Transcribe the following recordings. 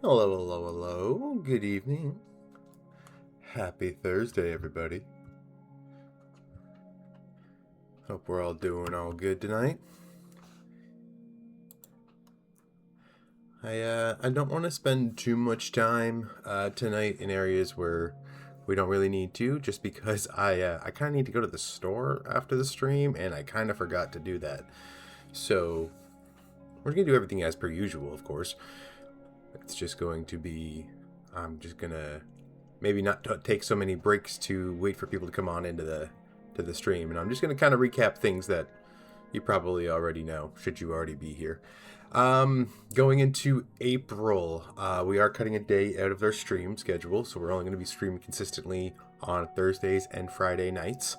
Hello, hello, hello. Good evening. Happy Thursday, everybody. Hope we're all doing all good tonight. I don't want to spend too much time tonight in areas where we don't really need to, just because I kind of need to go to the store after the stream, and I kind of forgot to do that. So we're gonna do everything as per usual, of course. It's just going to be, I'm just gonna maybe not take so many breaks to wait for people to come on into the stream, and I'm just gonna kind of recap things that you probably already know, should you already be here. Going into April, we are cutting a day out of their stream schedule, so we're only going to be streaming consistently on Thursdays and Friday nights.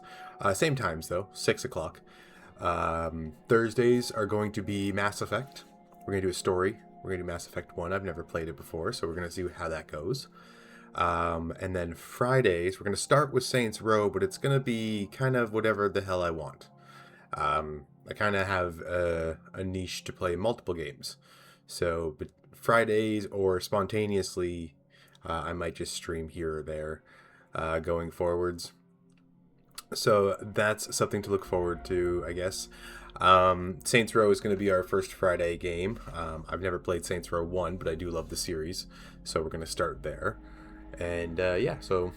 Same times though, 6 o'clock. Thursdays are going to be Mass Effect. We're going to do a story. We're going to do Mass Effect 1. I've never played it before, so we're going to see how that goes. And then Fridays, we're going to start with Saints Row, but it's going to be kind of whatever the hell I want. I kind of have a niche to play multiple games. So, but Fridays or spontaneously, I might just stream here or there going forwards. So that's something to look forward to, I guess. Saints Row is going to be our first Friday game. I've never played Saints Row 1, but I do love the series. So we're going to start there. And yeah, so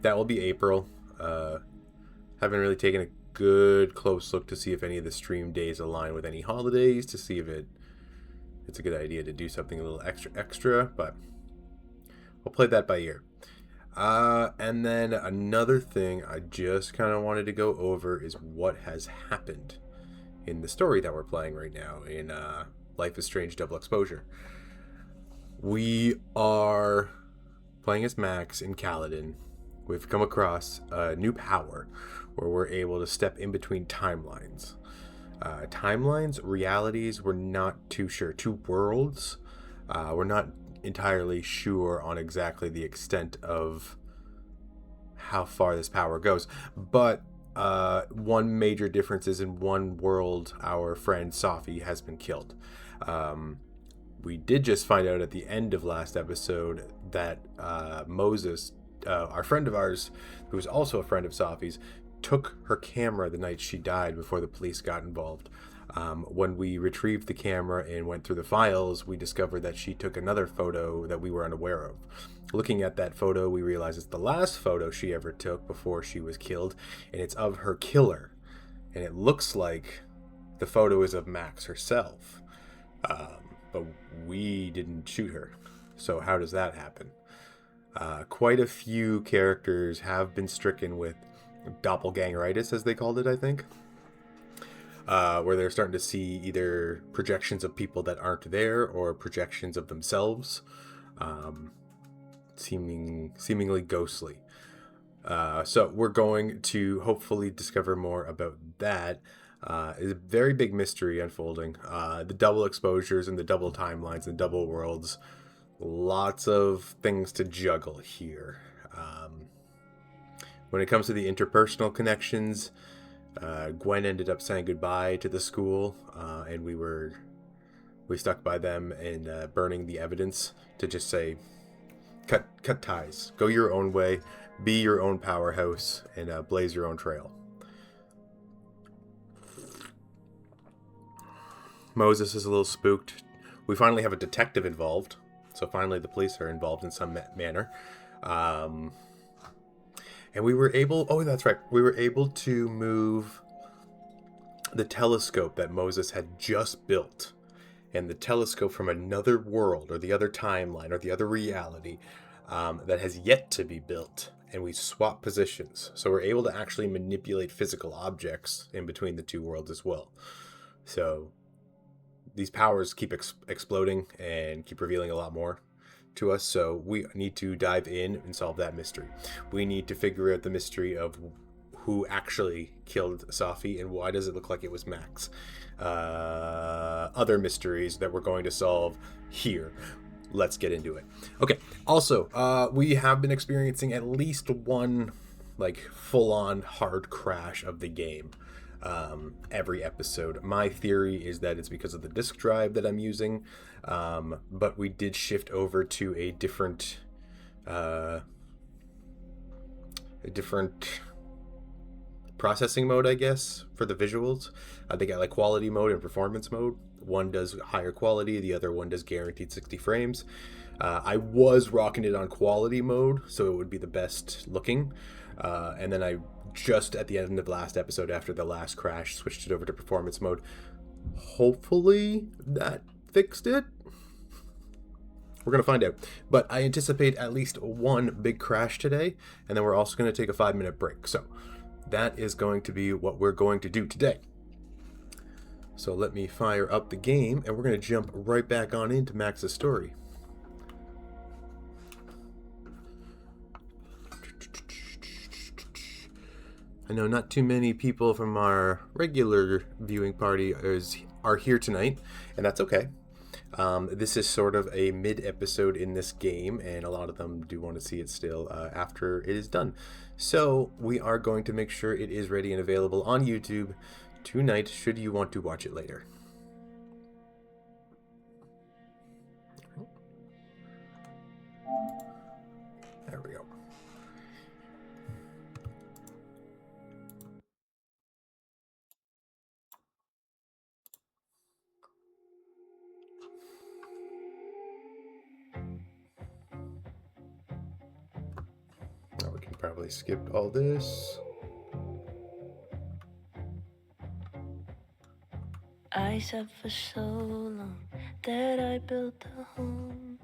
that will be April. Haven't really taken a good close look to see if any of the stream days align with any holidays, to see if it's a good idea to do something a little extra, but we'll play that by ear. And then another thing I just kind of wanted to go over is what has happened in the story that we're playing right now in Life is Strange Double Exposure. We are playing as Max in Kaladin. We've come across a new power where we're able to step in between timelines. Realities, we're not too sure. Two worlds, we're not entirely sure on exactly the extent of how far this power goes. But one major difference is in one world, our friend Safi has been killed. We did just find out at the end of last episode that Moses, our friend of ours, who was also a friend of Safi's, took her camera the night she died before the police got involved. When we retrieved the camera and went through the files, we discovered that she took another photo that we were unaware of. Looking at that photo, we realized it's the last photo she ever took before she was killed, and it's of her killer. And it looks like the photo is of Max herself. But we didn't shoot her. So how does that happen? Quite a few characters have been stricken with doppelgangeritis, as they called it, I think. Where they're starting to see either projections of people that aren't there or projections of themselves, seemingly ghostly. So we're going to hopefully discover more about that. It's a very big mystery unfolding. The double exposures and the double timelines and double worlds. Lots of things to juggle here. When it comes to the interpersonal connections, Gwen ended up saying goodbye to the school, and we stuck by them and burning the evidence to just say, cut ties, go your own way, be your own powerhouse, and blaze your own trail. Moses is a little spooked. We finally have a detective involved, so finally the police are involved in some manner. And we were able, we were able to move the telescope that Moses had just built, and the telescope from another world or the other timeline or the other reality that has yet to be built, and we swap positions. So we're able to actually manipulate physical objects in between the two worlds as well. So these powers keep exploding and keep revealing a lot more to us, so we need to dive in and solve that mystery. We need to figure out the mystery of who actually killed Safi and why does it look like it was Max. Other mysteries that we're going to solve here. Let's get into it. Okay, also, we have been experiencing at least one full-on hard crash of the game. every episode. My theory is that it's because of the disk drive that I'm using, but we did shift over to a different processing mode, I guess, for the visuals. They got like quality mode and performance mode. One does higher quality, the other one does guaranteed 60 frames. I was rocking it on quality mode, so it would be the best looking. And then I just at the end of last episode, after the last crash, switched it over to performance mode. Hopefully that fixed it. We're going to find out. But I anticipate at least one big crash today, and then we're also going to take a 5-minute break. So that is going to be what we're going to do today. So let me fire up the game, and we're going to jump right back on into Max's story. I know not too many people from our regular viewing party are here tonight, and that's okay. This is sort of a mid-episode in this game, and a lot of them do want to see it still after it is done. So we are going to make sure it is ready and available on YouTube tonight, should you want to watch it later. There we go. Now we can probably skip all this. I said for so long that I built a home.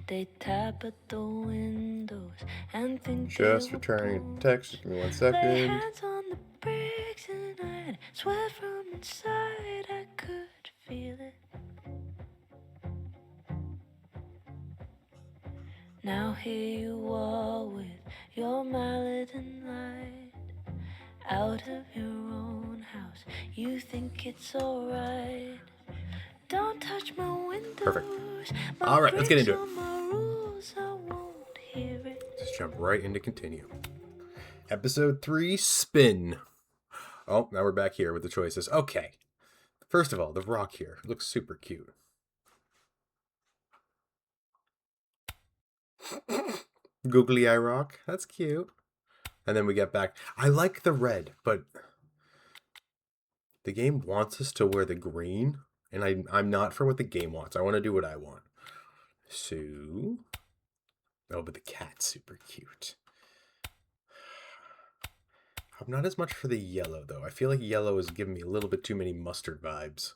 They tap at the windows and think just returning text. Give me 1 second. lay hands on the bricks and I'd swear from inside I could feel it. Now here you are with your mallet and light, out of your own house, you think it's alright. Don't touch my windows. Perfect. All right, let's get into it. Just jump right into continue. Episode 3, spin. Oh, now we're back here with the choices. Okay. First of all, the rock here looks super cute. Googly eye rock. That's cute. And then we get back. I like the red, but the game wants us to wear the green, and I'm not for what the game wants. I want to do what I want. So, oh, but the cat's super cute. I'm not as much for the yellow, though. I feel like yellow is giving me a little bit too many mustard vibes.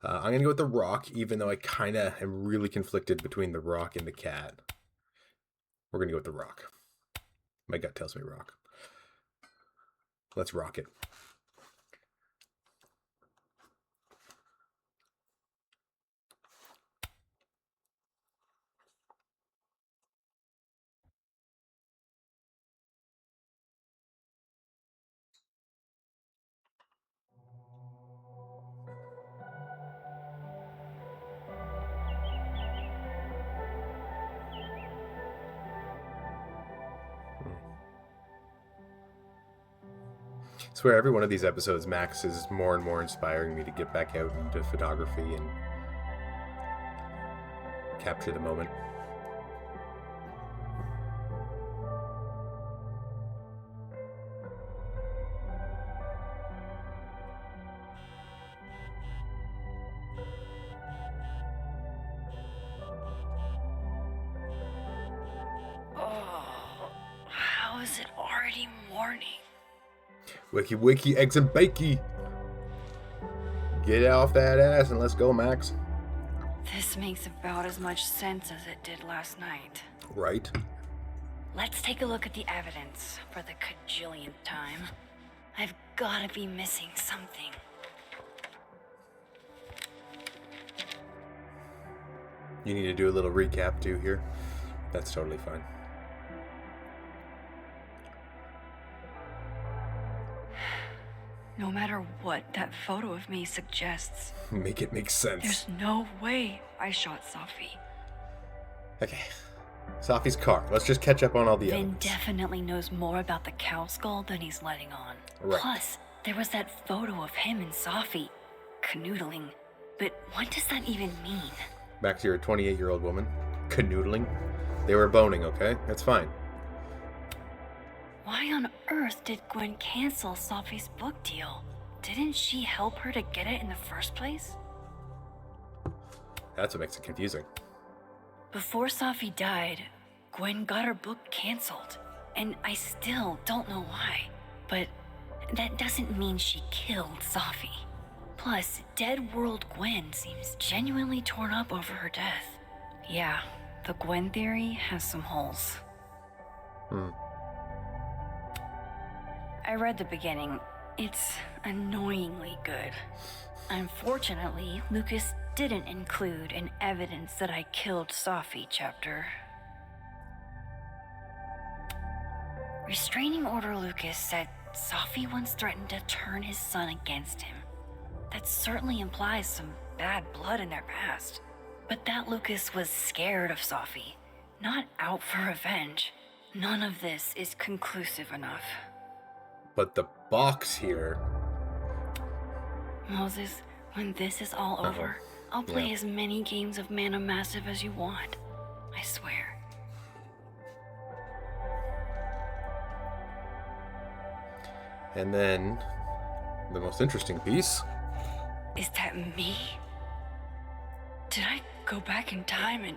I'm going to go with the rock, even though I kind of am really conflicted between the rock and the cat. We're going to go with the rock. My gut tells me rock. Let's rock it. I swear every one of these episodes, Max is more and more inspiring me to get back out into photography and capture the moment. Oh, how is it already morning? Wiki, eggs and bakey. Get off that ass and let's go, Max. This makes about as much sense as it did last night. Right. Let's take a look at the evidence for the cajillionth time. I've gotta be missing something. You need to do a little recap too here. That's totally fine. No matter what that photo of me suggests, Make it make sense. there's no way I shot Safi. Okay. Safi's car. Let's just catch up on all the Vin evidence. definitely knows more about the cow skull than he's letting on. Right. Plus, There was that photo of him and Sophie canoodling. But what does that even mean? Back to your 28-year-old woman. Canoodling. They were boning, okay? That's fine. Why on earth did Gwen cancel Sophie's book deal? Didn't she help her to get it in the first place? That's what makes it confusing. Before Sophie died, Gwen got her book canceled. And I still don't know why. But that doesn't mean she killed Sophie. Plus, Dead World Gwen seems genuinely torn up over her death. Yeah, the Gwen theory has some holes. I read the beginning. It's annoyingly good. Unfortunately, Lucas didn't include an evidence that I killed Sophie chapter. Restraining Order Lucas said Sophie once threatened to turn his son against him. That certainly implies some bad blood in their past. But that Lucas was scared of Sophie, not out for revenge. None of this is conclusive enough. But the box here... Moses, when this is all over, I'll play as many games of Mana Massive as you want. I swear. And then, the most interesting piece. Is that me? Did I go back in time and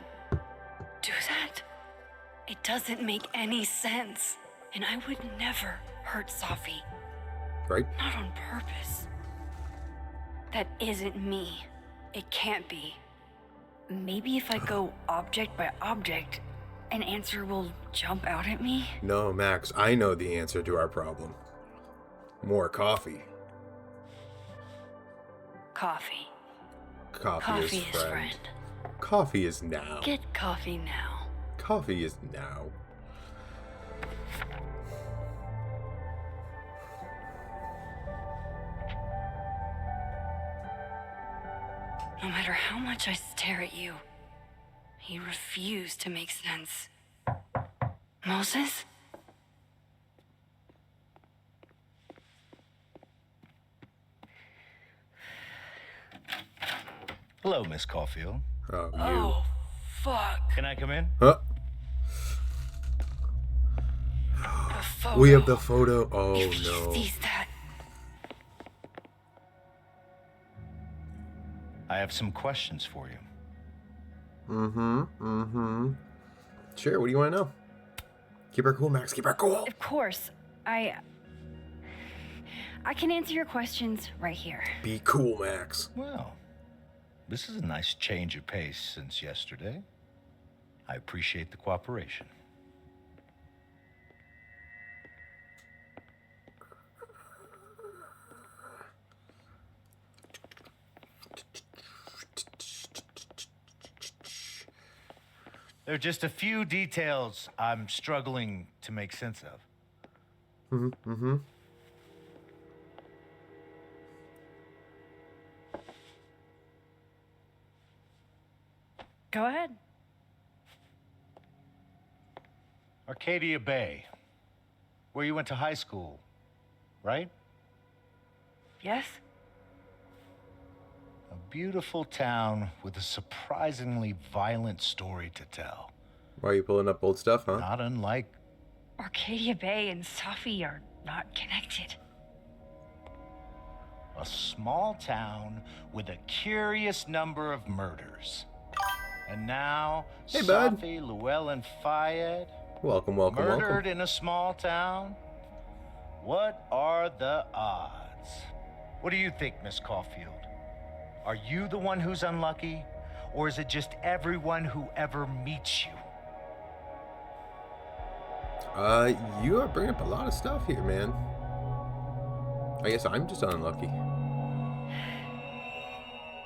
do that? It doesn't make any sense. And I would never hurt Sophie. Right? Not on purpose. That isn't me. It can't be. Maybe if I go object by object, an answer will jump out at me? No, Max, I know the answer to our problem. More coffee. Coffee. Coffee is friend. Coffee is now. Get coffee now. Coffee is now. No matter how much I stare at you, you refuse to make sense. Moses? Hello, Miss Caulfield. Oh, you. Oh, fuck. Can I come in? Huh? The photo. We have the photo. Oh, If he no. sees that, I have some questions for you. Sure, what do you want to know? Keep her cool, Max. Keep her cool. of course, I can answer your questions right here. Be cool, Max. Well, this is a nice change of pace since yesterday. I appreciate the cooperation. There are just a few details I'm struggling to make sense of. Go ahead. Arcadia Bay, where you went to high school, right? Yes? A beautiful town with a surprisingly violent story to tell. Why are you pulling up old stuff, huh? Not unlike Arcadia Bay and Sophie are not connected. a small town with a curious number of murders. And now, Hey, bud. Sophie, Llewellyn Fayed, Welcome. murdered in a small town? What are the odds? What do you think, Miss Caulfield? Are you the one who's unlucky? Or is it just everyone who ever meets you? You are bringing up a lot of stuff here, man. I guess I'm just unlucky.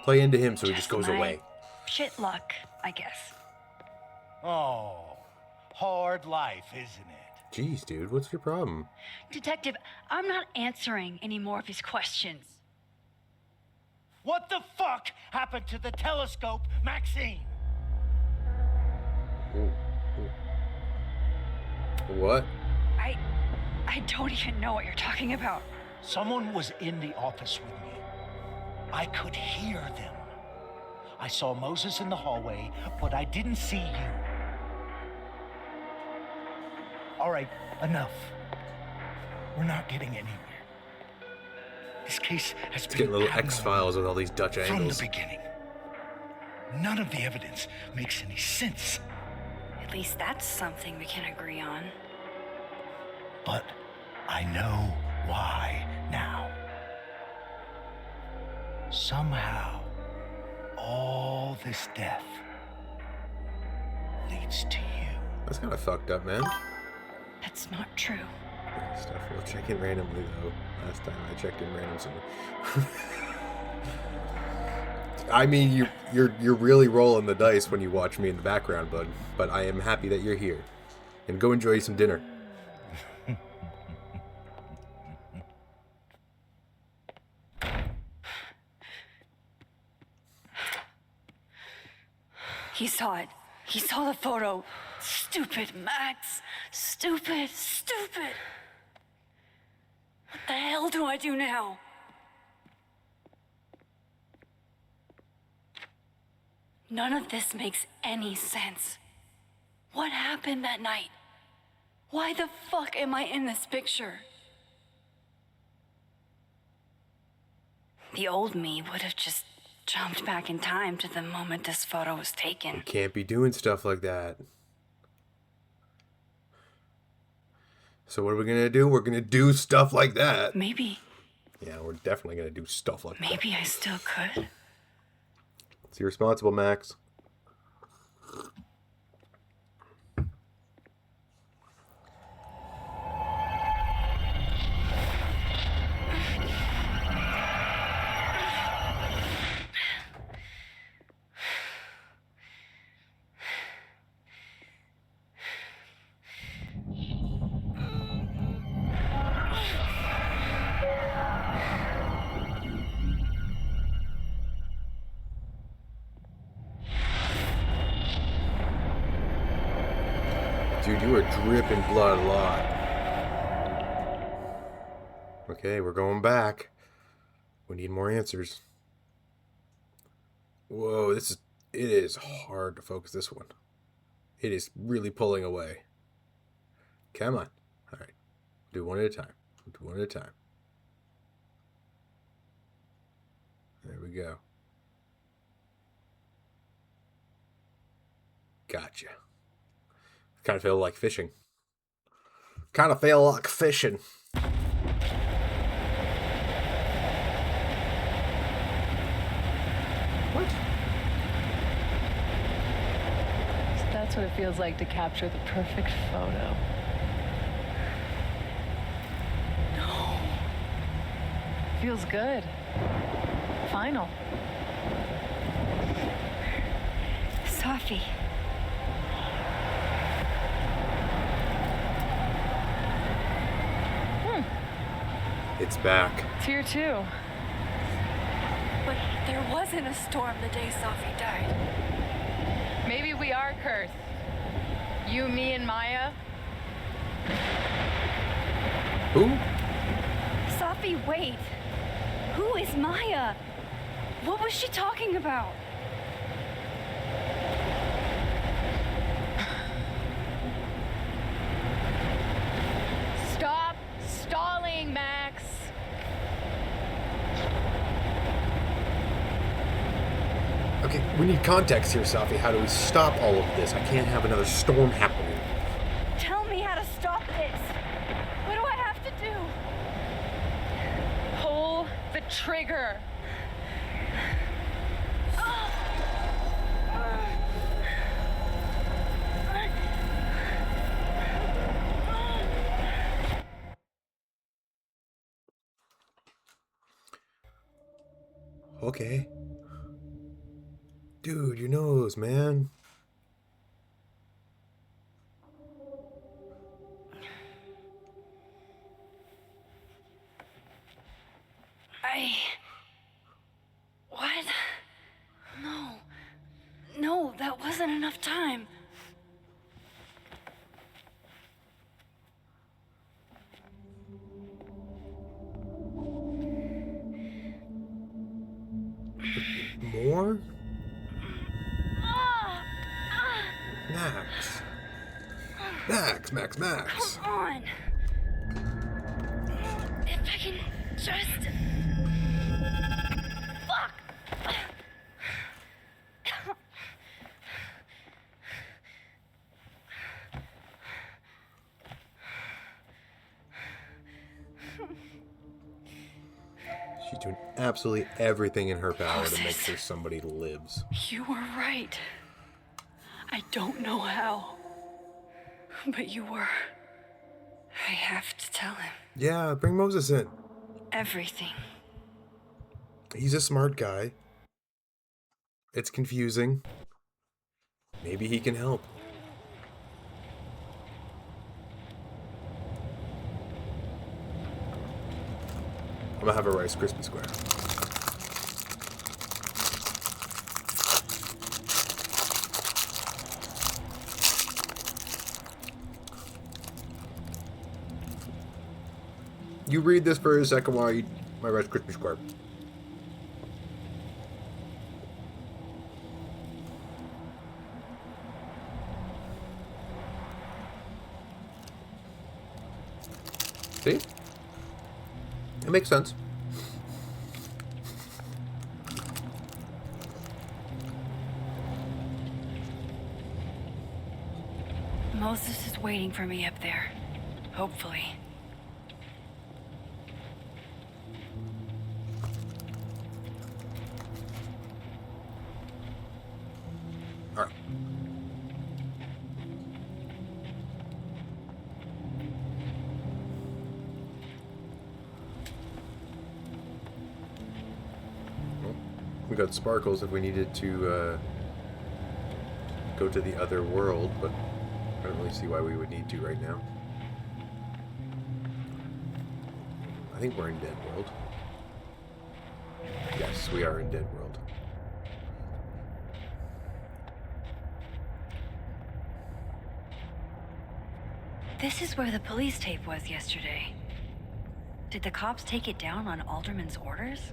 Play into him so he just goes my away. Shit luck, I guess. Oh, hard life, isn't it? Jeez, dude, what's your problem? Detective, I'm not answering any more of his questions. What the fuck happened to the telescope, Maxine? What? I don't even know what you're talking about. Someone was in the office with me. I could hear them. I saw Moses in the hallway, but I didn't see you. All right, enough. We're not getting anywhere. This case has It's been getting a little abnormal X-Files with all these Dutch from angles. the beginning. None of the evidence makes any sense. At least that's something we can agree on. But I know why now. Somehow, all this death leads to you. That's kind of fucked up, man. That's not true. Stuff we'll check in randomly though. Last time I checked in randomly. I mean, you're really rolling the dice when you watch me in the background, bud. But I am happy that you're here. And go enjoy some dinner. He saw it. He saw the photo. Stupid, Max. Stupid, stupid. What the hell do I do now? None of this makes any sense. What happened that night? Why the fuck am I in this picture? The old me would have just jumped back in time to the moment this photo was taken. You can't be doing stuff like that. So what are we gonna do? We're gonna do stuff like that. Maybe Yeah, we're definitely gonna do stuff like that. Maybe I still could. It's irresponsible, Max. Dude, you are dripping blood a lot. Okay, we're going back. We need more answers. Whoa, it is hard to focus this one. It is really pulling away. Come on. All right. Do one at a time. Do one at a time. There we go. Gotcha. Kind of feel like fishing. Kind of feel like fishing. What? That's what it feels like to capture the perfect photo. No. Feels good. Final. Safi. It's back. It's here too. But there wasn't a storm the day Safi died. Maybe we are cursed. You, me, and Maya. Who? Safi, wait. Who is Maya? What was she talking about? Stop stalling, Max. Okay, we need context here, Safi. How do we stop all of this? I can't have another storm happening. Tell me how to stop this. What do I have to do? Pull the trigger. Okay. Dude, your nose, man. What? No. No, that wasn't enough time. Max. Max, Max, Max. Come on. If I can just... Fuck. She's doing absolutely everything in her power to make Moses. sure somebody lives. You were right. I don't know how, but you were. I have to tell him Yeah, bring Moses in. everything. He's a smart guy. It's confusing. Maybe he can help. I'm gonna have a Rice Krispie square. You read this for a second while I eat my Rice Krispie square. See? It makes sense. Moses is waiting for me up there. Hopefully. All right. Well, we got sparkles if we needed to go to the other world, but I don't really see why we would need to right now. I think we're in Dead World. Yes, we are in Dead World. This is where the police tape was yesterday. Did the cops take it down on Alderman's orders?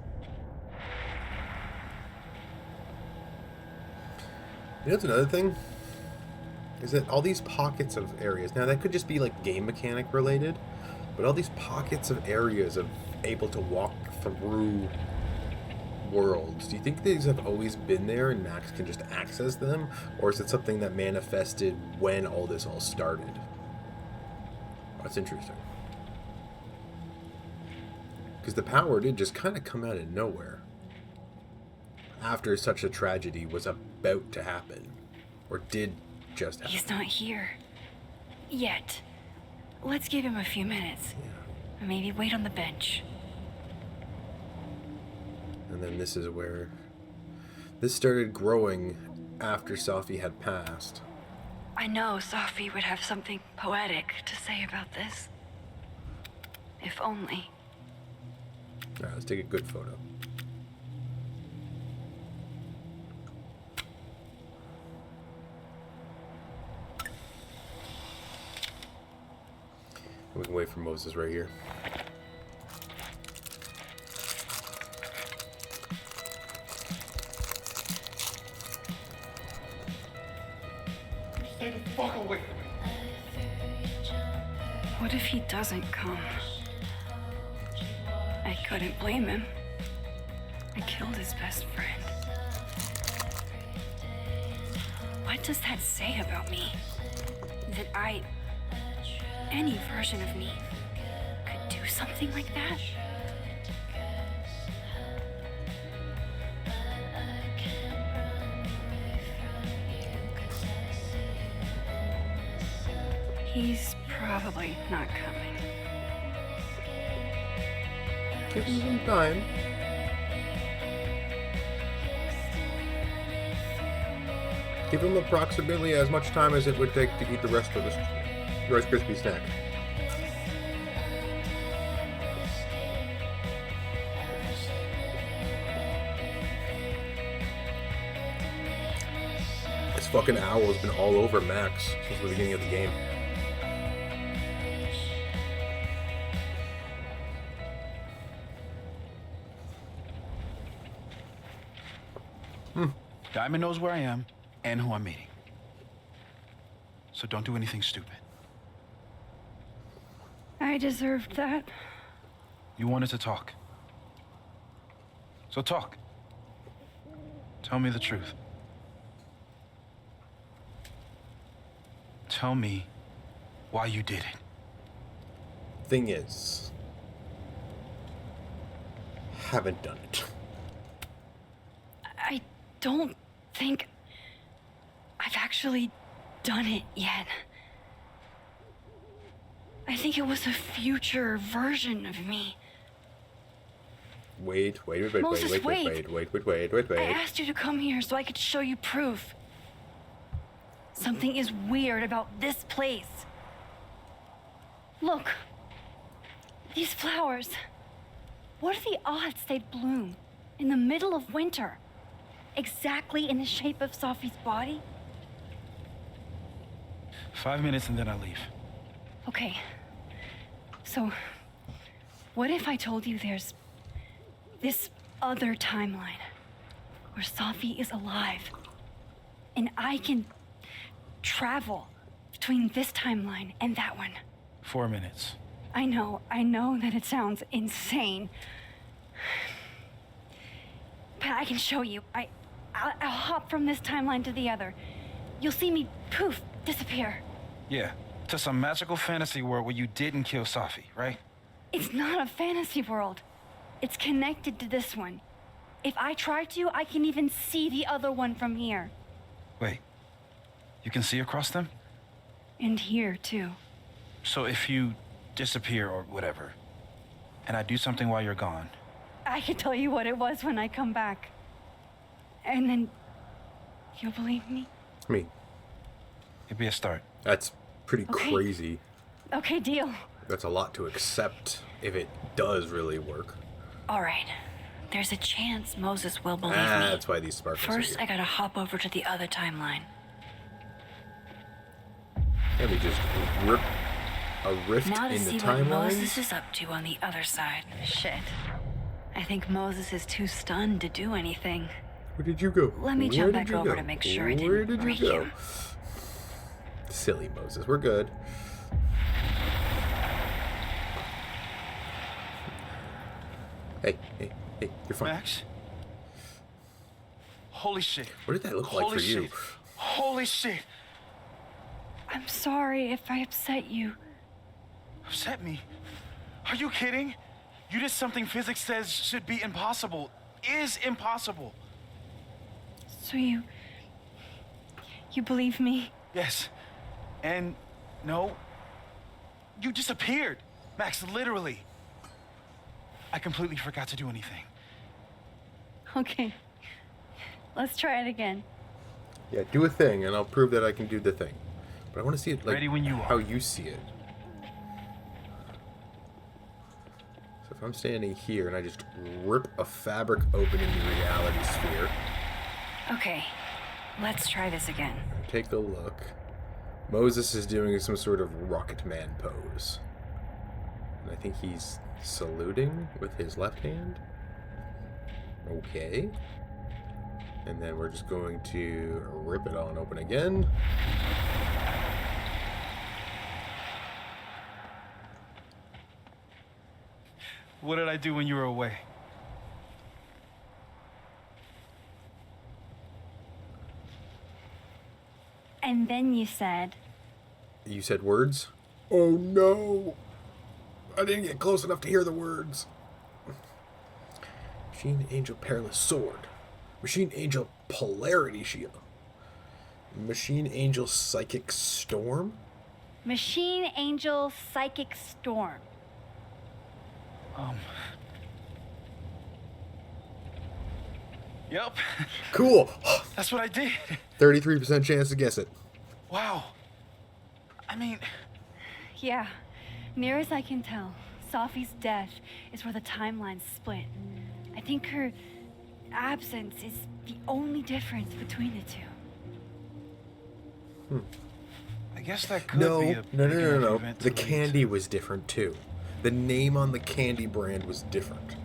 You know what's another thing? Is that all these pockets of areas, now that could just be like game mechanic related, but all these pockets of areas of able to walk through worlds, do you think these have always been there and Max can just access them? Or is it something that manifested when all this all started? That's interesting. Because the power did just kind of come out of nowhere. After such a tragedy was about to happen. Or did just happen. He's not here. Yet. Let's give him a few minutes. Yeah. Maybe wait on the bench. And then this is where... This started growing after Safi had passed. I know Safi would have something poetic to say about this. If only. Alright, let's take a good photo. We can wait for Moses right here. Stay the fuck away from me. What if he doesn't come? I couldn't blame him. I killed his best friend. What does that say about me? That any version of me, could do something like that? He's probably not coming. Give him some time. Give him approximately as much time as it would take to eat the rest of this Rice Krispie snack. This fucking owl has been all over Max since the beginning of the game. Diamond knows where I am and who I'm meeting. so don't do anything stupid. I deserved that. You wanted to talk. So talk. Tell me the truth. Tell me why you did it. Thing is, haven't done it. I don't think I've actually done it yet. I think it was a future version of me. Wait. Moses, Wait. I asked you to come here so I could show you proof. Something is weird about this place. Look, these flowers. What are the odds they'd bloom in the middle of winter? Exactly in the shape of Sophie's body? 5 minutes and then I leave. Okay. So, what if I told you there's this other timeline where Sophie is alive and I can travel between this timeline and that one? 4 minutes. I know that it sounds insane. But I can show you. I'll hop from this timeline to the other. You'll see me, poof, disappear. Yeah, to some magical fantasy world where you didn't kill Safi, right? It's not a fantasy world. It's connected to this one. If I try to, I can even see the other one from here. Wait, you can see across them? And here, too. So if you disappear or whatever, and I do something while you're gone, I can tell you what it was when I come back. And then you'll believe me? Me. it'd be a start. That's pretty Okay. crazy. Okay, deal. That's a lot to accept if it does really work. All right. There's a chance Moses will believe me. That's why these sparkles First, are I gotta hop over to the other timeline. Let me just rip a rift Now to in the see what Moses timeline. is up to on the other side. Shit. I think Moses is too stunned to do anything. Where did you go? Let me Where jump did back you over go? to make sure I Where didn't did break you go? you. Silly Moses, we're good. Hey, you're fine. Max? Holy shit. What did that look like Holy for you? shit. Holy shit. I'm sorry if I upset you. Upset me? Are you kidding? You did something physics says should be impossible. Is impossible. So you believe me? Yes. And no. You disappeared. Max, literally. I completely forgot to do anything. Okay. Let's try it again. Yeah, do a thing, and I'll prove that I can do the thing. But I want to see it like Ready when you are. how you see it. So if I'm standing here and I just rip a fabric open in the reality sphere, Okay. Let's try this again. take a look. Moses is doing some sort of Rocket Man pose. And I think he's saluting with his left hand. Okay. And then we're just going to rip it on open again. What did I do when you were away? And then you said, You said words? Oh no! I didn't get close enough to hear the words. Machine Angel Perilous Sword. Machine Angel Polarity Shield. Machine Angel Psychic Storm? Machine Angel Psychic Storm. Yep. Cool! That's what I did. 33% chance to guess it. Wow. I mean, Yeah. Near as I can tell, Sophie's death is where the timelines split. I think her absence is the only difference between the two. I guess that could No, be a no. big enough event to The lead. candy was different too. The name on the candy brand was different.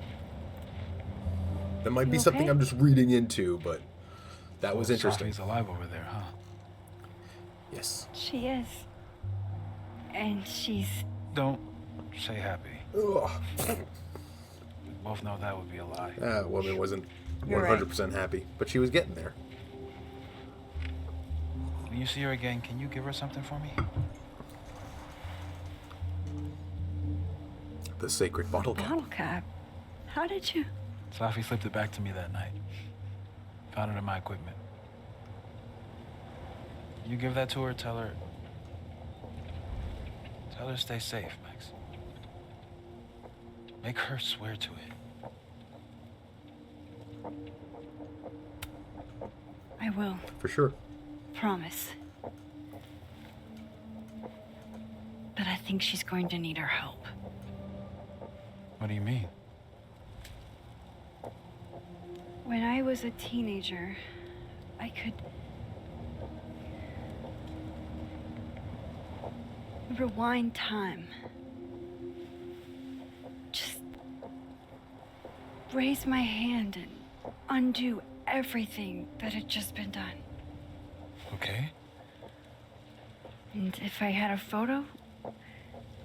That might be You something okay? I'm just reading into, but that was Oh, interesting. Safi's alive over there, huh? Yes. She is. And she's... Don't say happy. Ugh. We both know that would be a lie. That woman wasn't You're right. 100% happy, but she was getting there. When you see her again, can you give her something for me? The sacred bottle cap. Bottle cap? How did you... Safi flipped it back to me that night. Found it in my equipment. You give that to her, tell her stay safe, Max. Make her swear to it. I will. For sure. Promise. But I think she's going to need our help. What do you mean? When I was a teenager, I could rewind time. Just raise my hand and undo everything that had just been done. Okay. And if I had a photo,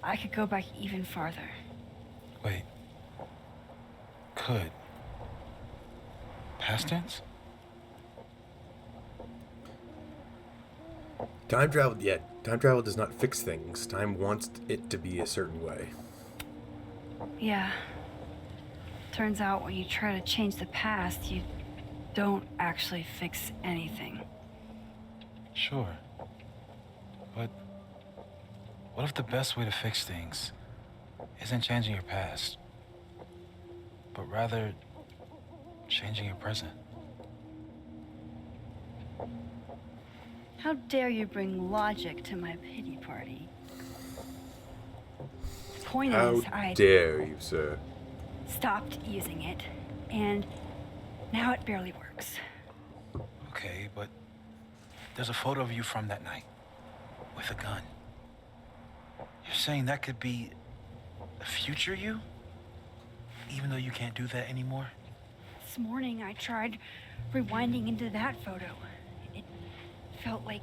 I could go back even farther. Wait. Could. Past tense? Time travel does not fix things. Time wants it to be a certain way. Yeah. Turns out when you try to change the past, you don't actually fix anything. Sure. But what if the best way to fix things isn't changing your past, but rather changing your present? How dare you bring logic to my pity party? Point How is, I dare you, sir? stopped using it, and now it barely works. Okay, but there's a photo of you from that night with a gun. You're saying that could be a future you? Even though you can't do that anymore? This morning I tried rewinding into that photo. It felt like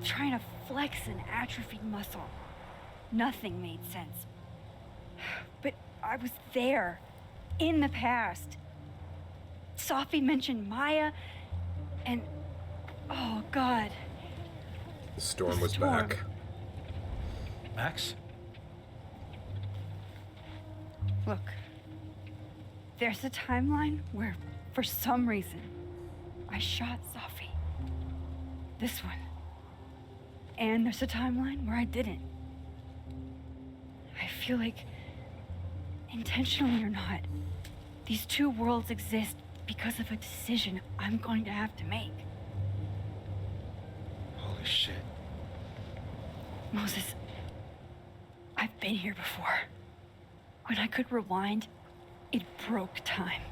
trying to flex an atrophied muscle. Nothing made sense. But I was there, in the past. Safi mentioned Maya, and oh God. The storm The was storm. back. Max? Look, there's a timeline where, for some reason, I shot Safi. This one. And there's a timeline where I didn't. I feel like, intentionally or not, these two worlds exist because of a decision I'm going to have to make. Holy shit. Moses, I've been here before. When I could rewind, it broke time.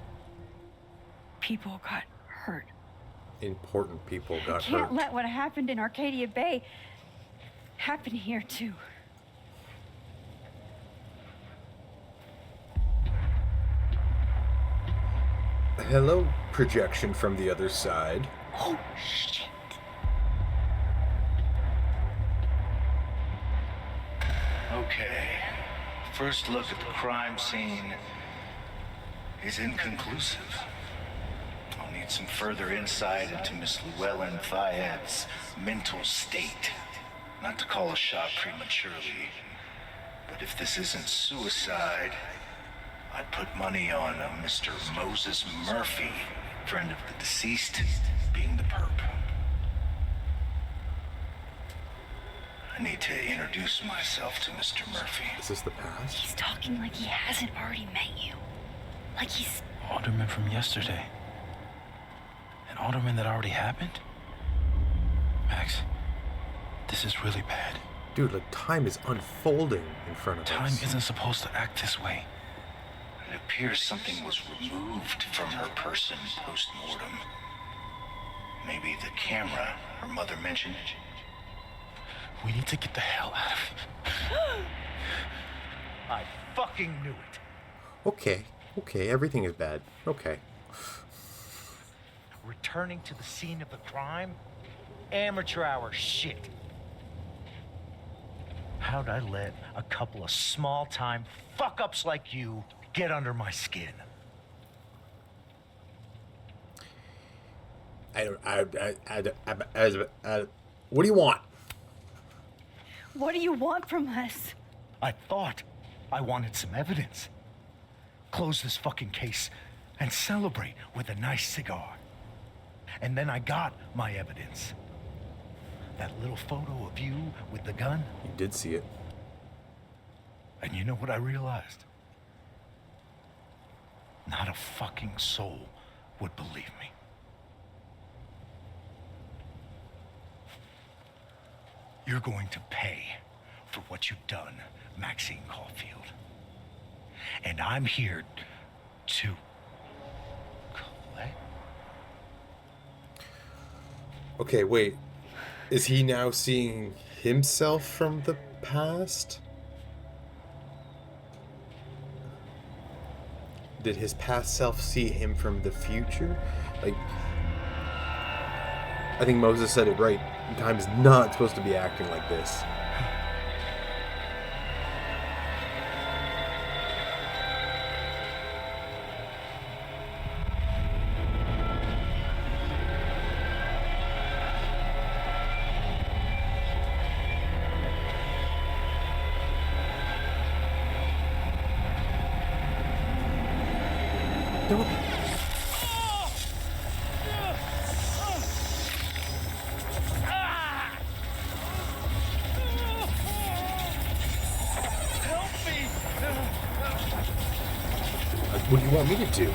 People got hurt. Important people got Can't hurt. let what happened in Arcadia Bay happen here too. Hello, projection from the other side. Oh shit. Okay. First look at the crime scene is inconclusive. I'll need some further insight into Miss Llewellyn Fayette's mental state. Not to call a shot prematurely, but if this isn't suicide, I'd put money on a Mr. Moses Murphy, friend of the deceased, being the perp. I need to introduce myself to Mr. Murphy. Is this the past? He's talking like he hasn't already met you. Like he's... Alderman from yesterday. An alderman that already happened? Max, this is really bad. Dude, like time is unfolding in front of Time us. isn't supposed to act this way. It appears something was removed from her person post-mortem. Maybe the camera her mother mentioned. We need to get the hell out of here. I fucking knew it. Okay, everything is bad. Okay. Returning to the scene of the crime? amateur hour shit. How'd I let a couple of small-time fuck-ups like you get under my skin? What do you want? What do you want from us? I thought I wanted some evidence. Close this fucking case and celebrate with a nice cigar. And then I got my evidence. That little photo of you with the gun. You did see it. And you know what I realized? Not a fucking soul would believe me. You're going to pay for what you've done, Maxine Caulfield. And I'm here to collect. Okay, wait. Is he now seeing himself from the past? Did his past self see him from the future? Like, I think Moses said it right. Time is not supposed to be acting like this. Don't. What do you want me to do?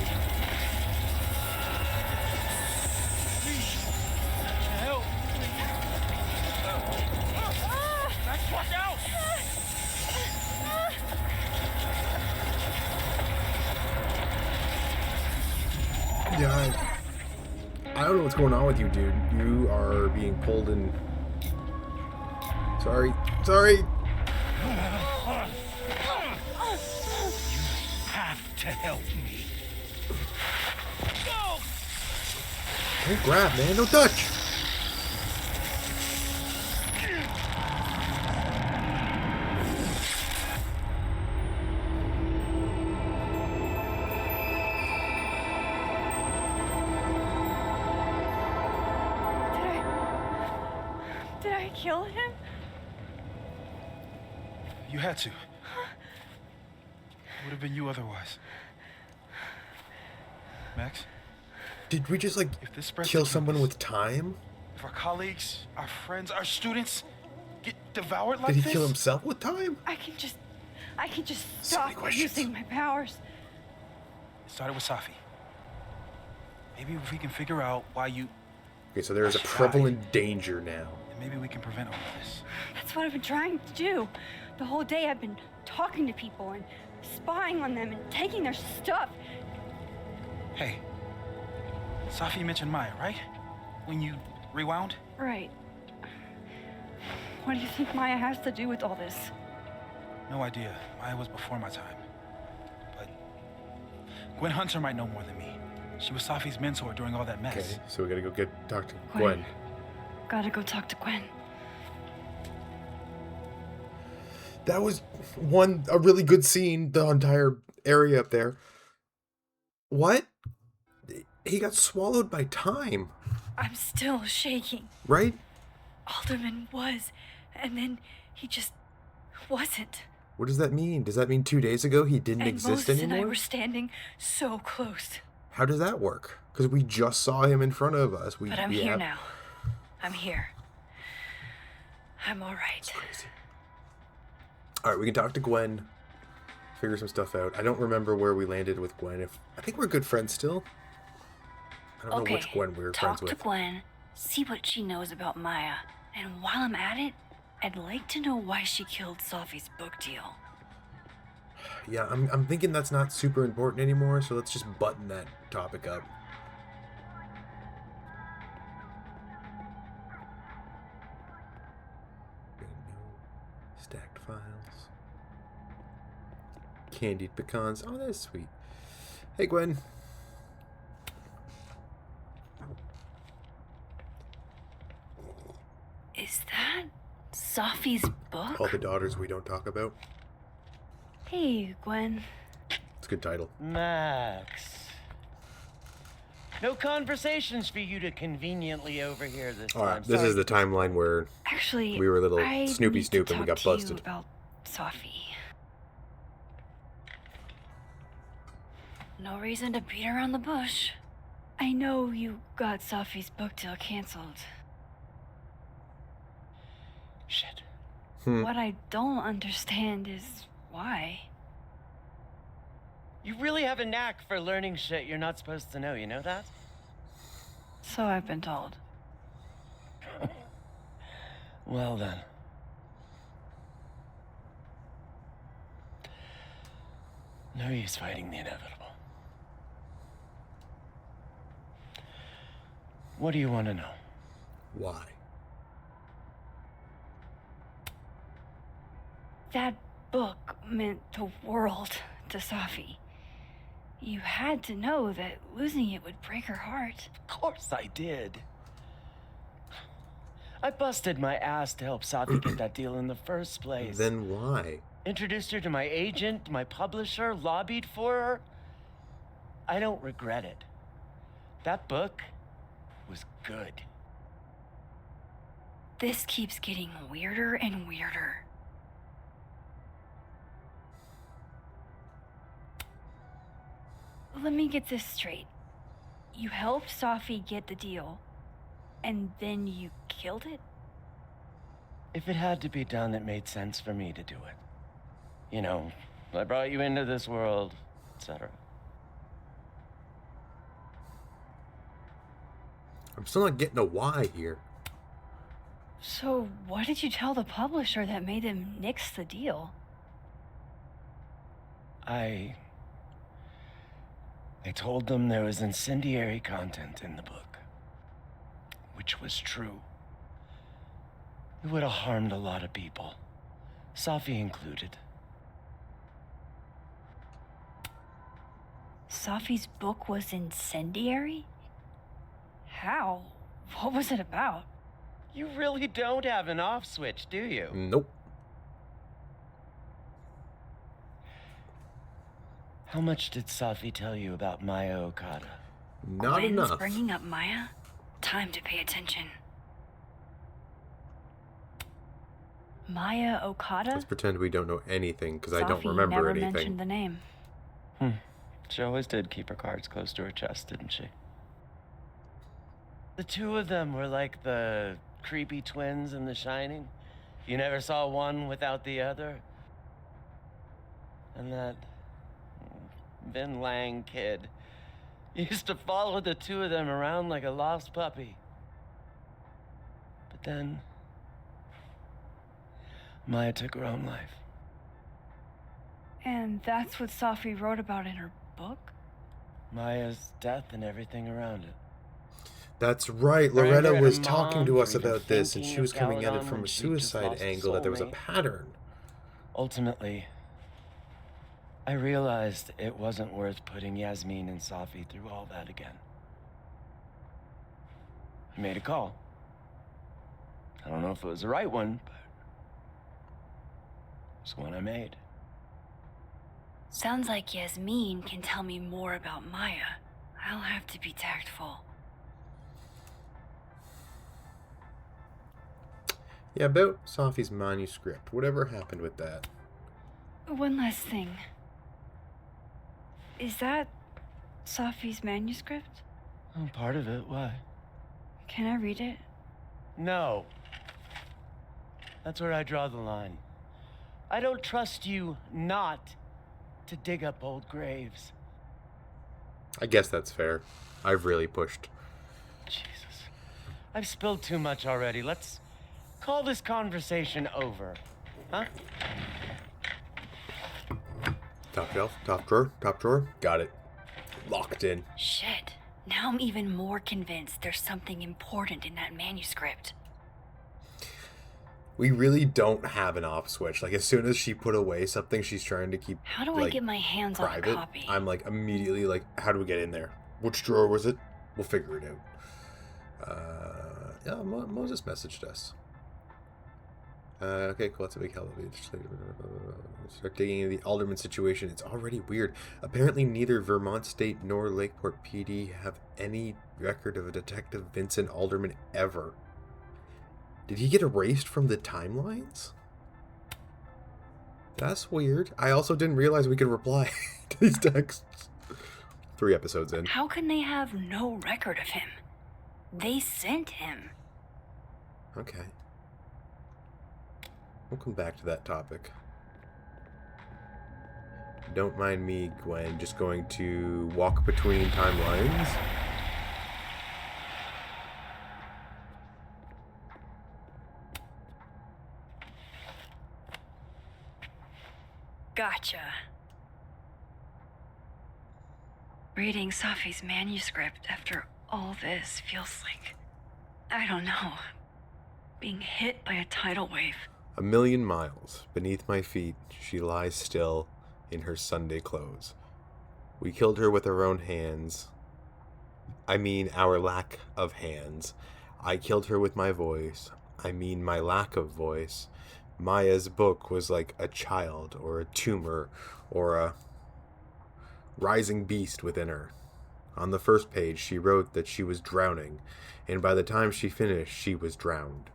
Yeah, I don't know what's going on with you, dude. You are being pulled in. Sorry. You have to help me. Don't grab, man. Don't touch. Did I kill him? You had to. It would have been you otherwise. Max? Did we just, like, If this spreads kill to someone campus, with time? If our colleagues, our friends, our students get devoured like Did he this? kill himself with time? I can just So many stop questions. using my powers. It started with Safi. Maybe if we can figure out why you... Okay, so there is a prevalent danger now. And maybe we can prevent all of this. That's what I've been trying to do. The whole day I've been talking to people and spying on them and taking their stuff. Hey, Safi mentioned Maya, right? When you rewound? Right. What do you think Maya has to do with all this? No idea. Maya was before my time. But Gwen Hunter might know more than me. She was Safi's mentor during all that mess. Okay, so we gotta go talk to Gwen. Gotta go talk to Gwen. That was a really good scene, the entire area up there. What? He got swallowed by time, I'm still shaking. right? Alderman was, and then he just wasn't. What does that mean? Does that mean 2 days ago he didn't And exist Moses and I anymore? were standing so close. How does that work? Because we just saw him in front of us. But I'm here now. I'm here. I'm all right. Crazy. All right, we can talk to Gwen, figure some stuff out. I don't remember where we landed with Gwen. I think we're good friends still. I don't know which Gwen we were friends Talk to with. Gwen, see what she knows about Maya. And while I'm at it, I'd like to know why she killed Safi's book deal. Yeah, I'm thinking that's not super important anymore, so let's just button that topic up. Stacked files. Candied pecans. Oh, that's sweet. Hey, Gwen. Is that Sophie's book? All the daughters we don't talk about. Hey, Gwen. It's a good title. Max. No conversations for you to conveniently overhear this time. All right, this is the timeline where Actually, we were a little I Snoopy need Snoop to and we talk got to you busted. about Sophie. No reason to beat around the bush. I know you got Sophie's book deal canceled. Shit. What I don't understand is why. You really have a knack for learning shit you're not supposed to know, you know that? So I've been told. Well then. No use fighting the inevitable. What do you want to know? Why? That book meant the world to Sophie. You had to know that losing it would break her heart. Of course I did. I busted my ass to help Safi get that deal in the first place. Then why? Introduced her to my agent, my publisher, lobbied for her. I don't regret it. That book was good. This keeps getting weirder and weirder. Let me get this straight. You helped Sophie get the deal, and then you killed it? If it had to be done, it made sense for me to do it. You know, I brought you into this world, etc. I'm still not getting a why here. So what did you tell the publisher that made them nix the deal? I told them there was incendiary content in the book, which was true. It would have harmed a lot of people, Safi included. Sophie's book was incendiary? How? What was it about? You really don't have an off switch, do you? Nope. How much did Safi tell you about Maya Okada? Not Gwen's enough. bringing up Maya? Time to pay attention. Maya Okada? Let's pretend we don't know anything because I don't Safi remember never anything. mentioned the name. She always did keep her cards close to her chest, didn't she? The two of them were like the creepy twins in The Shining. You never saw one without the other. And that Vin Lang kid used to follow the two of them around like a lost puppy. But then Maya took her own life. And that's what Safi wrote about in her book? Maya's death and everything around it. That's right. Her anger Loretta at was her talking mom to for us even about this, and thinking she was of coming at it Caledon from a when she just suicide lost a angle, that there was a soulmate. pattern. Ultimately, I realized it wasn't worth putting Yasmin and Safi through all that again. I made a call. I don't know if it was the right one, but it's one I made. Sounds like Yasmin can tell me more about Maya. I'll have to be tactful. Yeah, about Safi's manuscript. Whatever happened with that? One last thing. Is that Safi's manuscript? Oh, part of it, why? Can I read it? No. That's where I draw the line. I don't trust you not to dig up old graves. I guess that's fair. I've really pushed. Jesus. I've spilled too much already. Let's call this conversation over. Huh? Top shelf, top drawer. Got it. Locked in. Shit. Now I'm even more convinced there's something important in that manuscript. We really don't have an off switch. Like, as soon as she put away something she's trying to keep How do I like, get my hands private, on a copy? I'm like immediately like, how do we get in there? Which drawer was it? We'll figure it out. Yeah, Moses messaged us. Okay, cool. That's a big hell of it. Start digging into the alderman situation. It's already weird. Apparently, neither Vermont State nor Lakeport PD have any record of a Detective Vincent Alderman ever. Did he get erased from the timelines? That's weird. I also didn't realize we could reply to these texts. 3 episodes in. How can they have no record of him? They sent him. Okay. We'll come back to that topic. Don't mind me, Gwen. Just going to walk between timelines. Gotcha. Reading Safi's manuscript after all this feels like, I don't know, being hit by a tidal wave. 1,000,000 miles beneath my feet, she lies still in her Sunday clothes. We killed her with our own hands. I mean, our lack of hands. I killed her with my voice. I mean, my lack of voice. Maya's book was like a child, or a tumor, or a rising beast within her. On the first page, she wrote that she was drowning, and by the time she finished, she was drowned.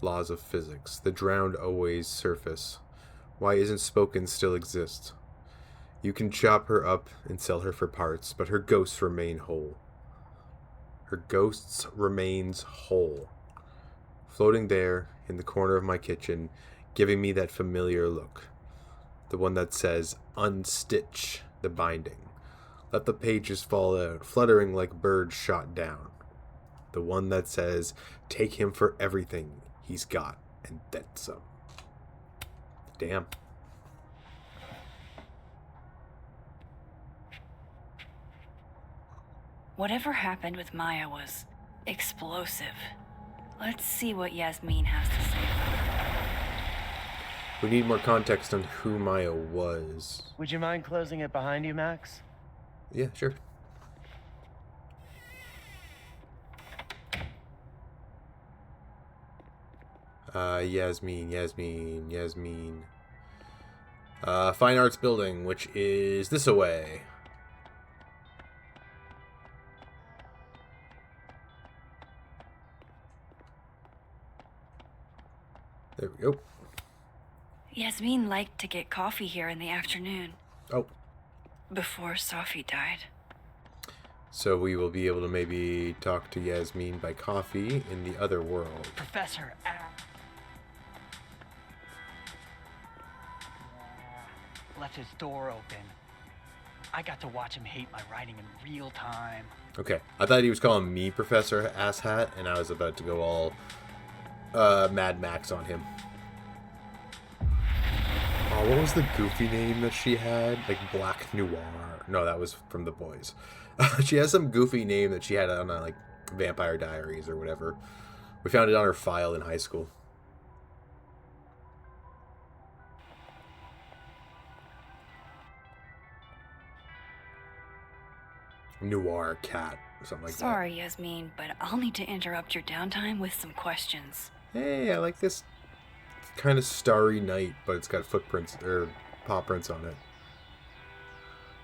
Laws of physics. The drowned always surface. Why isn't spoken still exist? You can chop her up and sell her for parts, but her ghosts remain whole. Her ghosts remains whole. Floating there in the corner of my kitchen, giving me that familiar look. The one that says, unstitch the binding. Let the pages fall out, fluttering like birds shot down. The one that says, take him for everything he's got, and then some. Damn. Whatever happened with Maya was explosive. Let's see what Yasmin has to say about it. We need more context on who Maya was. Would you mind closing it behind you, Max? Yeah, sure. Yasmin. Fine Arts Building, which is this away. There we go. Yasmin liked to get coffee here in the afternoon. Oh. Before Safi died. So we will be able to maybe talk to Yasmin by coffee in the other world. Professor, left his door open. I got to watch him hate my writing in real time. Okay, I thought he was calling me Professor Asshat, and I was about to go all Mad Max on him. Oh, what was the goofy name that she had? Like Black Noir. No, that was from The Boys. She has some goofy name that she had on like Vampire Diaries or whatever. We found it on her file in high school. Noir cat, or something like that. Sorry, Yasmin, but I'll need to interrupt your downtime with some questions. Hey, I like this kind of starry night, but it's got footprints or paw prints on it.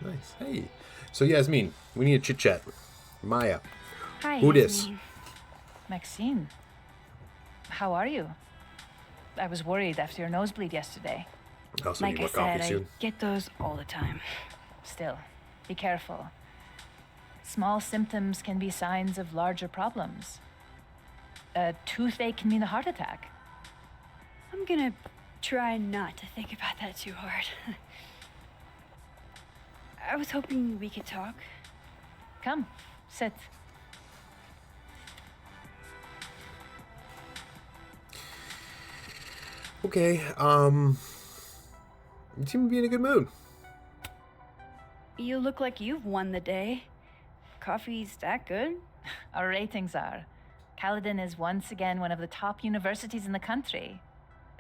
Nice. Hey. So Yasmin, we need a chit chat. Maya. Hi. Who dis? Yasmin. Maxine. How are you? I was worried after your nosebleed yesterday. Also Like need I more coffee said, I soon. get those all the time. Still, be careful. Small symptoms can be signs of larger problems. A toothache can mean a heart attack. I'm gonna try not to think about that too hard. I was hoping we could talk. Come, sit. Okay, you seem to be in a good mood. You look like you've won the day. Coffee's that good? Our ratings are. Caledon is once again one of the top universities in the country.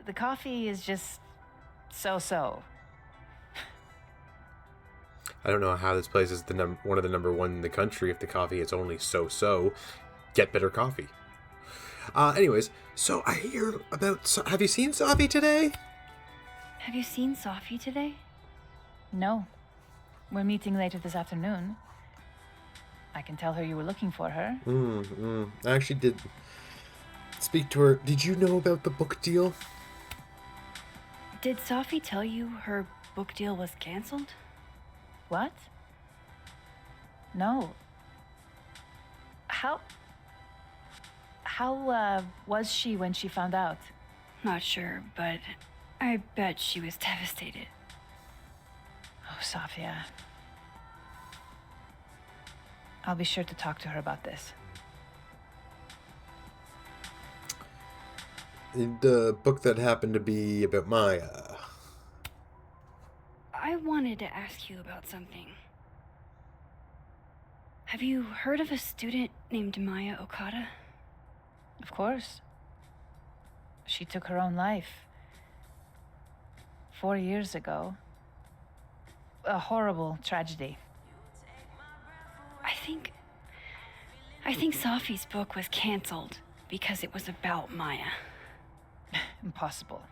The coffee is just so-so. I don't know how this place is one of the number one in the country if the coffee is only so-so. Get better coffee. Anyways, so I hear about... Have you seen Safi today? Have you seen Sophie today? No. We're meeting later this afternoon. I can tell her you were looking for her. I actually did speak to her. Did you know about the book deal? Did Sophie tell you her book deal was canceled? What? No. How was she when she found out? Not sure, but I bet she was devastated. Oh, Safia. I'll be sure to talk to her about this. The book that happened to be about Maya. I wanted to ask you about something. Have you heard of a student named Maya Okada? Of course. She took her own life. 4 years ago. A horrible tragedy. I think Sophie's book was canceled because it was about Maya. Impossible.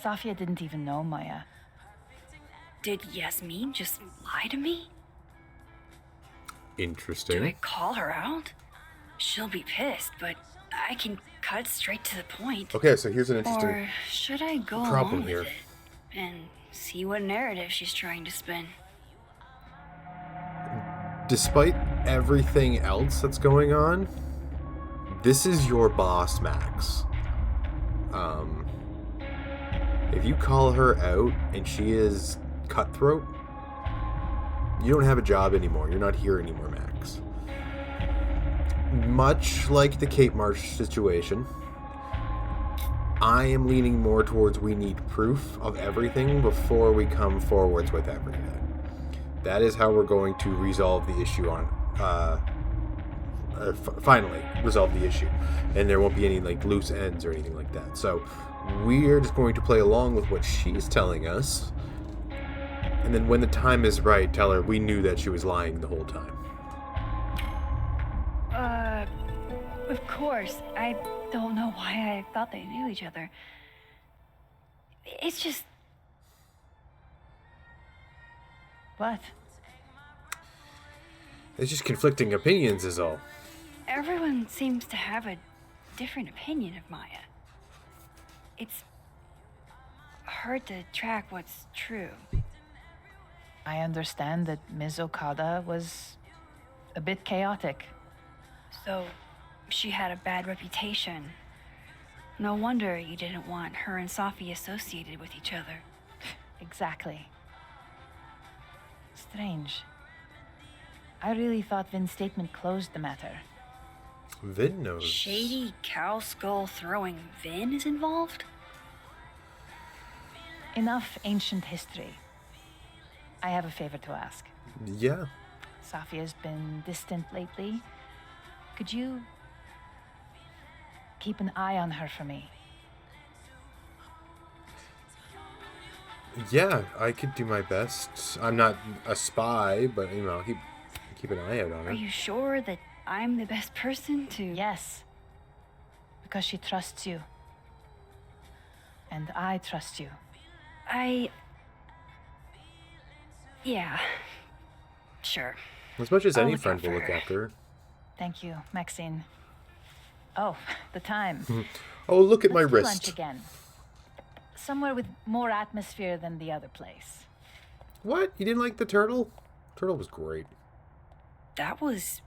Safia didn't even know Maya. Did Yasmin just lie to me? Interesting. Do I call her out? She'll be pissed, but I can cut straight to the point. Okay, so here's an interesting Or should I go problem along here. with it and see what narrative she's trying to spin? Despite everything else that's going on, this is your boss, Max. If you call her out and she is cutthroat, you don't have a job anymore. You're not here anymore, Max. Much like the Kate Marsh situation, I am leaning more towards we need proof of everything before we come forwards with everything. That is how we're going to resolve the issue finally resolve the issue. And there won't be any like loose ends or anything like that. So we're just going to play along with what she's telling us. And then when the time is right, tell her we knew that she was lying the whole time. Of course. I don't know why I thought they knew each other. It's just... What? It's just conflicting opinions is all. Everyone seems to have a different opinion of Maya. It's hard to track what's true. I understand that Ms. Okada was a bit chaotic. So, she had a bad reputation. No wonder you didn't want her and Safi associated with each other. Exactly. Strange. I really thought Vin's statement closed the matter. Vin knows. Shady cow skull throwing Vin is involved? Enough ancient history. I have a favor to ask. Yeah. Safia's been distant lately. Could you keep an eye on her for me? Yeah, I could do my best. I'm not a spy, but you know, I'll keep an eye out on her. Are you sure that I'm the best person to... Yes. Because she trusts you. And I trust you. Yeah. Sure. As much as I'll any look friend out will for look her. after her. Thank you, Maxine. Oh, the time. Oh, look at my Let's do wrist. lunch again. Somewhere with more atmosphere than the other place. What? You didn't like the turtle? Turtle was great. That was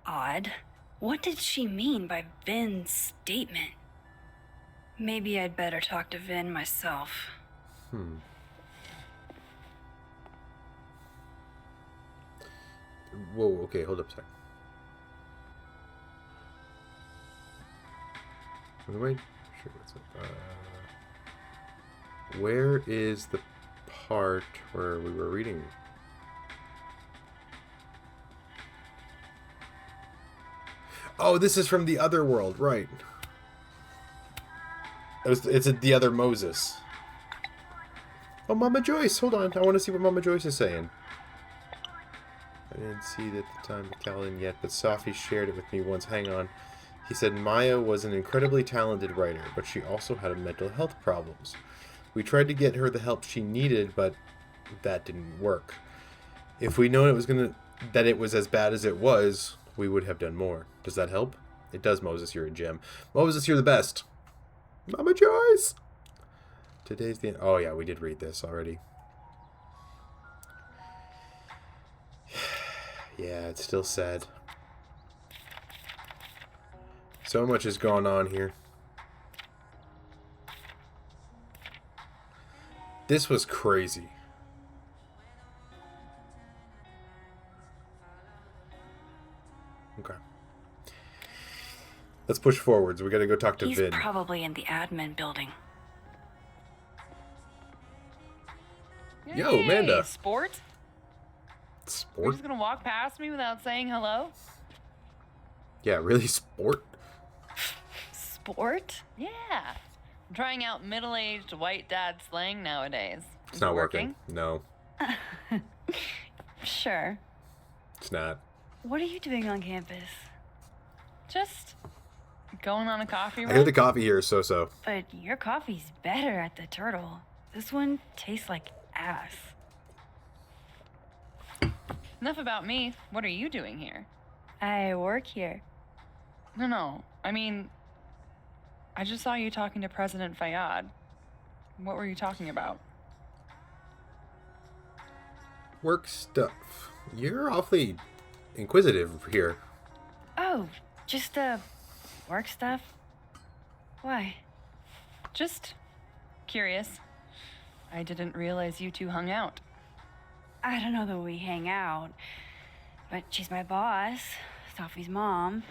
odd. What did she mean by Vin's statement? Maybe I'd better talk to Vin myself. Whoa, okay, hold up a sec. Wait, sure, what's up? Where is the part where we were reading? Oh, this is from the other world, right? It's the other Moses. Oh, Mama Joyce, hold on. I want to see what Mama Joyce is saying. I didn't see it at the time of Callan yet, but Safi shared it with me once. Hang on. He said Maya was an incredibly talented writer, but she also had mental health problems. We tried to get her the help she needed, but that didn't work. If we known that it was as bad as it was, we would have done more. Does that help? It does, Moses. You're a gem. Moses, you're the best. Mama Joyce! Today's the end. Oh, yeah, we did read this already. Yeah, it's still sad. So much is going on here. This was crazy. Okay. Let's push forwards. We gotta go talk to Vin. He's probably in the admin building. Yo, Amanda. Sport? You're Sport? just gonna walk past me without saying hello? Yeah, really, sport? Sport? Yeah. I'm trying out middle-aged white dad slang nowadays. It's not working. No, Sure. it's not. What are you doing on campus? Just going on a coffee I run. hear the coffee here is so-so. But your coffee's better at the Turtle. This one tastes like ass. Enough about me. What are you doing here? I work here. No. I mean, I just saw you talking to President Fayyad. What were you talking about? Work stuff. You're awfully inquisitive here. Oh, just, work stuff? Why? Just curious. I didn't realize you two hung out. I don't know that we hang out, but she's my boss, Sophie's mom.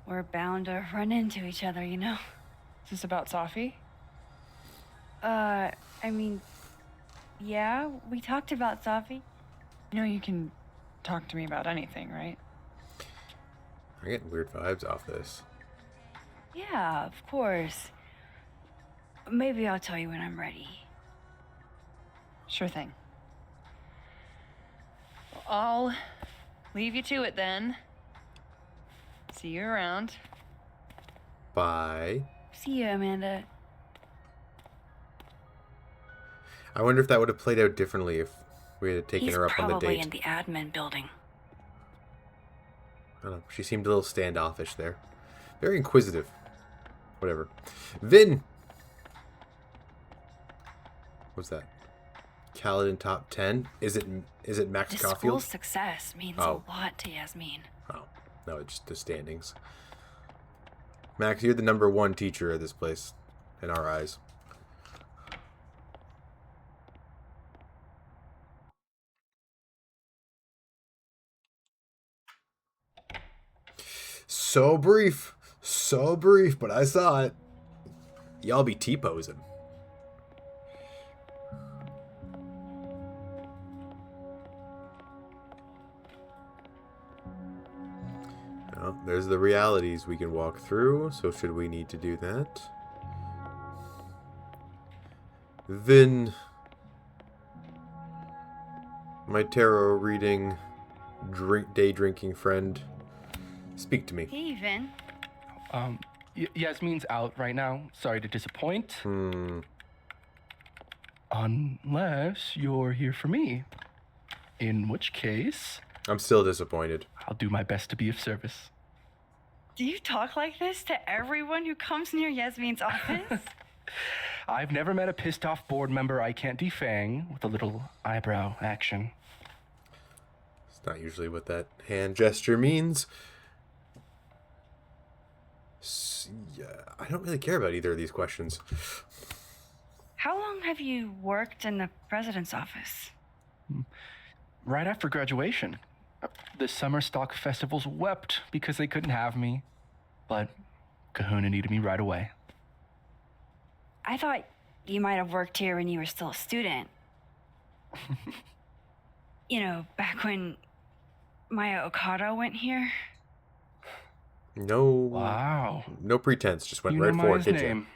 We're bound to run into each other, you know? Is this about Safi? I mean, yeah, we talked about Sophie. You know you can talk to me about anything, right? I'm getting weird vibes off this. Yeah, of course. Maybe I'll tell you when I'm ready. Sure thing. Well, I'll leave you to it then. See you around. Bye. See you, Amanda. I wonder if that would have played out differently if we had taken her up on the date. He's probably in the admin building. I don't know. She seemed a little standoffish there. Very inquisitive. Whatever. Vin! What's that? Kaladin top 10? Is it Max This Caulfield? school's success means Oh. a lot to Yasmin. Oh, no, it's just the standings. Max, you're the #1 teacher at this place, in our eyes. So brief, but I saw it. Y'all be T-posing. Well, there's the realities we can walk through, so should we need to do that? Then my tarot reading day drinking friend, speak to me. Hey, Vin. Yasmin's out right now. Sorry to disappoint. Unless you're here for me. In which case, I'm still disappointed. I'll do my best to be of service. Do you talk like this to everyone who comes near Yasmin's office? I've never met a pissed off board member I can't defang with a little eyebrow action. It's not usually what that hand gesture means. Yeah, I don't really care about either of these questions. How long have you worked in the president's office? Right after graduation. The summer stock festivals wept because they couldn't have me. But Kahuna needed me right away. I thought you might have worked here when you were still a student. You know, back when Maya Okada went here. No. Wow. No pretense. Just went You right know for it, Maya's did name.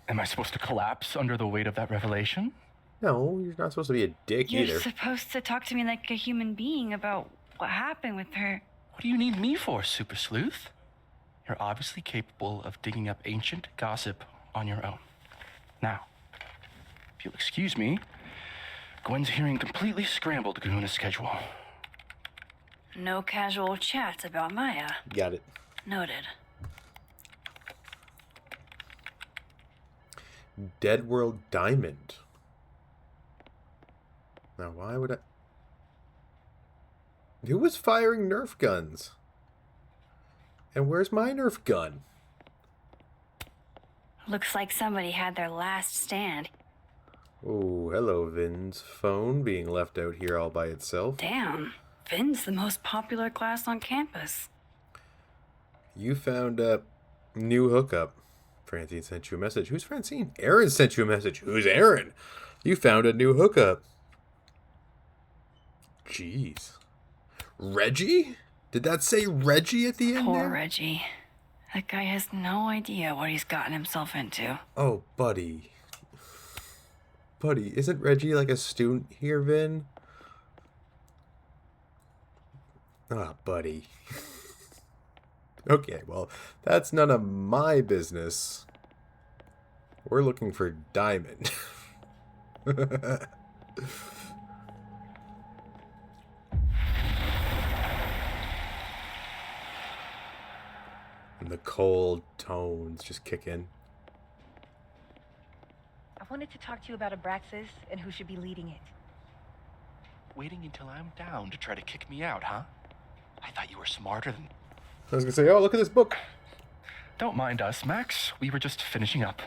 Am I supposed to collapse under the weight of that revelation? No, you're not supposed to be a dick You're either. supposed to talk to me like a human being about what happened with her. What do you need me for, Super Sleuth? You're obviously capable of digging up ancient gossip on your own. Now, if you'll excuse me, Gwen's hearing completely scrambled Kahuna's schedule. No casual chats about Maya. Got it. Noted. Dead World Diamond. Now, why would I... Who was firing Nerf guns? And where's my Nerf gun? Looks like somebody had their last stand. Oh, hello, Vin's phone being left out here all by itself. Damn, Vin's the most popular class on campus. You found a new hookup. Francine sent you a message. Who's Francine? Aaron sent you a message. Who's Aaron? You found a new hookup. Jeez. Reggie? Did that say Reggie at the end Poor there? Reggie. That guy has no idea what he's gotten himself into. Oh, buddy. Buddy, isn't Reggie like a student here, Vin? Ah, buddy. Okay, well, that's none of my business. We're looking for Diamond. And the cold tones just kick in. I wanted to talk to you about Abraxas and who should be leading it. Waiting until I'm down to try to kick me out, huh? I thought you were smarter than... I was gonna say, oh, look at this book. Don't mind us, Max. We were just finishing up.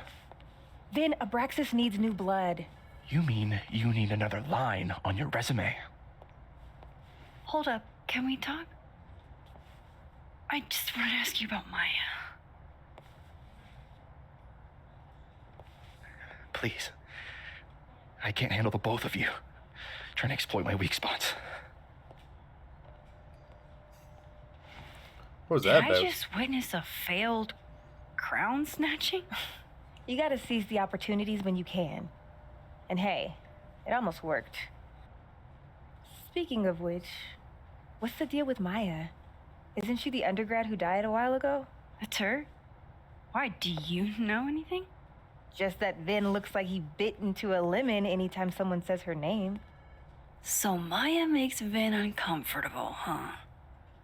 Then Abraxas needs new blood. You mean you need another line on your resume? Hold up, can we talk? I just want to ask you about Maya. Please. I can't handle the both of you. Trying to exploit my weak spots. What was Did that I about? just witness a failed crown snatching? You gotta seize the opportunities when you can. And hey, it almost worked. Speaking of which, what's the deal with Maya? Isn't she the undergrad who died a while ago? That's her? Why, do you know anything? Just that Vin looks like he bit into a lemon anytime someone says her name. So Maya makes Vin uncomfortable, huh?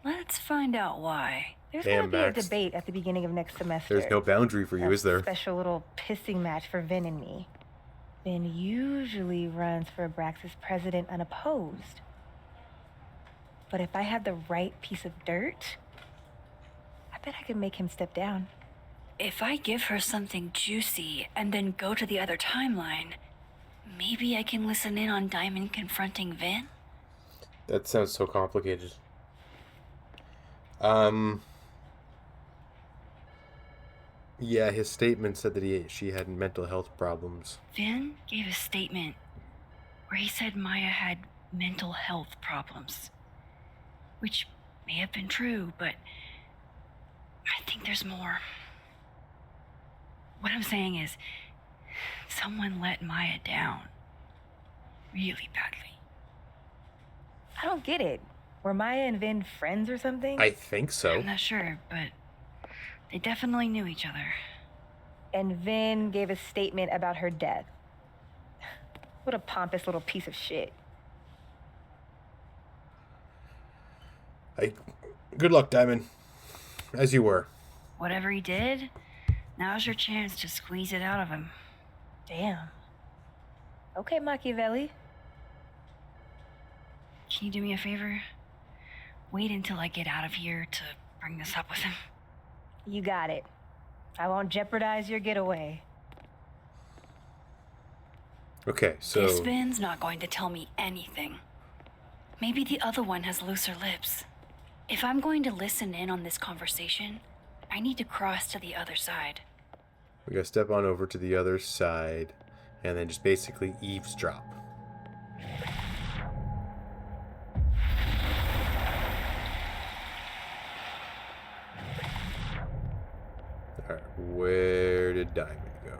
Let's find out why. There's Damn, gonna be a Max. debate at the beginning of next semester. There's no boundary for you, A is there? special little pissing match for Vin and me. Vin usually runs for Abraxas president unopposed. But if I had the right piece of dirt, I bet I could make him step down. If I give her something juicy and then go to the other timeline, maybe I can listen in on Diamond confronting Vin? That sounds so complicated. Yeah, his statement said that she had mental health problems. Vin gave a statement where he said Maya had mental health problems. Which may have been true, but I think there's more. What I'm saying is, someone let Maya down. Really badly. I don't get it. Were Maya and Vin friends or something? I think so. I'm not sure, but they definitely knew each other. And Vin gave a statement about her death. What a pompous little piece of shit. Good luck, Diamond. As you were. Whatever he did, now's your chance to squeeze it out of him. Damn. Okay, Machiavelli. Can you do me a favor? Wait until I get out of here to bring this up with him. You got it. I won't jeopardize your getaway. Okay, so... This Vin's not going to tell me anything. Maybe the other one has looser lips. If I'm going to listen in on this conversation, I need to cross to the other side. We gotta step on over to the other side and then just basically eavesdrop. Alright, where did Diamond go?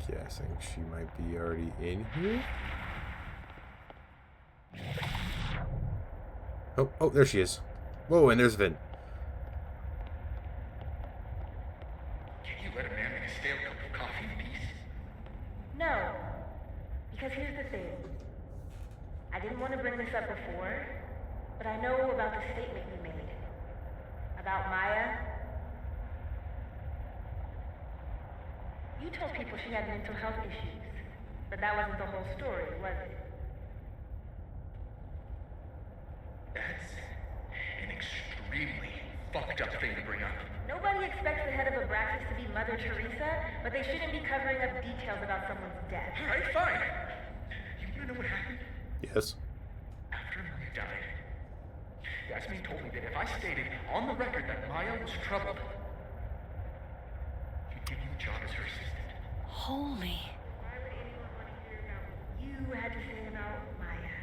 Guessing she might be already in here. Oh, there she is. Whoa, and there's Vin. Can you let a man make a stale cup of coffee in peace? No. Because here's the thing. I didn't want to bring this up before, but I know about the statement you made. About Maya. You told people she had mental health issues, but that wasn't the whole story, was it? That's an extremely fucked up thing to bring up. Nobody expects the head of Abraxas to be Mother Teresa, but they shouldn't be covering up details about someone's death. Alright, fine. You wanna know what happened? Yes. After Maya died, Yasmin told me that if I stated on the record that Maya was troubled, she'd give me the job as her assistant. Holy. Why would anyone want to hear about what you had to say about Maya?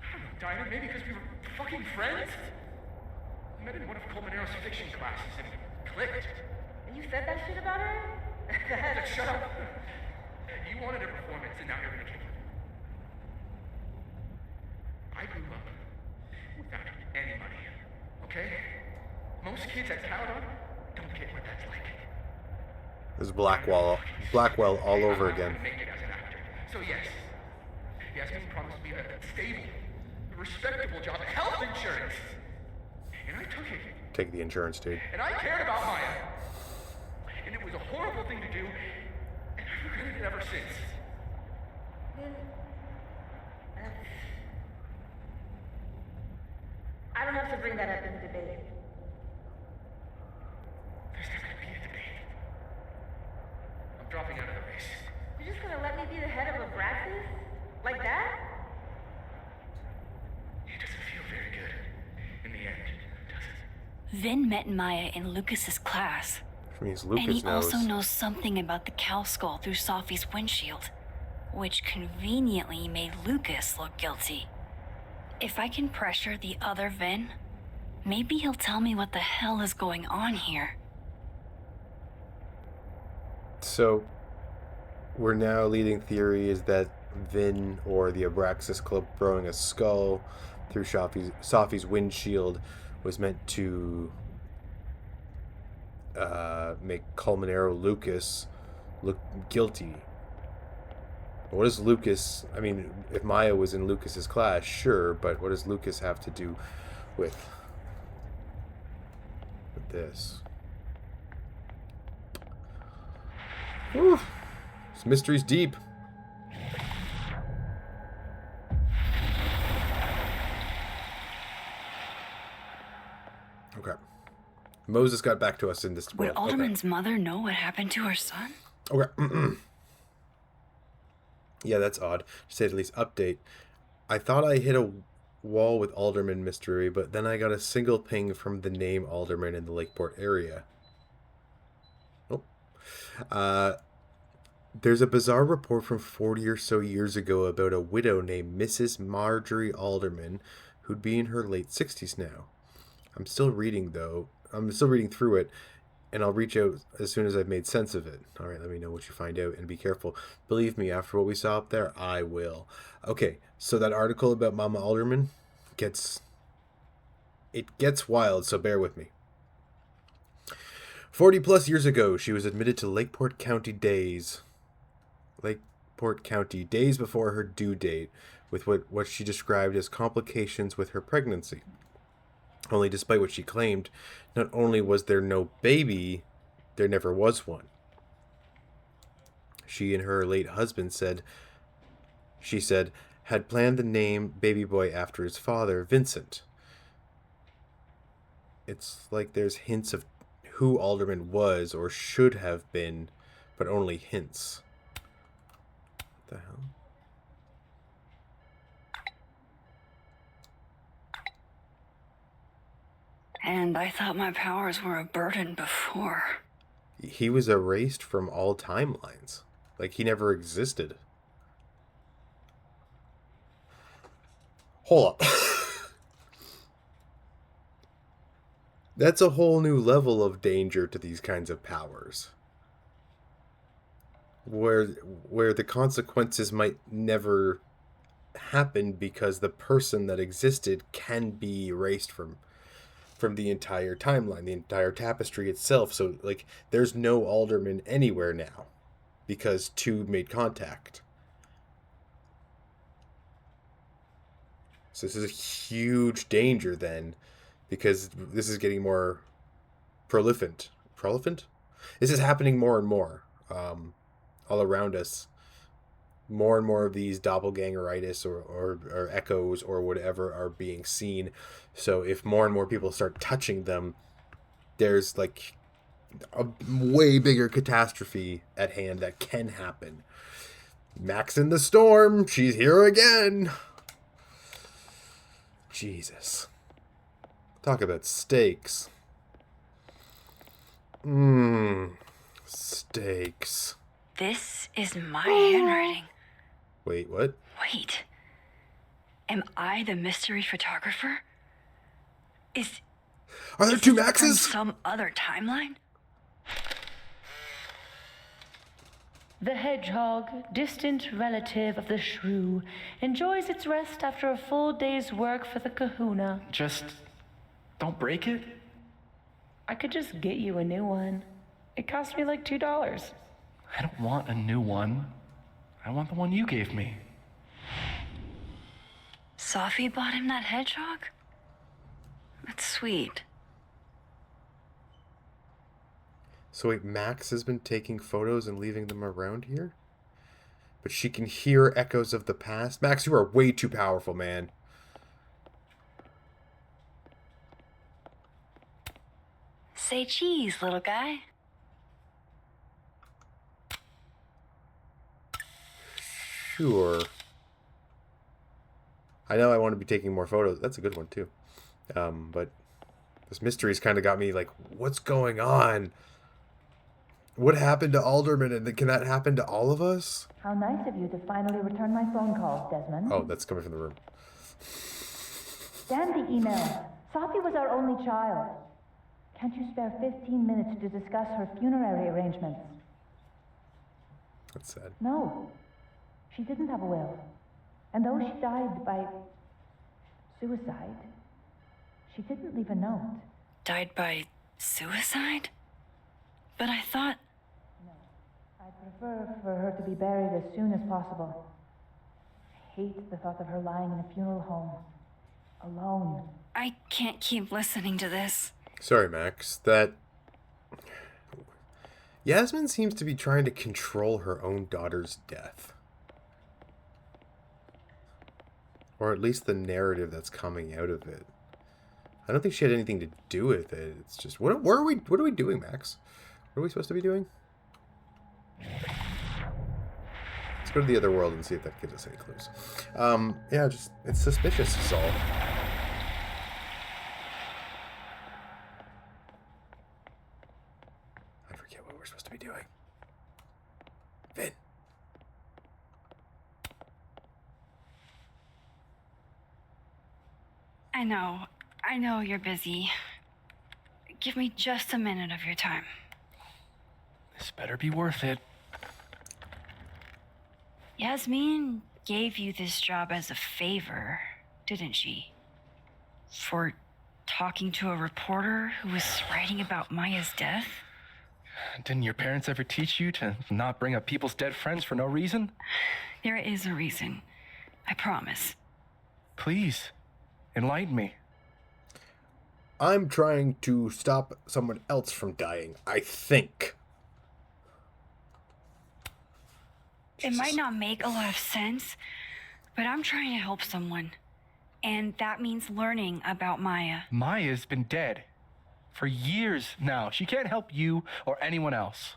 I don't know, Dinah, maybe because we were fucking friends? We met in one of Colmenaro's fiction classes and it clicked. And you said that shit about her? Shut up! You wanted a performance and now you're gonna give it. I grew up without any money, okay? Most kids at Caledon don't get what that's like. There's Blackwell all over again. Make it as an actor. So yes, Yasmin promised me a stable, respectable job, health insurance, and I took it. Take the insurance, dude. And I cared about Maya, and it was a horrible thing to do, and I've regretted it ever since. Then, I don't have to bring that up in the debate. There's not gonna be a debate. I'm dropping out of the race. You're just gonna let me be the head of Abraxas? Like that? It doesn't feel very good in the end, does it? Vin met Maya in Lucas's class. Which means And he Lucas knows. also knows something about the cow skull through Sophie's windshield, which conveniently made Lucas look guilty. If I can pressure the other Vin, maybe he'll tell me what the hell is going on here. So, we're now leading theory is that Vin or the Abraxas Club throwing a skull through Sophie's windshield was meant to make Colmenero Lucas look guilty. What does Lucas... I mean, if Maya was in Lucas's class, sure, but what does Lucas have to do with this? Whew. This mystery's deep. Okay. Moses got back to us in this Would world. Alderman's mother know what happened to her son? Okay. Yeah, that's odd. To say the least. Update. I thought I hit a wall with Alderman mystery, but then I got a single ping from the name Alderman in the Lakeport area. Oh. There's a bizarre report from 40 or so years ago about a widow named Mrs. Marjorie Alderman, who'd be in her late 60s now. I'm still reading through it, and I'll reach out as soon as I've made sense of it. All right, let me know what you find out, and be careful. Believe me, after what we saw up there, I will. Okay, so that article about Mama Alderman gets wild, so bear with me. 40 plus years ago, she was admitted to Lakeport County days before her due date, with what she described as complications with her pregnancy. Only despite what she claimed, not only was there no baby, there never was one. She and her late husband said, had planned to name baby boy after his father, Vincent. It's like there's hints of who Alderman was or should have been, but only hints. What the hell? And I thought my powers were a burden before. He was erased from all timelines. Like he never existed. Hold up. That's a whole new level of danger to these kinds of powers. where the consequences might never happen because the person that existed can be erased from the entire timeline, the entire tapestry itself. So like there's no alderman anywhere now because two made contact. So this is a huge danger then, because this is getting more prolific. Prolific? This is happening more and more all around us. More and more of these doppelgangeritis or echoes or whatever are being seen. So if more and more people start touching them, there's like a way bigger catastrophe at hand that can happen. Max in the storm. She's here again. Jesus. Talk about steaks. Steaks. This is my handwriting. Wait, what? Wait. Am I the mystery photographer? Are there is two this Maxes? From some other timeline? The hedgehog, distant relative of the shrew, enjoys its rest after a full day's work for the kahuna. Just don't break it. I could just get you a new one. It cost me like $2. I don't want a new one. I want the one you gave me. Sophie bought him that hedgehog? That's sweet. So wait, Max has been taking photos and leaving them around here? But she can hear echoes of the past? Max, you are way too powerful, man. Say cheese, little guy. Sure. I know I want to be taking more photos. That's a good one, too. But this mystery's kind of got me like, what's going on? What happened to Alderman, and can that happen to all of us? How nice of you to finally return my phone calls, Desmond. Oh, that's coming from the room. Damn the email. Sophie was our only child. Can't you spare 15 minutes to discuss her funerary arrangements? That's sad. No. She didn't have a will. And though she died by suicide, she didn't leave a note. Died by suicide? But I thought... No. I prefer for her to be buried as soon as possible. I hate the thought of her lying in a funeral home. Alone. I can't keep listening to this. Sorry, Max. That... Yasmin seems to be trying to control her own daughter's death. Or at least the narrative that's coming out of it. I don't think she had anything to do with it. It's just... What are we doing, Max? What are we supposed to be doing? Let's go to the other world and see if that gives us any clues. Yeah, just... It's suspicious, is all. I forget what we're supposed to be doing. Vin. I know you're busy. Give me just a minute of your time. This better be worth it. Yasmin gave you this job as a favor, didn't she? For talking to a reporter who was writing about Maya's death? Didn't your parents ever teach you to not bring up people's dead friends for no reason? There is a reason. I promise. Please, enlighten me. I'm trying to stop someone else from dying, I think. It might not make a lot of sense, but I'm trying to help someone. And that means learning about Maya. Maya's been dead for years now. She can't help you or anyone else.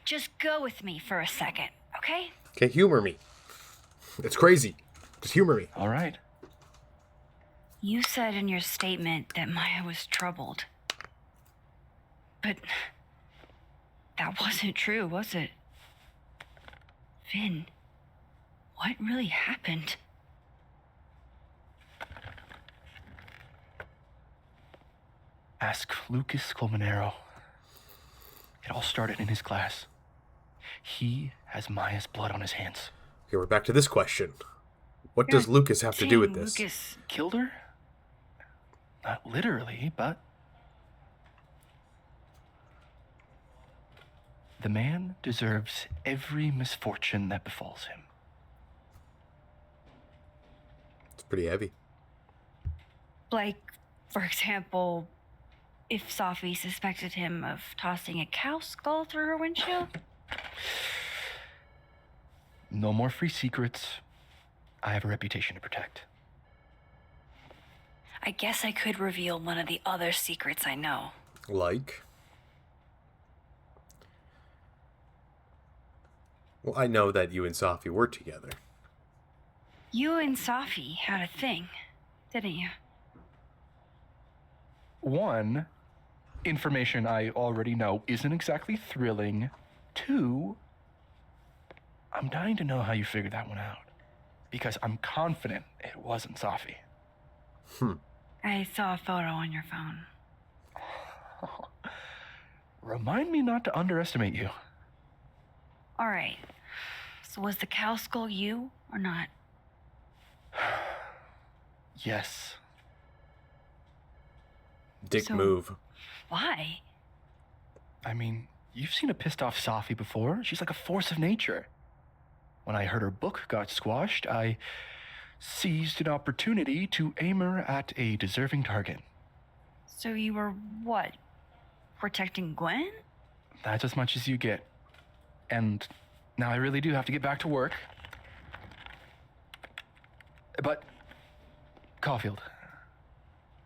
Just go with me for a second, okay? Okay, humor me. It's crazy. Just humor me. All right. You said in your statement that Maya was troubled. But that wasn't true, was it? Vin, what really happened? Ask Lucas Colmenero. It all started in his class. He has Maya's blood on his hands. Okay, we're back to this question. What does Lucas have to do with this? Lucas killed her? Not literally, but... The man deserves every misfortune that befalls him. It's pretty heavy. Like, for example, if Safi suspected him of tossing a cow skull through her windshield? No more free secrets. I have a reputation to protect. I guess I could reveal one of the other secrets I know. Like? Well, I know that you and Safi were together. You and Safi had a thing, didn't you? One, information I already know isn't exactly thrilling. Two, I'm dying to know how you figured that one out. Because I'm confident it wasn't Safi. I saw a photo on your phone. Remind me not to underestimate you. All right. So was the cow skull you or not? Yes. Dick move. Why? I mean, you've seen a pissed off Safi before. She's like a force of nature. When I heard her book got squashed, I seized an opportunity to aim her at a deserving target. So you were what? Protecting Gwen? That's as much as you get. And now I really do have to get back to work. But, Caulfield,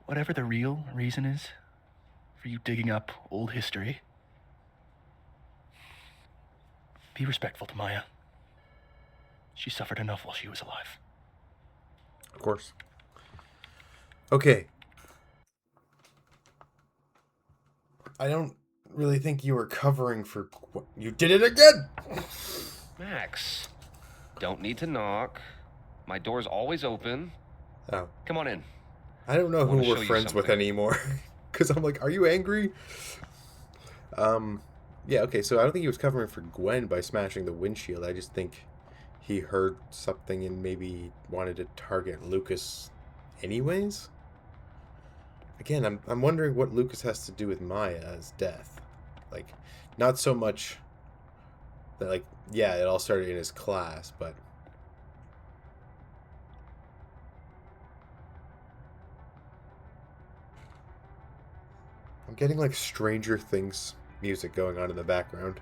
whatever the real reason is for you digging up old history, be respectful to Maya. She suffered enough while she was alive. Of course. Okay. I don't really think you were covering for... You did it again! Max, don't need to knock. My door's always open. Oh. Come on in. I don't know who we're friends with anymore. Because I'm like, are you angry? Yeah, okay, so I don't think he was covering for Gwen by smashing the windshield. I just think he heard something and maybe wanted to target Lucas anyways? Again, I'm wondering what Lucas has to do with Maya's death. Like, not so much that, like, yeah, it all started in his class, but... I'm getting, like, Stranger Things music going on in the background.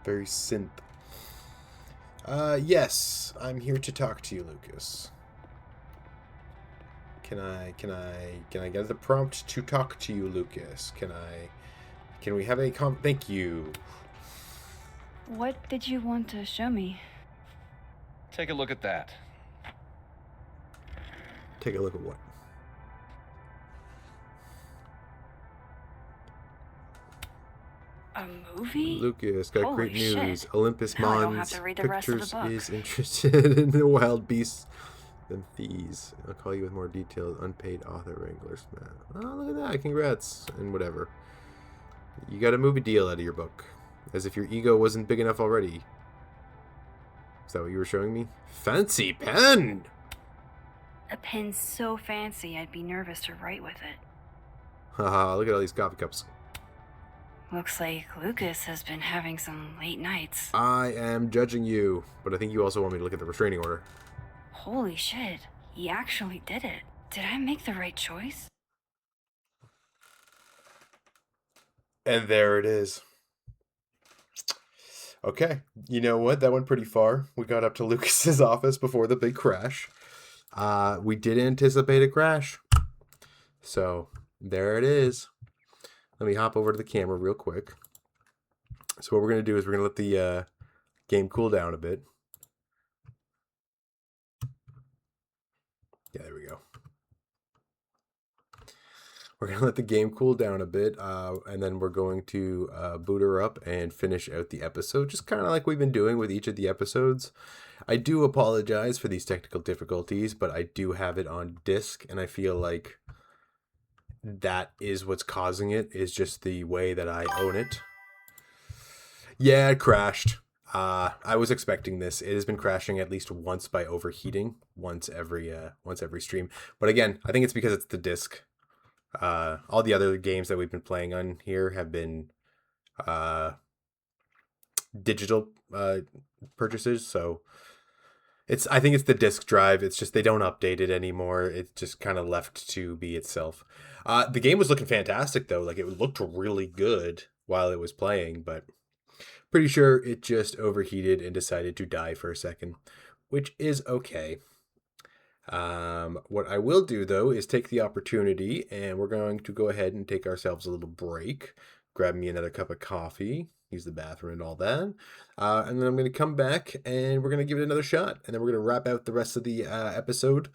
Very synth. Yes, I'm here to talk to you, Lucas. Can I get the prompt to talk to you, Lucas? Can we have a thank you. What did you want to show me? Take a look at that. Take a look at what? A movie? Lucas, got Holy great news. shit. Olympus Now I don't have Mons to read the rest of the Pictures book. is interested in the wild beasts than thieves. I'll call you with more details. Unpaid author wranglers. Oh, look at that. Congrats. And whatever. You got a movie deal out of your book. As if your ego wasn't big enough already. Is that what you were showing me? Fancy pen! A pen so fancy I'd be nervous to write with it. Haha, look at all these coffee cups. Looks like Lucas has been having some late nights. I am judging you, but I think you also want me to look at the restraining order. Holy shit, he actually did it. Did I make the right choice? And there it is. Okay, you know what? That went pretty far. We got up to Lucas's office before the big crash. We did anticipate a crash. So, there it is. Let me hop over to the camera real quick. So what we're going to do is we're going to let the game cool down a bit. Yeah, there we go. We're going to let the game cool down a bit, and then we're going to boot her up and finish out the episode, just kind of like we've been doing with each of the episodes. I do apologize for these technical difficulties, but I do have it on disc, and I feel like that is what's causing it, is just the way that I own it. Yeah, it crashed. I was expecting this. It has been crashing at least once by overheating, once every stream. But again, I think it's because it's the disc. All the other games that we've been playing on here have been digital purchases, so I think it's the disk drive. It's just they don't update it anymore. It's just kind of left to be itself. The game was looking fantastic though. Like, it looked really good while it was playing, but pretty sure it just overheated and decided to die for a second, which is okay. What I will do though is take the opportunity, and we're going to go ahead and take ourselves a little break, grab me another cup of coffee, use the bathroom and all that. And then I'm going to come back and we're going to give it another shot. And then we're going to wrap out the rest of the episode,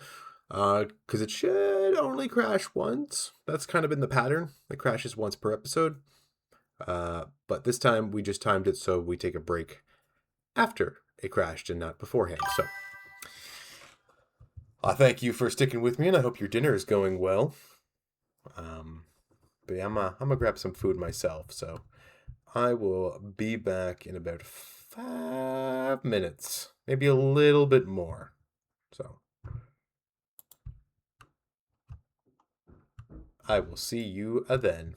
because it should only crash once. That's kind of been the pattern. It crashes once per episode. But this time we just timed it so we take a break after it crashed and not beforehand. So I thank you for sticking with me, and I hope your dinner is going well. But yeah, I'm gonna grab some food myself, so I will be back in about 5 minutes, maybe a little bit more. So I will see you then.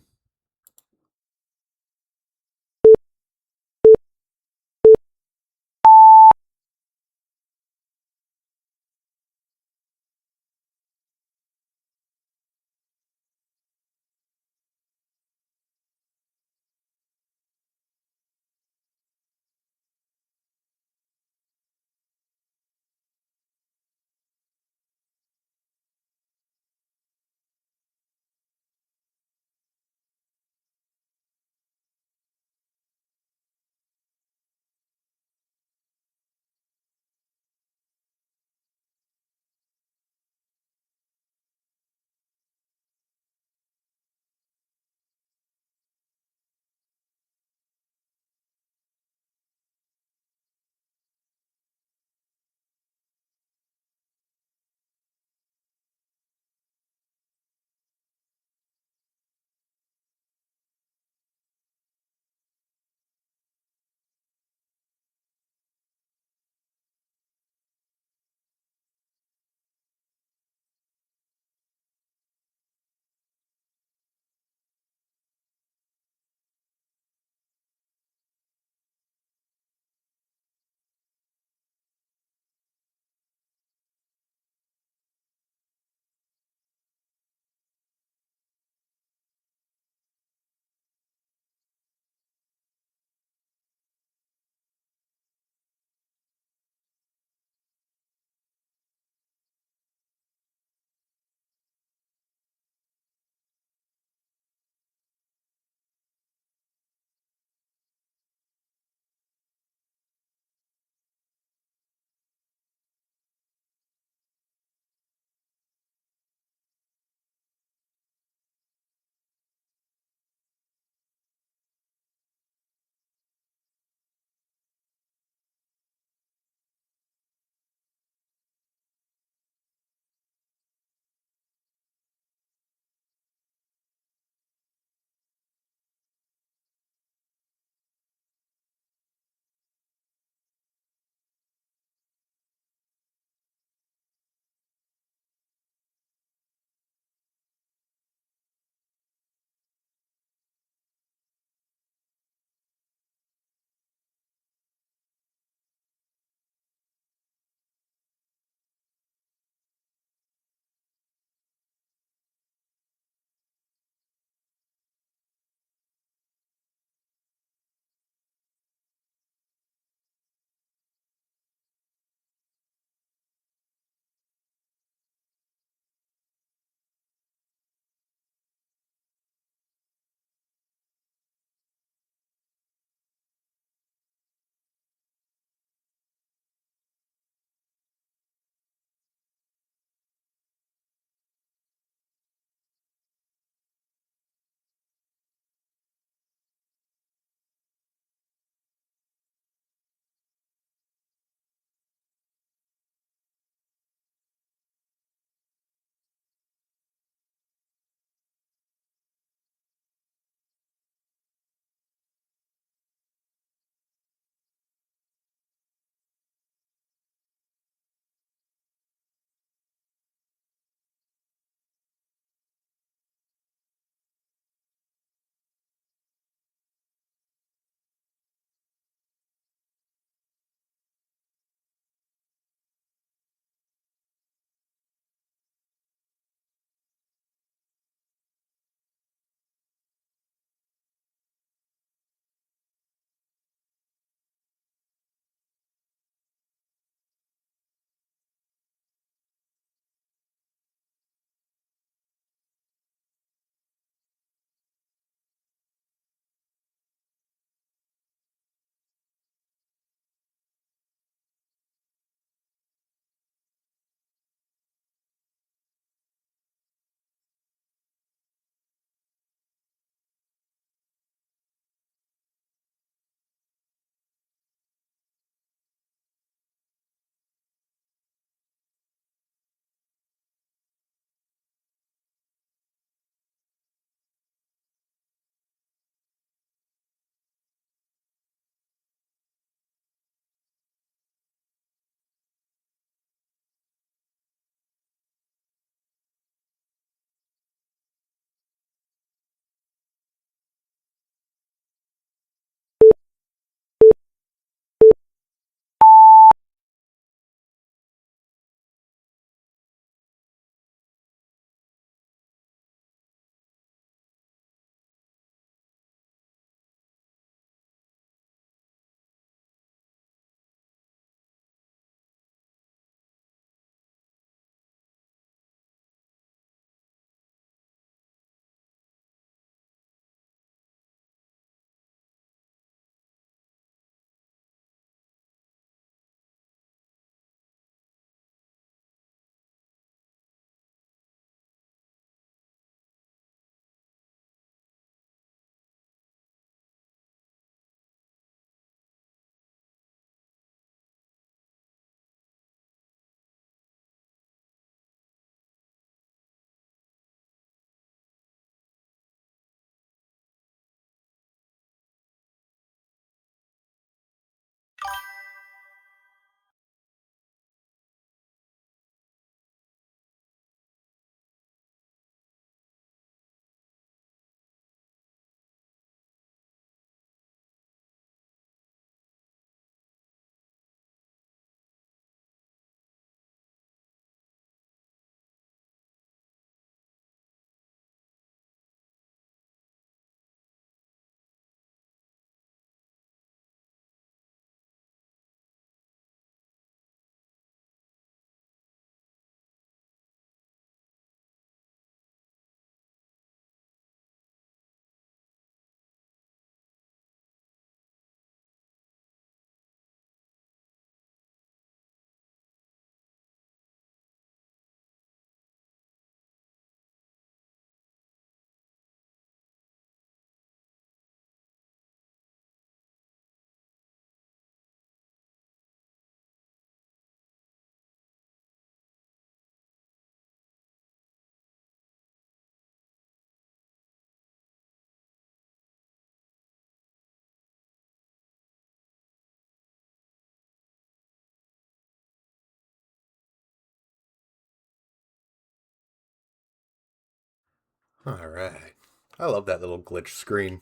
All right. I love that little glitch screen.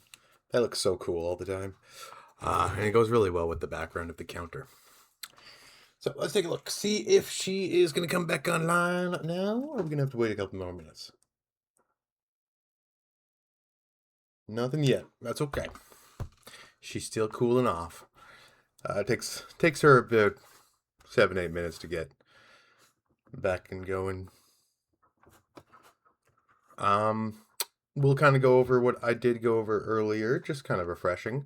That looks so cool all the time. And it goes really well with the background of the counter. So let's take a look. See if she is going to come back online now, or are we going to have to wait a couple more minutes? Nothing yet. That's okay. She's still cooling off. It takes her about 7-8 minutes to get back and going. We'll kind of go over what I did go over earlier, just kind of refreshing.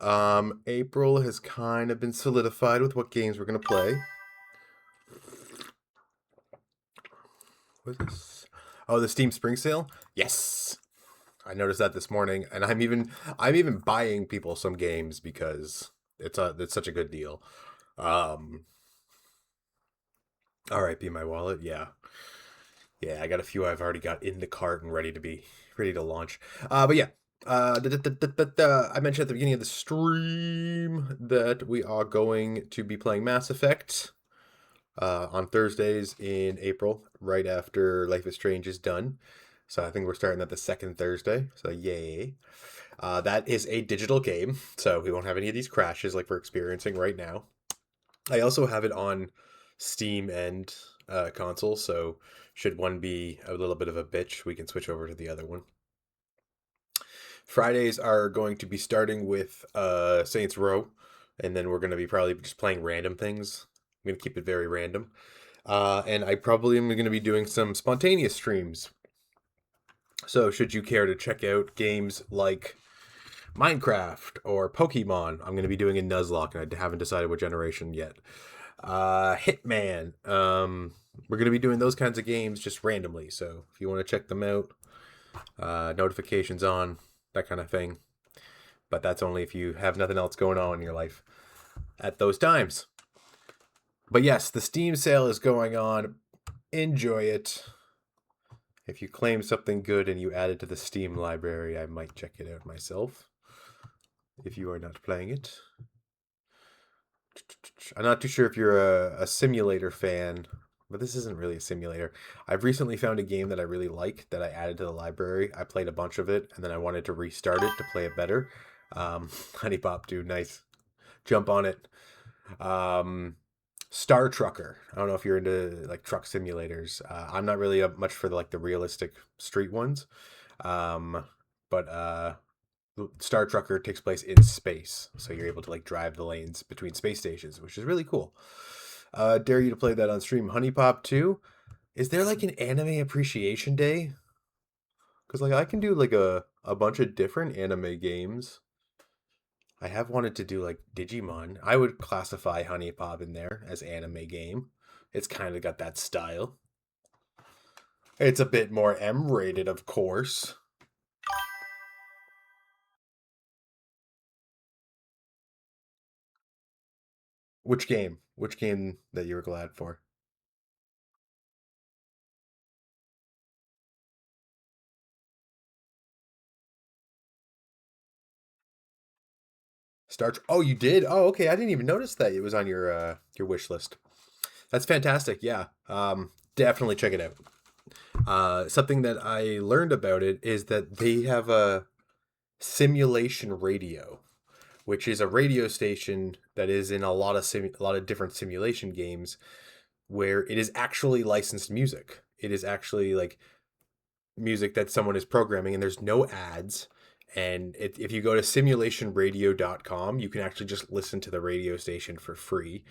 April has kind of been solidified with what games we're gonna play. What is this? Oh, the Steam Spring Sale? Yes. I noticed that this morning, and I'm even buying people some games because it's such a good deal. R.I.P. my wallet. Yeah. Yeah, I got a few I've already got in the cart and ready to launch. But yeah, I mentioned at the beginning of the stream that we are going to be playing Mass Effect on Thursdays in April, right after Life is Strange is done. So I think we're starting at the second Thursday. So yay. That is a digital game, so we won't have any of these crashes like we're experiencing right now. I also have it on Steam and console, so should one be a little bit of a bitch, we can switch over to the other one. Fridays are going to be starting with Saints Row, and then we're going to be probably just playing random things. I'm going to keep it very random. And I probably am going to be doing some spontaneous streams. So should you care to check out games like Minecraft or Pokemon, I'm going to be doing a Nuzlocke, and I haven't decided what generation yet. Hitman. We're going to be doing those kinds of games just randomly. So if you want to check them out, notifications on, that kind of thing. But that's only if you have nothing else going on in your life at those times. But yes, the Steam sale is going on. Enjoy it. If you claim something good and you add it to the Steam library, I might check it out myself. If you are not playing it. I'm not too sure if you're a simulator fan, but this isn't really a simulator. I've recently found a game that I really like that I added to the library. I played a bunch of it, and then I wanted to restart it to play it better. Honey Pop, dude, nice. Jump on it. Star Trucker. I don't know if you're into like truck simulators. I'm not really much for the realistic street ones. But Star Trucker takes place in space, so you're able to drive the lanes between space stations, which is really cool. Dare you to play that on stream. Honey Pop 2. Is there an anime appreciation day? Because I can do a bunch of different anime games. I have wanted to do Digimon. I would classify Honey Pop in there as anime game. It's kind of got that style. It's a bit more M-rated, of course. Which game? Which game that you were glad for? Oh, you did? Oh, okay. I didn't even notice that it was on your wish list. That's fantastic. Yeah. Definitely check it out. Something that I learned about it is that they have a simulation radio, which is a radio station that is in a lot of different simulation games where it is actually licensed music. It is actually music that someone is programming, and there's no ads. And if you go to simulationradio.com, you can actually just listen to the radio station for free.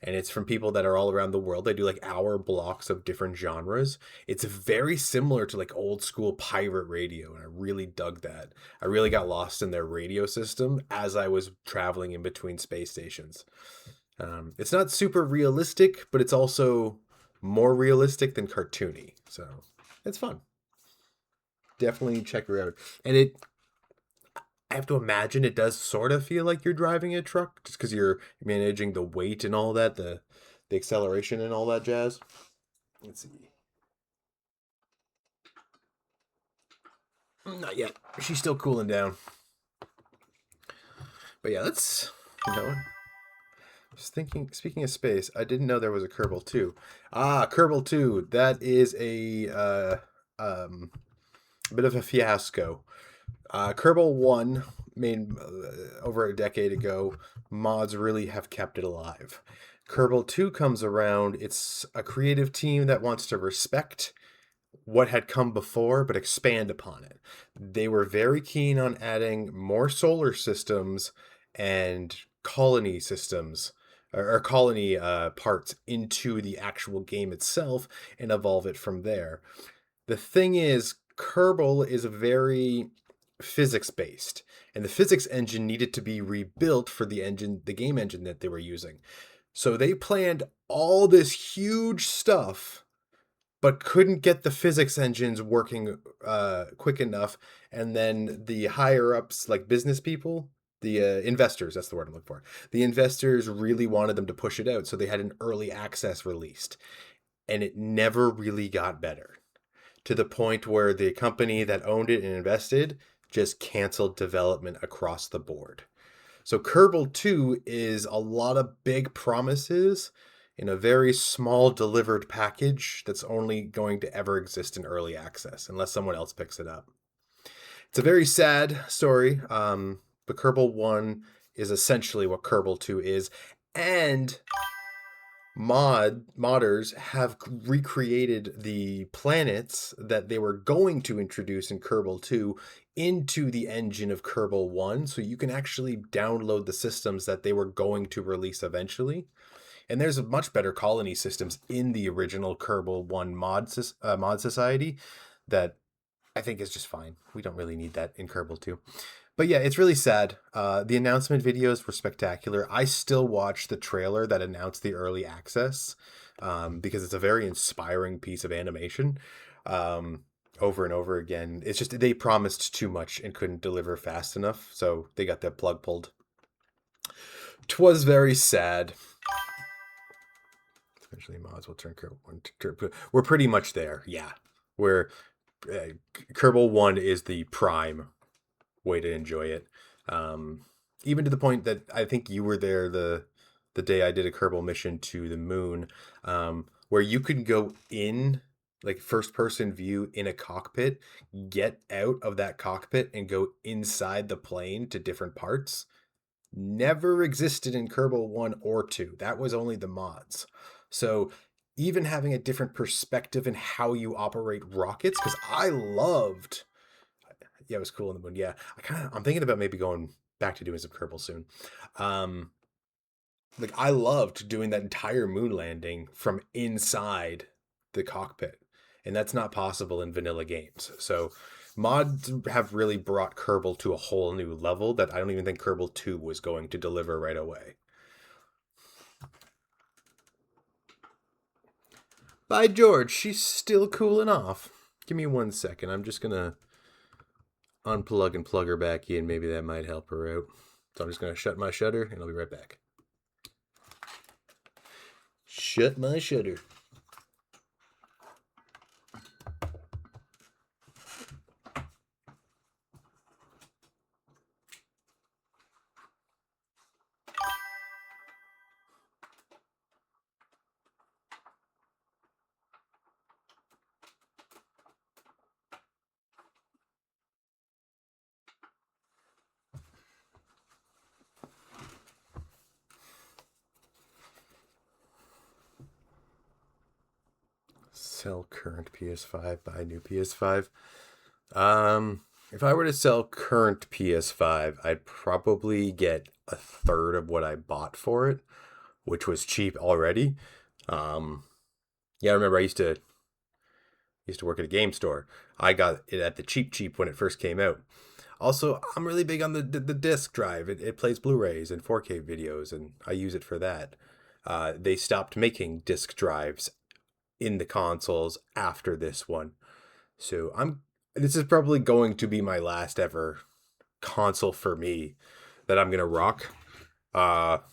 And it's from people that are all around the world. They do hour blocks of different genres. It's very similar to old school pirate radio, and I really dug that. I really got lost in their radio system as I was traveling in between space stations. It's not super realistic, but it's also more realistic than cartoony. So it's fun. Definitely check her out. And I have to imagine it does sort of feel like you're driving a truck just because you're managing the weight and all that, the acceleration and all that jazz. Let's see. Not yet. She's still cooling down. But yeah, let's, just thinking, speaking of space, I didn't know there was a Kerbal 2. Kerbal 2, that is a a bit of a fiasco. Kerbal 1, made over a decade ago, mods really have kept it alive. Kerbal 2 comes around. It's a creative team that wants to respect what had come before, but expand upon it. They were very keen on adding more solar systems and colony systems or colony parts into the actual game itself and evolve it from there. The thing is, Kerbal is very physics based, and the physics engine needed to be rebuilt for the game engine that they were using. So they planned all this huge stuff but couldn't get the physics engines working quick enough. And then the higher ups, like business people, the investors, that's the word I'm looking for. The investors really wanted them to push it out, so they had an early access released, and it never really got better, to the point where the company that owned it and invested just canceled development across the board. So Kerbal 2 is a lot of big promises in a very small delivered package that's only going to ever exist in early access unless someone else picks it up. It's a very sad story, but Kerbal 1 is essentially what Kerbal 2 is, and modders have recreated the planets that they were going to introduce in Kerbal 2 into the engine of Kerbal 1, so you can actually download the systems that they were going to release eventually. And there's much better colony systems in the original Kerbal 1 mod society that I think is just fine. We don't really need that in Kerbal 2. But yeah, it's really sad. The announcement videos were spectacular. I still watch the trailer that announced the early access because it's a very inspiring piece of animation over and over again. It's just they promised too much and couldn't deliver fast enough, so they got their plug pulled. 'Twas very sad. Eventually mods will turn Kerbal 1 to... We're pretty much there, yeah. Where Kerbal 1 is the prime way to enjoy it. Even to the point that I think you were there the day I did a Kerbal mission to the moon, where you could go in, like first person view in a cockpit, get out of that cockpit and go inside the plane to different parts. Never existed in Kerbal 1 or 2. That was only the mods. So even having a different perspective in how you operate rockets, because I loved... Yeah, it was cool in the moon. Yeah, I'm thinking about maybe going back to doing some Kerbal soon. Like I loved doing that entire moon landing from inside the cockpit, and that's not possible in vanilla games. So mods have really brought Kerbal to a whole new level that I don't even think Kerbal 2 was going to deliver right away. By George, she's still cooling off. Give me 1 second. I'm just gonna unplug and plug her back in. Maybe that might help her out. So I'm just gonna shut my shutter and I'll be right back. Shut my shutter. Sell current PS5, buy new PS5. If I were to sell current PS5, I'd probably get a third of what I bought for it, which was cheap already. Yeah, I remember I used to work at a game store. I got it at the cheap when it first came out. Also, I'm really big on the disc drive. It plays Blu-rays and 4K videos, and I use it for that. They stopped making disc drives in the consoles after this one. So this is probably going to be my last ever console for me that I'm gonna rock. But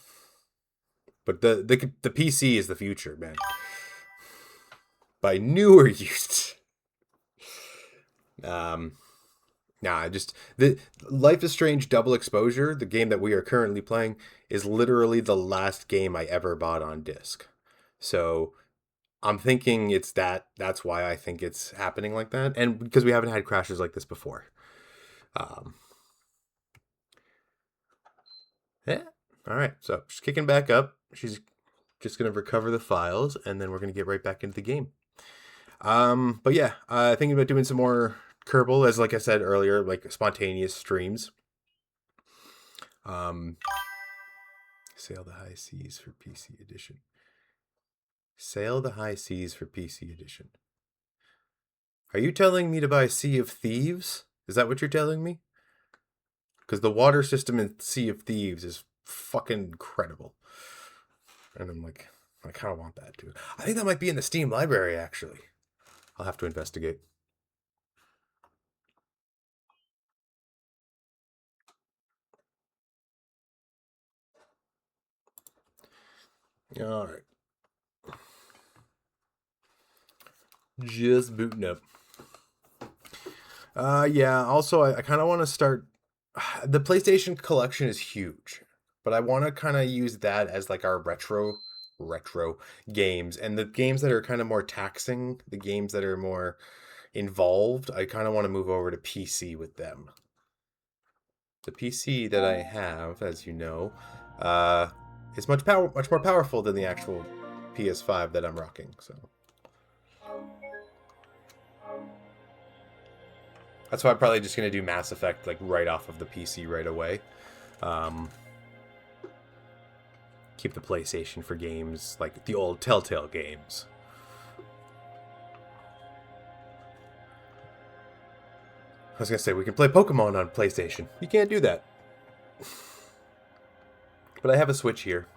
the PC is the future, man. By new or used. The Life is Strange Double Exposure, the game that we are currently playing, is literally the last game I ever bought on disc. So I'm thinking it's that. That's why I think it's happening like that, and because we haven't had crashes like this before. Yeah. All right. So she's kicking back up. She's just gonna recover the files, and then we're gonna get right back into the game. But yeah, thinking about doing some more Kerbal, as like I said earlier, like spontaneous streams. Sail the High Seas for PC Edition. Sail the High Seas for PC Edition. Are you telling me to buy Sea of Thieves? Is that what you're telling me? Because the water system in Sea of Thieves is fucking incredible. And I'm like, I kind of want that too. I think that might be in the Steam library, actually. I'll have to investigate. All right. Just booting up. Yeah, also, I kind of want to start... The PlayStation collection is huge, but I want to kind of use that as like our retro games. And the games that are kind of more taxing, the games that are more involved, I kind of want to move over to PC with them. The PC that I have, as you know, is much more powerful than the actual PS5 that I'm rocking, so... That's why I'm probably just going to do Mass Effect like right off of the PC right away. Keep the PlayStation for games like the old Telltale games. I was going to say, we can play Pokemon on PlayStation. You can't do that. But I have a Switch here.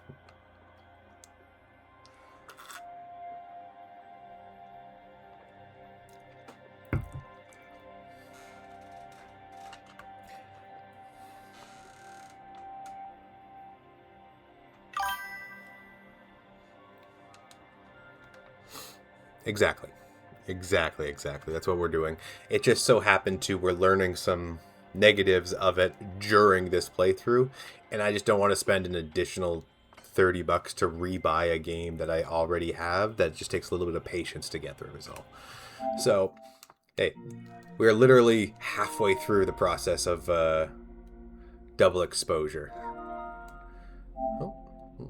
Exactly. That's what we're doing. It just so happened we're learning some negatives of it during this playthrough, and I just don't want to spend an additional $30 to rebuy a game that I already have. That just takes a little bit of patience to get through is all. So, hey, we're literally halfway through the process of double exposure. Oh,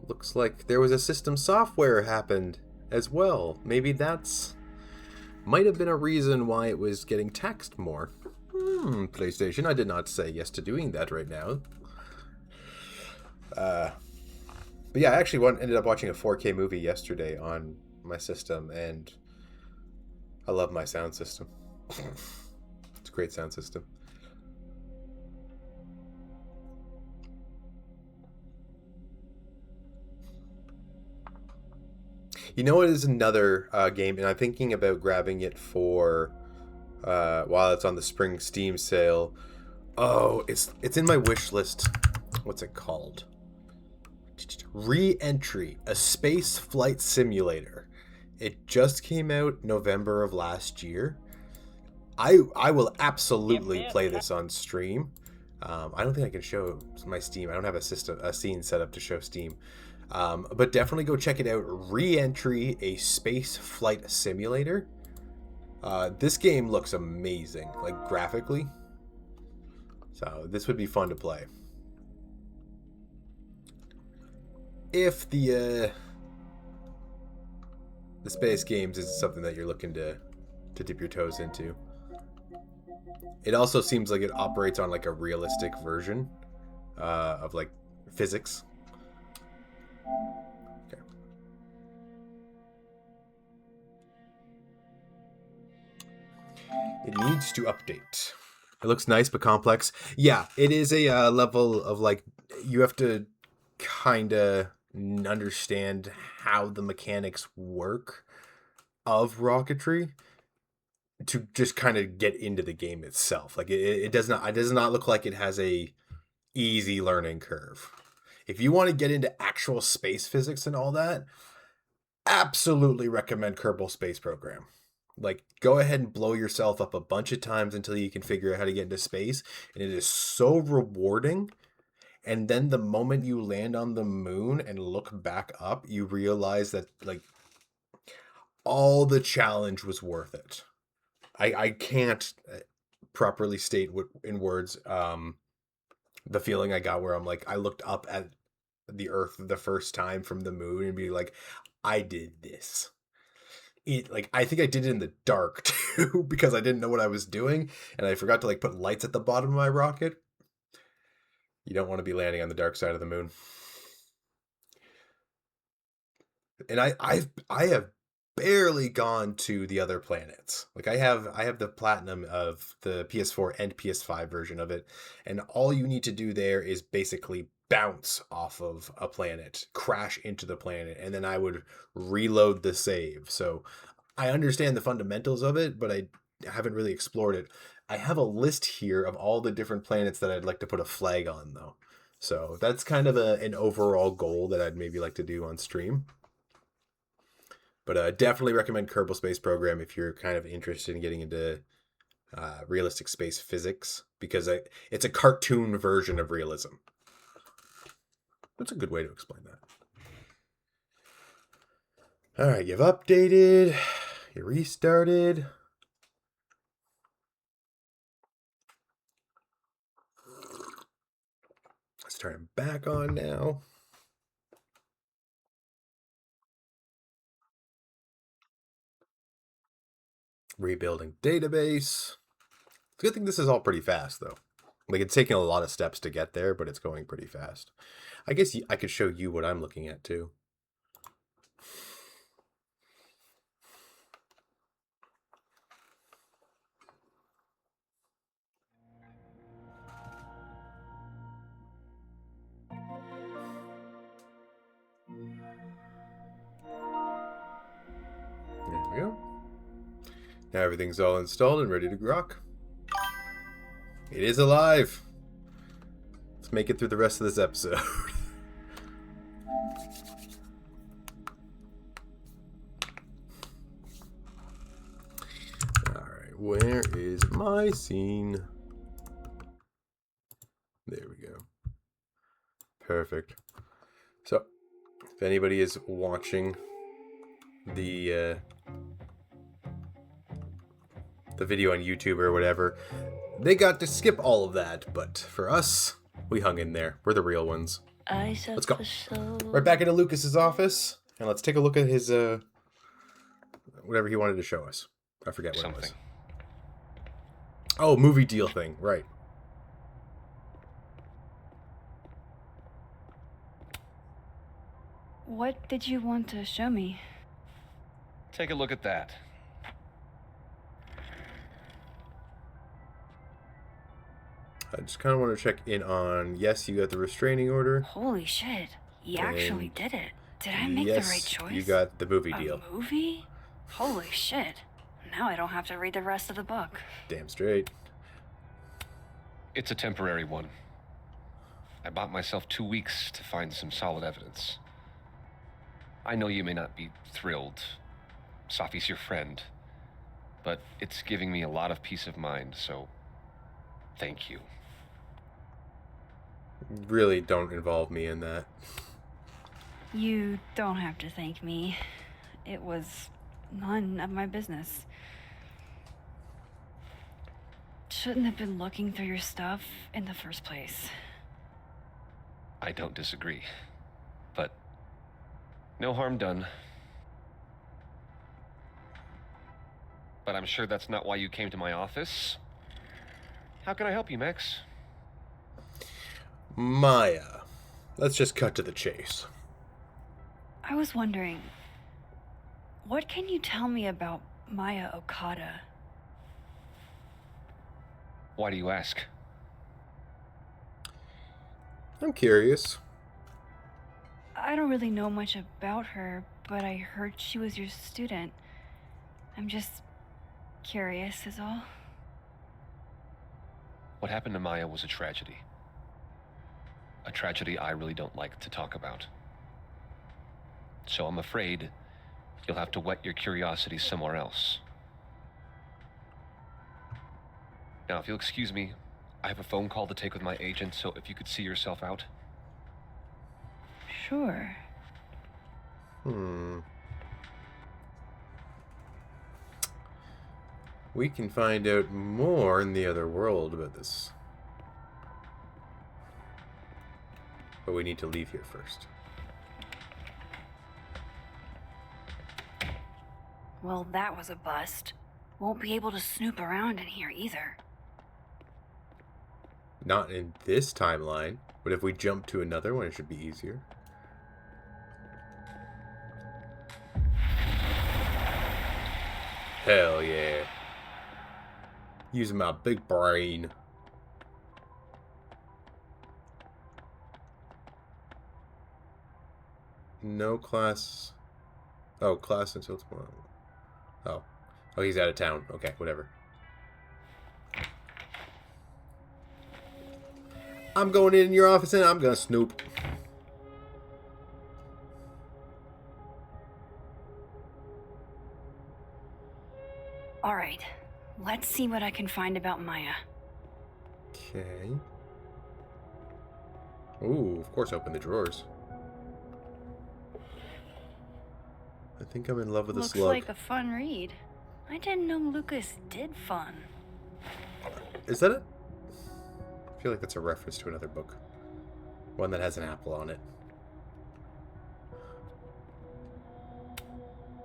looks like there was a system software happened as well. Maybe that's might have been a reason why it was getting taxed more. PlayStation, I did not say yes to doing that right now. But yeah, I actually ended up watching a 4K movie yesterday on my system, and I love my sound system. It's a great sound system. You know what is another game, and I'm thinking about grabbing it for while it's on the spring Steam sale. Oh, it's in my wish list. What's it called? Re-Entry, a space flight simulator. It just came out November of last year. I will absolutely play this on stream. I don't think I can show my Steam. I don't have a scene set up to show Steam. But definitely go check it out. Re-Entry, a space flight simulator. This game looks amazing, like graphically. So this would be fun to play. If the space games is something that you're looking to dip your toes into. It also seems like it operates on like a realistic version of like physics. Okay. It needs to update. It looks nice but complex. Yeah, it is a level of like you have to kind of understand how the mechanics work of rocketry to just kind of get into the game itself. Like it does not look like it has a easy learning curve. If you want to get into actual space physics and all that, absolutely recommend Kerbal Space Program. Like, go ahead and blow yourself up a bunch of times until you can figure out how to get into space, and it is so rewarding. And then the moment you land on the moon and look back up, you realize that, like, all the challenge was worth it. I can't properly state what in words the feeling I got where I'm like, I looked up at the Earth the first time from the moon and be like, I did this. I think I did it in the dark too because I didn't know what I was doing and I forgot to like put lights at the bottom of my rocket. You don't want to be landing on the dark side of the moon. And I have barely gone to the other planets. Like I have the platinum of the PS4 and PS5 version of it, and all you need to do there is basically bounce off of a planet, crash into the planet, and then I would reload the save. So I understand the fundamentals of it, but I haven't really explored it. I have a list here of all the different planets that I'd like to put a flag on though. So that's kind of an overall goal that I'd maybe like to do on stream. But definitely recommend Kerbal Space Program if you're kind of interested in getting into realistic space physics, because it's a cartoon version of realism. That's a good way to explain that. All right, you've updated, you restarted. Let's turn it back on now. Rebuilding database. It's a good thing this is all pretty fast, though. Like, it's taking a lot of steps to get there, but it's going pretty fast. I guess I could show you what I'm looking at, too. There we go. Now everything's all installed and ready to rock. It is alive. Let's make it through the rest of this episode. Alright, where is my scene? There we go. Perfect. So, if anybody is watching the video on YouTube or whatever, they got to skip all of that, but for us, we hung in there. We're the real ones. Let's go. Right back into Lucas's office, and let's take a look at his whatever he wanted to show us. I forget what it was. Oh, movie deal thing, right. What did you want to show me? Take a look at that. I just kind of want to check in on, yes, you got the restraining order. Holy shit. You actually did it. Did I make yes, the right choice? You got the movie deal. A movie? Holy shit. Now I don't have to read the rest of the book. Damn straight. It's a temporary one. I bought myself 2 weeks to find some solid evidence. I know you may not be thrilled. Safi's your friend. But it's giving me a lot of peace of mind, so thank you. Really don't involve me in that. You don't have to thank me. It was none of my business. Shouldn't have been looking through your stuff in the first place. I don't disagree. But no harm done. But I'm sure that's not why you came to my office. How can I help you, Max? Maya. Let's just cut to the chase. I was wondering, what can you tell me about Maya Okada? Why do you ask? I'm curious. I don't really know much about her, but I heard she was your student. I'm just curious is all. What happened to Maya was a tragedy. A tragedy I really don't like to talk about. So I'm afraid you'll have to whet your curiosity somewhere else. Now, if you'll excuse me, I have a phone call to take with my agent, so if you could see yourself out. Sure. We can find out more in the other world about this. But we need to leave here first. Well, that was a bust. Won't be able to snoop around in here either. Not in this timeline, but if we jump to another one, it should be easier. Hell yeah. Using my big brain. No class. Oh, class until tomorrow. Oh. Oh, he's out of town. Okay, whatever. I'm going in your office and I'm gonna snoop. All right, let's see what I can find about Maya. Okay. Ooh, of course open the drawers. I think I'm in love with a Looks slug. like a fun read. I didn't know Lucas did fun. Is that it? I feel like that's a reference to another book. One that has an apple on it.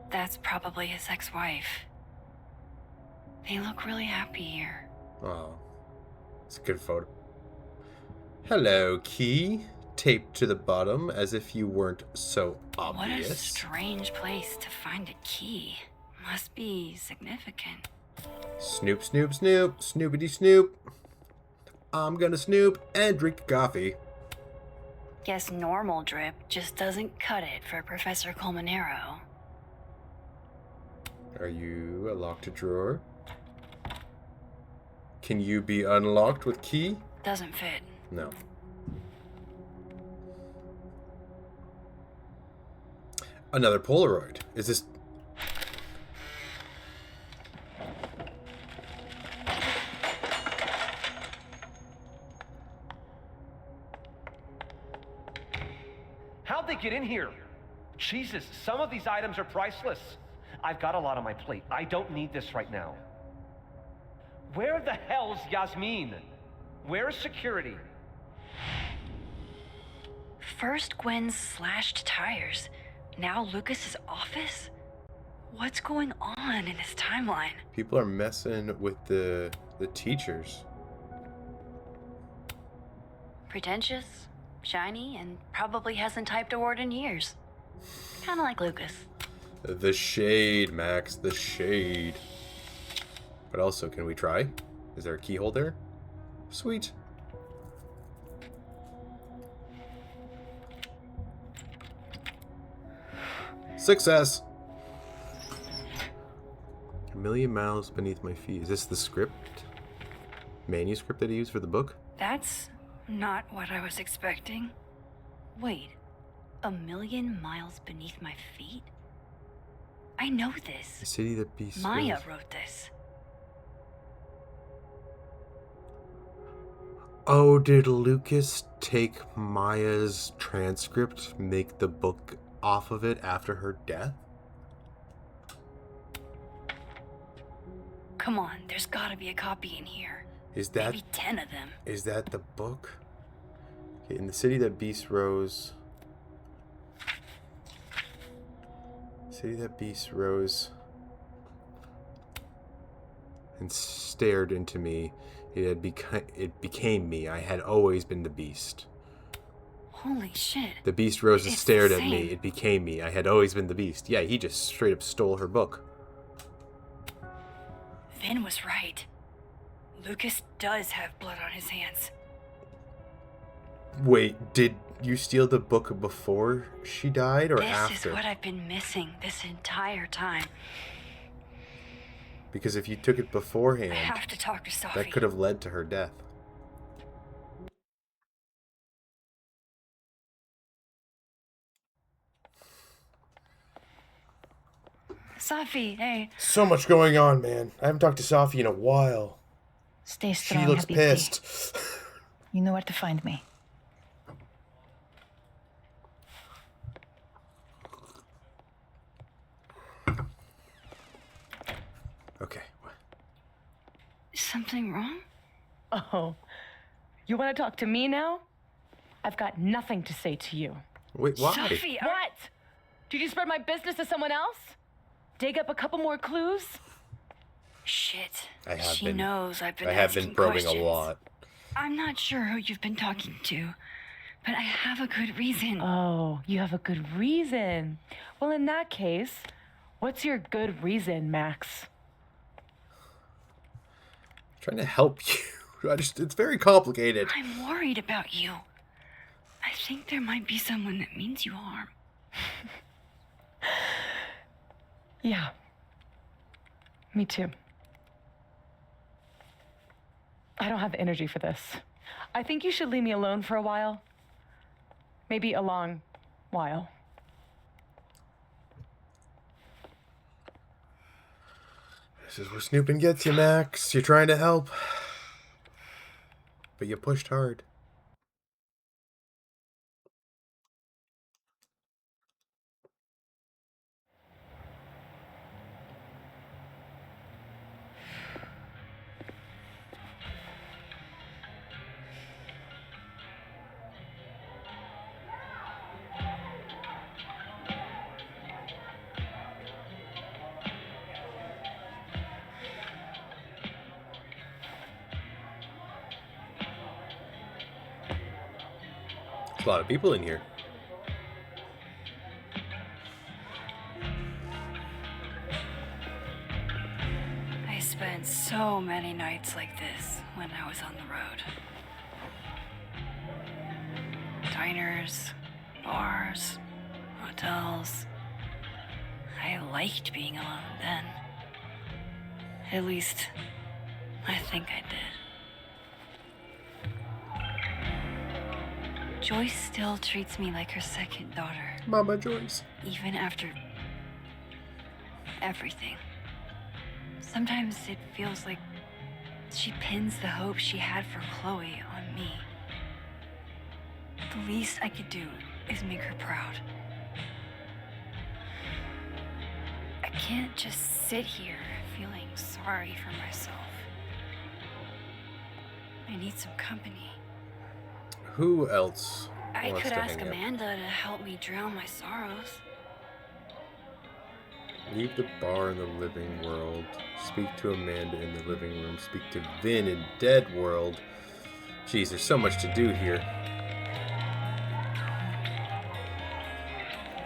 That's probably his ex-wife. They look really happy here. Oh. It's a good photo. Hello, key. Taped to the bottom as if you weren't so obvious. What a strange place to find a key. Must be significant. Snoop, snoop, snoop. Snoopity snoop. I'm gonna snoop and drink coffee. Guess normal drip just doesn't cut it for Professor Colmenero. Are you a locked drawer? Can you be unlocked with key? Doesn't fit. No. Another Polaroid. Is this... How'd they get in here? Jesus, some of these items are priceless. I've got a lot on my plate. I don't need this right now. Where the hell's Yasmin? Where's security? First Gwen's slashed tires. Now Lucas's office? What's going on in this timeline? People are messing with the teachers. Pretentious, shiny, and probably hasn't typed a word in years. Kinda like Lucas. The shade, Max. The shade. But also, can we try? Is there a keyhole there? Sweet. Success! A million miles beneath my feet. Is this the script? Manuscript that he used for the book? That's not what I was expecting. Wait, a million miles beneath my feet? I know this. The city that beasts. Maya wrote this. Oh, did Lucas take Maya's transcript, make the book off of it after her death? Come on, there's gotta be a copy in here. Is that maybe 10 of them? Is that the book? Okay, in the city that beasts rose. City that beasts rose and stared into me. It became me. I had always been the beast. Holy shit. The beast rose and It's stared insane. at me. It became me. I had always been the beast. Yeah, he just straight up stole her book. Vin was right. Lucas does have blood on his hands. Wait, did you steal the book before she died or This after? is what I've been missing this entire time. Because if you took it beforehand, I have to talk to Safi. that could have led to her death. Safi, hey. So much going on, man. I haven't talked to Safi in a while. Stay strong, She looks Habibti. pissed. You know where to find me. Okay. something wrong? Oh, you want to talk to me now? I've got nothing to say to you. Wait, why? Sophie, What? Did you spread my business to someone else? Dig up a couple more clues? Shit. I have She been. knows I've been I have been asking probing questions. a lot. I'm not sure who you've been talking to, but I have a good reason. Oh, you have a good reason. Well, in that case, what's your good reason, Max? I'm trying to help you. It's very complicated. I'm worried about you. I think there might be someone that means you harm. Yeah. Me too. I don't have the energy for this. I think you should leave me alone for a while. Maybe a long while. This is where snooping gets you, Max. You're trying to help. But you pushed hard. There's a lot of people in here. I spent so many nights like this when I was on the road. Diners, bars, hotels. I liked being alone then. At least, I think I did. Joyce still treats me like her second daughter. Mama Joyce. Even after everything. Sometimes it feels like she pins the hope she had for Chloe on me. The least I could do is make her proud. I can't just sit here feeling sorry for myself. I need some company. Who else I wants could to ask hang out? Amanda to help me drown my sorrows. Leave the bar in the living world. Speak to Amanda in the living room. Speak to Vin in dead world. Jeez, there's so much to do here.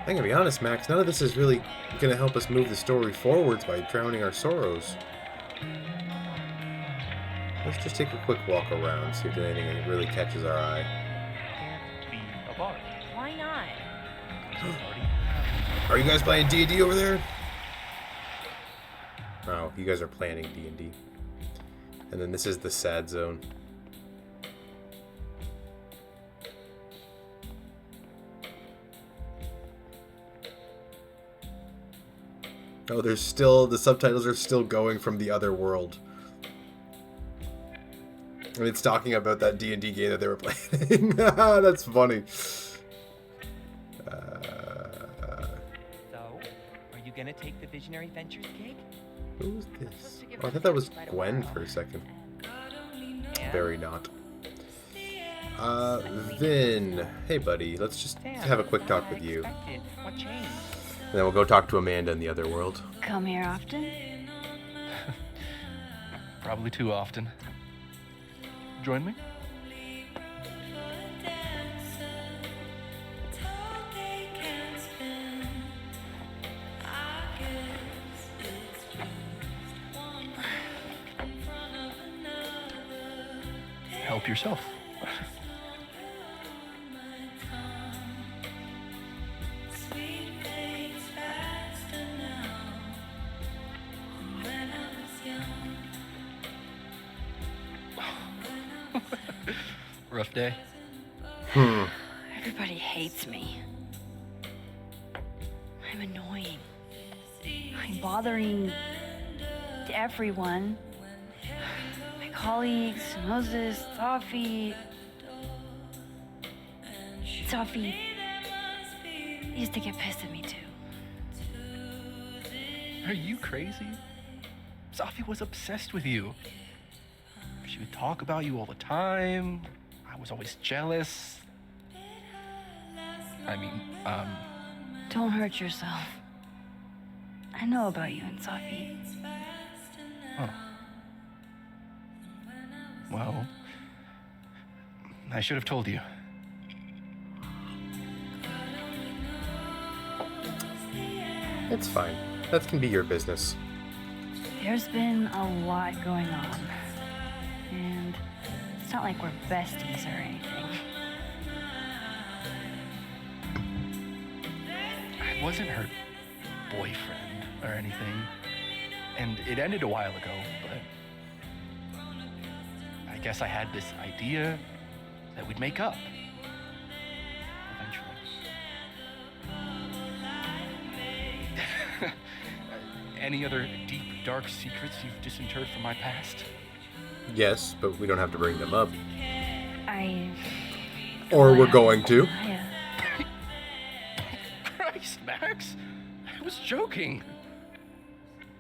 I gotta be honest, Max, none of this is really gonna help us move the story forwards by drowning our sorrows. Let's just take a quick walk around, see if there's anything that really catches our eye. Be a bar. Why not? Are you guys playing D&D over there? Oh, you guys are planning D&D. And then this is the sad zone. Oh, there's still, the subtitles are still going from the other world. And it's talking about that D&D game that they were playing. That's funny. So, are you gonna take the Visionary Ventures gig? Who was this? Oh, I thought that was Gwen for a second. Very not. Vin. Hey, buddy. Let's just have a quick talk with you. What changed? And then we'll go talk to Amanda in the other world. Come here often? Probably too often. Join me? Help yourself. Rough day. Everybody hates me. I'm annoying. I'm bothering everyone. My colleagues, Moses, Sophie. Sophie used to get pissed at me too. Are you crazy? Sophie was obsessed with you. She would talk about you all the time. I was always jealous. I mean, Don't hurt yourself. I know about you and Safi. oh. Well, I should have told you. It's fine. That can be your business. There's been a lot going on. And it's not like we're besties or anything. I wasn't her boyfriend or anything. And it ended a while ago, but I guess I had this idea that we'd make up. Eventually. Any other deep, dark secrets you've disinterred from my past? Yes, but we don't have to bring them up. Or we're going to. Christ, Max! I was joking.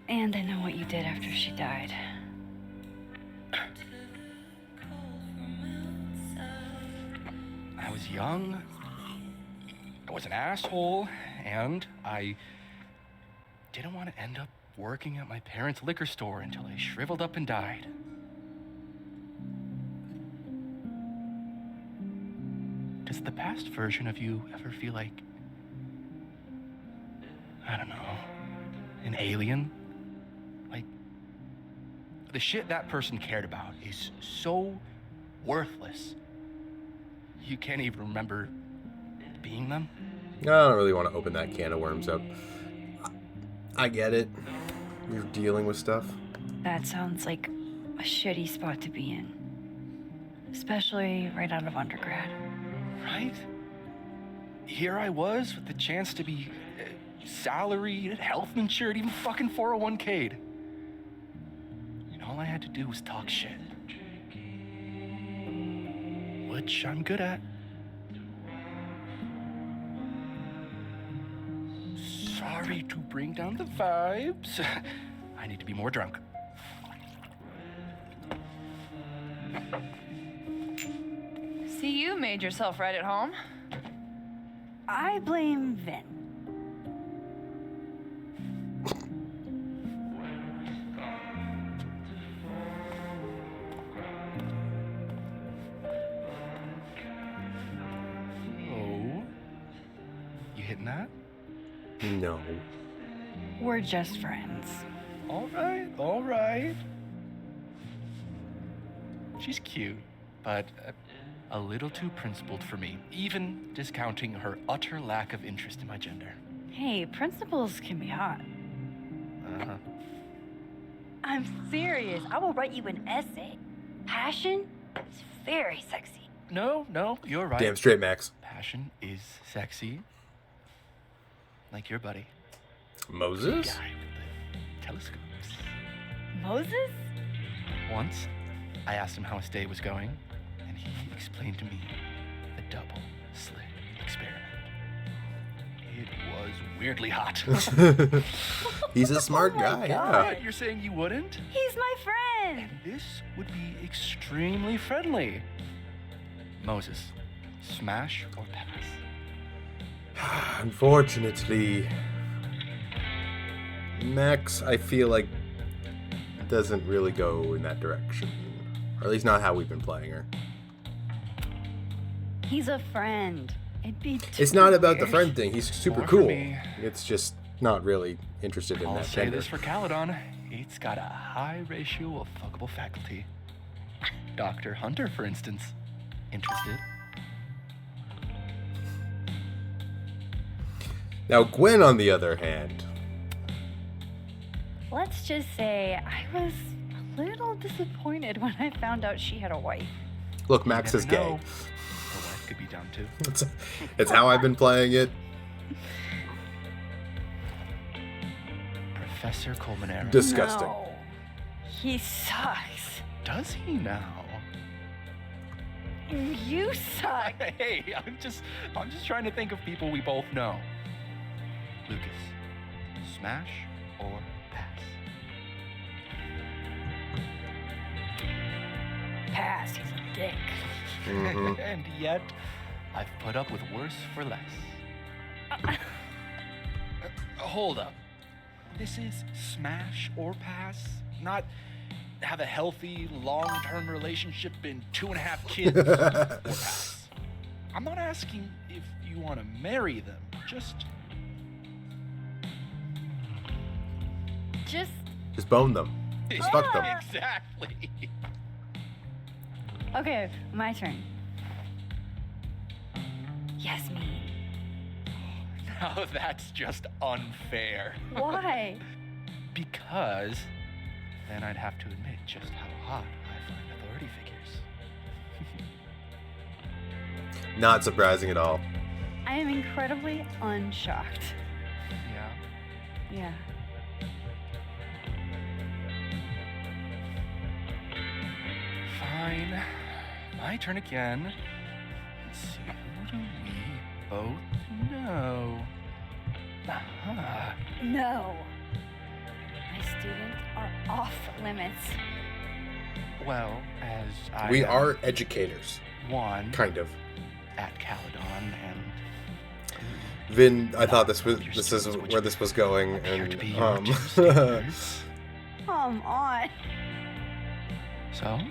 And I know what you did after she died. I was young. I was an asshole, and I didn't want to end up working at my parents' liquor store until I shriveled up and died. Does the past version of you ever feel like, I don't know, an alien? Like, the shit that person cared about is so worthless. You can't even remember being them? I don't really want to open that can of worms up. I get it. You're dealing with stuff. That sounds like a shitty spot to be in. Especially right out of undergrad. Right? Here I was with the chance to be salaried, health insured, even fucking 401k'd. And all I had to do was talk shit. Which I'm good at. Sorry to bring down the vibes. I need to be more drunk. See, you made yourself right at home. I blame Vin. Oh? You hitting that? No. We're just friends. All right. She's cute, but a little too principled for me, even discounting her utter lack of interest in my gender. Hey, principals can be hot. Uh-huh. I'm serious. I will write you an essay. Passion is very sexy. No, you're right. Damn straight, Max. Passion is sexy. Like your buddy. Moses? The guy with the telescopes. Moses? Once, I asked him how his day was going, and he explained to me the double slit experiment. It was weirdly hot. He's a smart guy, yeah. What? You're saying you wouldn't? He's my friend. And this would be extremely friendly. Moses, smash or pass? Unfortunately, Max, I feel like, doesn't really go in that direction. Or at least not how we've been playing her. He's a friend. It'd be It's not about the friend thing. He's super Or for cool. me. It's just not really interested in I'll that say gender. this for Caledon. It's got a high ratio of fuckable faculty. Dr. Hunter, for instance. Interested? Now, Gwen, on the other hand, Let's just say I was a little disappointed when I found out she had a wife. look, Max is Never gay. know. Her wife could be down too. It's how I've been playing it. Professor Colmenero. Disgusting. No. He sucks. Does he now? You suck. Hey, I'm just trying to think of people we both know. Lucas, smash or pass? past, he's a dick. Mhm. And yet, I've put up with worse for less. Hold up. This is smash or pass, not have a healthy, long-term relationship and 2.5 kids or pass. I'm not asking if you want to marry them, just Just bone them. Just fuck them. Exactly. Okay, my turn. Yasmin. Now that's just unfair. Why? Because then I'd have to admit just how hot I find authority figures. Not surprising at all. I am incredibly unshocked. Yeah. Yeah. Fine. My turn again. Let's see, who do we both know? Aha. No. My students are off limits. Well, as I We am are educators. one Kind of. at Caledon, and Vin, I thought this is where this was going, and Come on. so what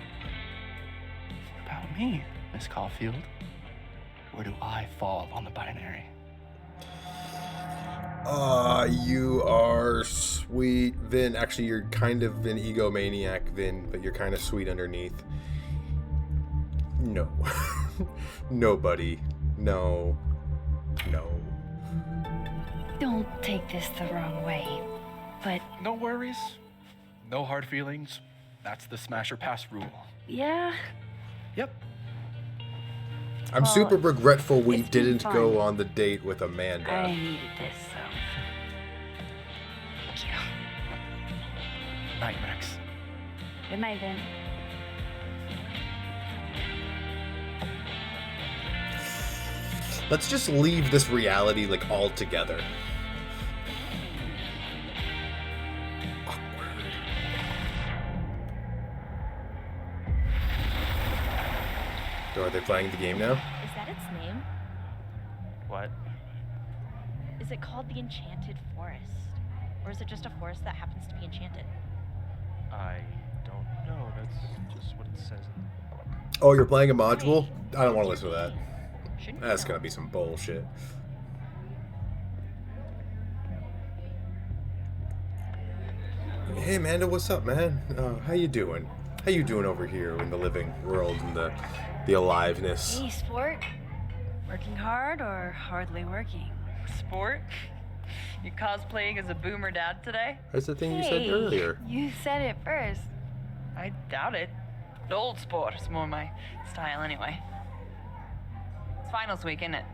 about me, Miss Caulfield? Where do I fall on the binary? You are sweet, Vin. Actually, you're kind of an egomaniac, Vin, but you're kind of sweet underneath. No. Nobody. No. Don't take this the wrong way, but No worries. No hard feelings. That's the smash or pass rule. yeah. Yep. I'm Well, super regretful we it's been didn't fun. go on the date with Amanda. I needed this, so. Thank you. Night, Rex. Good night, then. Let's just leave this reality like all together. So are they playing the game now? Is that its name? What? Is it called the Enchanted Forest? Or is it just a forest that happens to be enchanted? I don't know. That's just what it says. Oh, you're playing a module? I don't want to listen to that. Shouldn't That's you gonna be some bullshit. Hey Amanda, what's up, man? How you doing? How you doing over here in the living world and the aliveness? Hey, sport. Working hard or hardly working? Sport? You cosplaying as a boomer dad today? That's the thing you said Hey, earlier. You said it first. I doubt it. The old sport is more my style anyway. It's finals week, isn't it?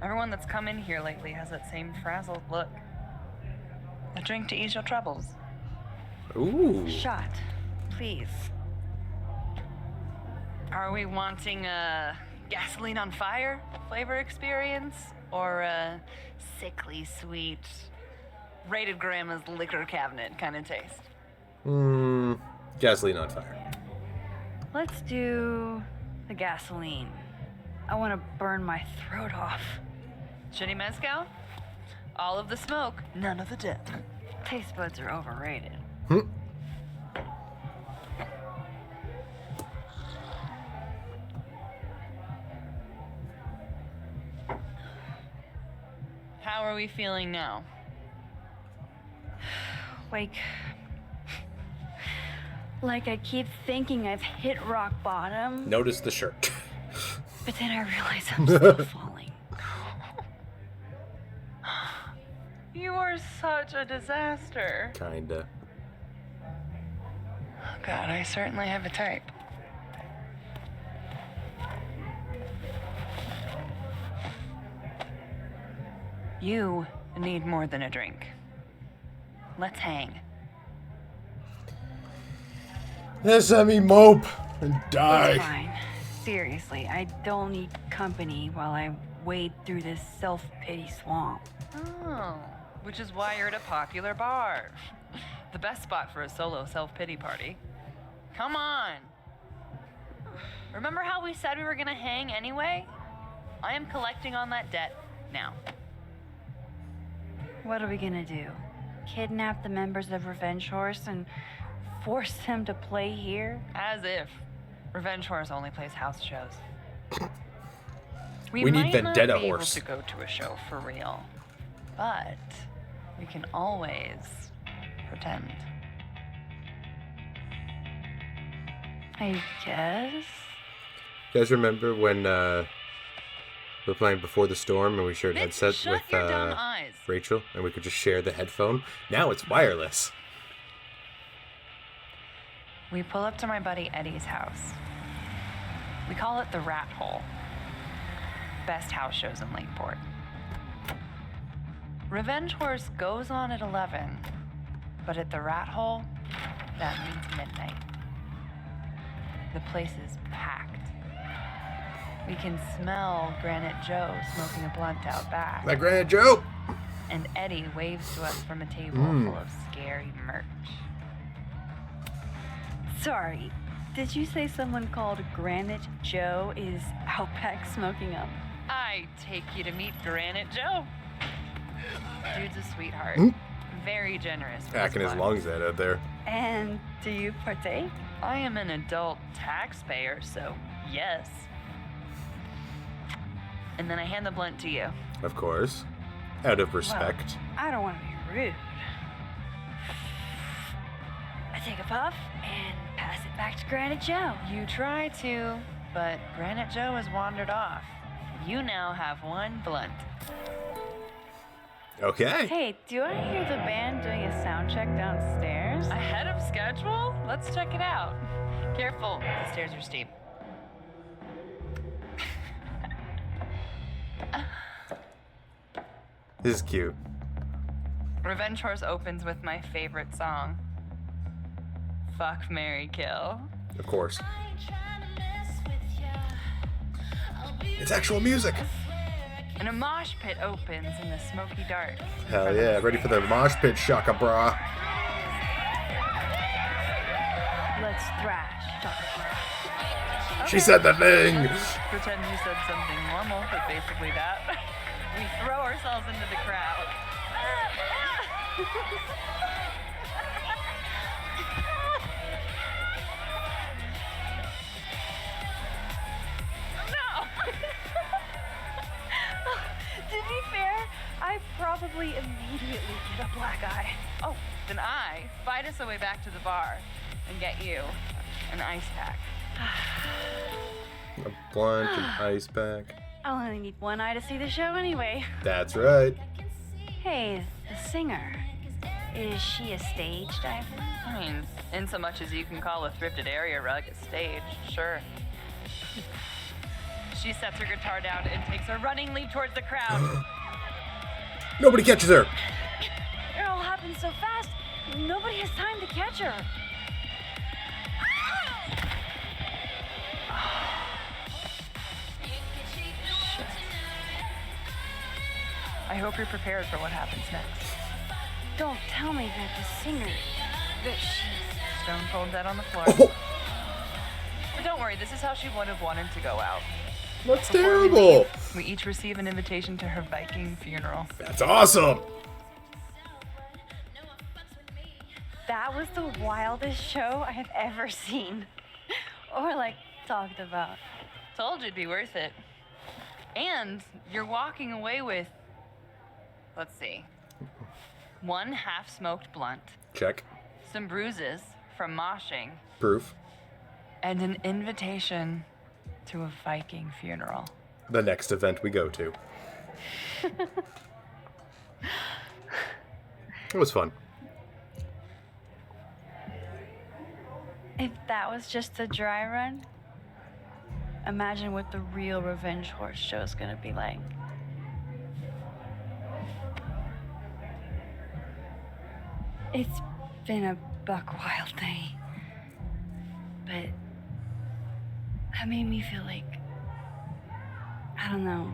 Everyone that's come in here lately has that same frazzled look. A drink to ease your troubles. Ooh. Shot, please. Are we wanting a gasoline on fire flavor experience? Or a sickly sweet, rated grandma's liquor cabinet kind of taste? Gasoline on fire. Let's do the gasoline. I want to burn my throat off. Shitty mezcal? All of the smoke, none of the dip. Taste buds are overrated. How are we feeling now? Like I keep thinking I've hit rock bottom, Notice the shirt. but then I realize I'm still falling. You are such a disaster. Kinda. Oh God, I certainly have a type. You need more than a drink. Let's hang. Just let me mope and It's die. fine. Seriously, I don't need company while I wade through this self-pity swamp. Oh, which is why you're at a popular bar. The best spot for a solo self-pity party. Come on. Remember how we said we were gonna hang anyway? I am collecting on that debt now. What are we gonna do? Kidnap the members of Revenge Horse and force them to play here? As if. Revenge Horse only plays house shows. We need might Vendetta not be Horse. able to go to a show for real, but we can always pretend. I guess. You guys remember when we were playing Before the Storm and we shared Vince, headset shut with your dumb eyes. Rachel and we could just share the headphone? Now it's wireless. We pull up to my buddy Eddie's house. We call it the Rat Hole. Best house shows in Lakeport. Revenge Horse goes on at 11, but at the Rat Hole, that means midnight. The place is packed. We can smell Granite Joe smoking a blunt out back. That Granite Joe! And Eddie waves to us from a table full of scary merch. Sorry, did you say someone called Granite Joe is out back smoking up? I take you to meet Granite Joe. Dude's a sweetheart. Very generous. with Packing his funds. lungs out there. And do you partake? I am an adult taxpayer, so yes. And then I hand the blunt to you. Of course. Out of respect. I don't want to be rude. I take a puff and pass it back to Granite Joe. You try to, but Granite Joe has wandered off. You now have one blunt. Okay. Hey, do I hear the band doing a sound check downstairs? Ahead of schedule? Let's check it out. Careful, the stairs are steep. This is cute. Revenge Horse opens with my favorite song. Fuck, marry, kill. Of course. It's actual music. And a mosh pit opens in the smoky dark. Hell yeah. Ready for the mosh pit, shaka bra. Let's thrash. She said the thing. Pretend you said something normal, but basically that. We throw ourselves into the crowd. No! To be fair, I probably immediately get a black eye. Oh, then I fight us our way back to the bar and get you an ice pack. A blunt, an ice pack. I'll only need one eye to see the show anyway. That's right. Hey, the singer. Is she a stage diver? I mean, in so much as you can call a thrifted area rug a stage, sure. She sets her guitar down and takes a running leap towards the crowd. Nobody catches her. It all happened so fast, nobody has time to catch her. I hope you're prepared for what happens next. Don't tell me that the singer, that she's Stone cold dead on the floor. Oh, But don't worry, this is how she would have wanted to go out. that's Before terrible. we each receive an invitation to her Viking funeral. That's awesome. That was the wildest show I have ever seen. Or like talked about. Told you it'd be worth it. And you're walking away with, let's see, one half-smoked blunt, Check. some bruises from moshing, Proof. and an invitation to a Viking funeral. The next event we go to. It was fun. If that was just a dry run, imagine what the real Revenge Horse show is gonna be like. It's been a buck wild day, but that made me feel like, I don't know,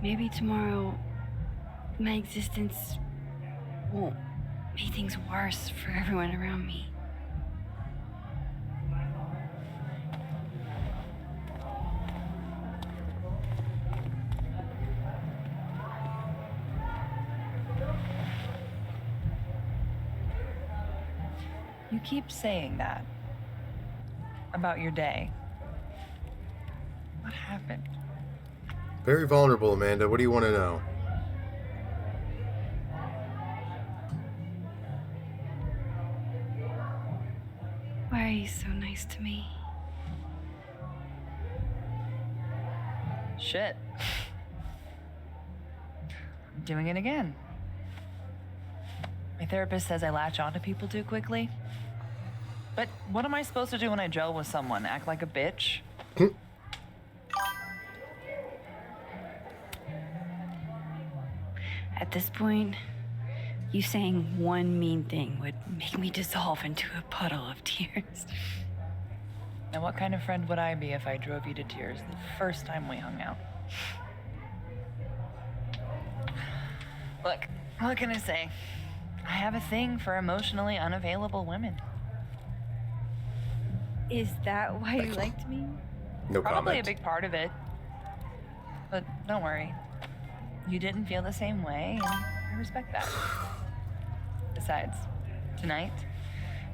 maybe tomorrow my existence won't make things worse for everyone around me. You keep saying that about your day. What happened? Very vulnerable, Amanda. What do you want to know? Why are you so nice to me? Shit. I'm doing it again. My therapist says I latch onto people too quickly. But what am I supposed to do when I gel with someone? Act like a bitch? At this point, you saying one mean thing would make me dissolve into a puddle of tears. Now, what kind of friend would I be if I drove you to tears the first time we hung out? Look, what can I say? I have a thing for emotionally unavailable women. Is that why you liked me? No Probably comment. a big part of it. But don't worry. You didn't feel the same way, and I respect that. Besides, tonight,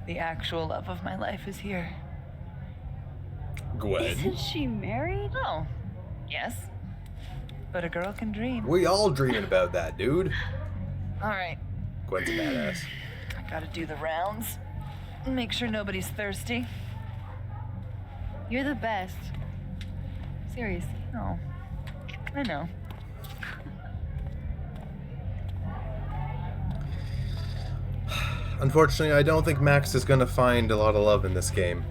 the actual love of my life is here. Gwen. Isn't she married? Oh, yes. But a girl can dream. We all dreaming about that, dude. All right. Gwen's a badass. I gotta do the rounds. Make sure nobody's thirsty. You're the best. Seriously. Oh, I know. Unfortunately, I don't think Max is going to find a lot of love in this game.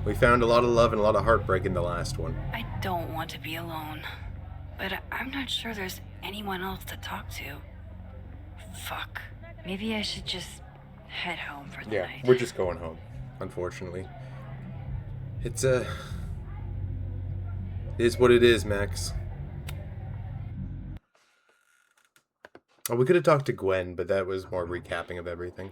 We found a lot of love and a lot of heartbreak in the last one. I don't want to be alone, but I'm not sure there's anyone else to talk to. Fuck. Maybe I should just head home for the night. We're just going home, unfortunately. It is what it is, Max. Oh, we could have talked to Gwen, but that was more recapping of everything.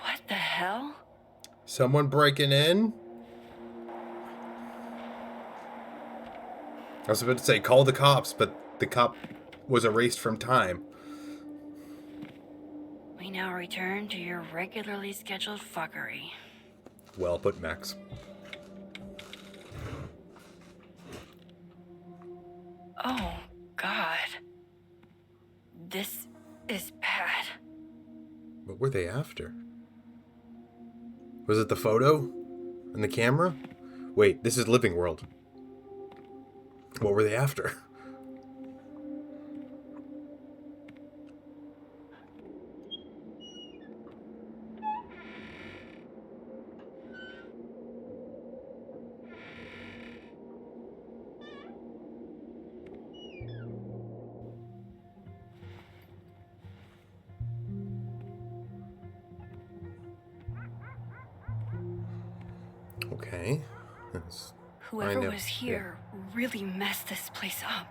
What the hell? Someone breaking in? I was about to say, call the cops, but the cop was erased from time. We now return to your regularly scheduled fuckery. Well put, Max. Oh, God. This is bad. What were they after? Was it the photo? And the camera? Wait, this is Living World. What were they after? Okay. Whoever was here really messed this place up.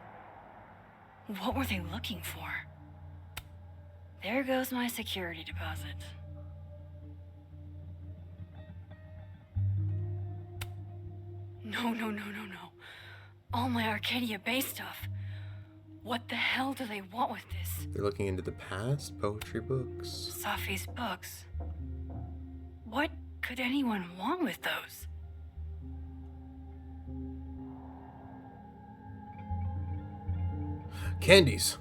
What were they looking for? There goes my security deposit. No. All my Arcadia Bay stuff. What the hell do they want with this? They're looking into the past, poetry books. Safi's books. What could anyone want with those? Candies.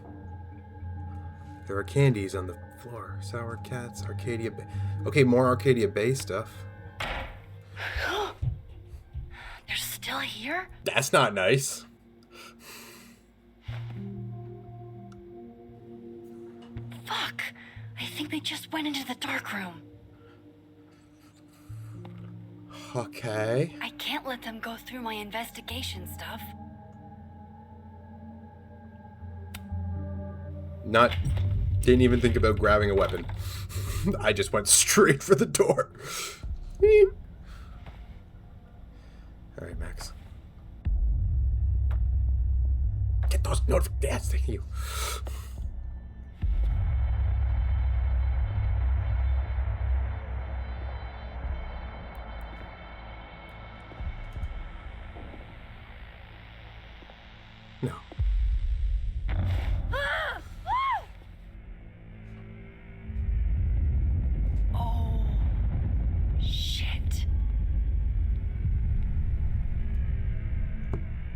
There are candies on the floor. Sour Cats, Arcadia Bay. Okay, more Arcadia Bay stuff. They're still here? That's not nice. Fuck! I think they just went into the dark room. Okay. I can't let them go through my investigation stuff. Didn't even think about grabbing a weapon. I just went straight for the door. Alright, Max. Get those notifications. Thank you.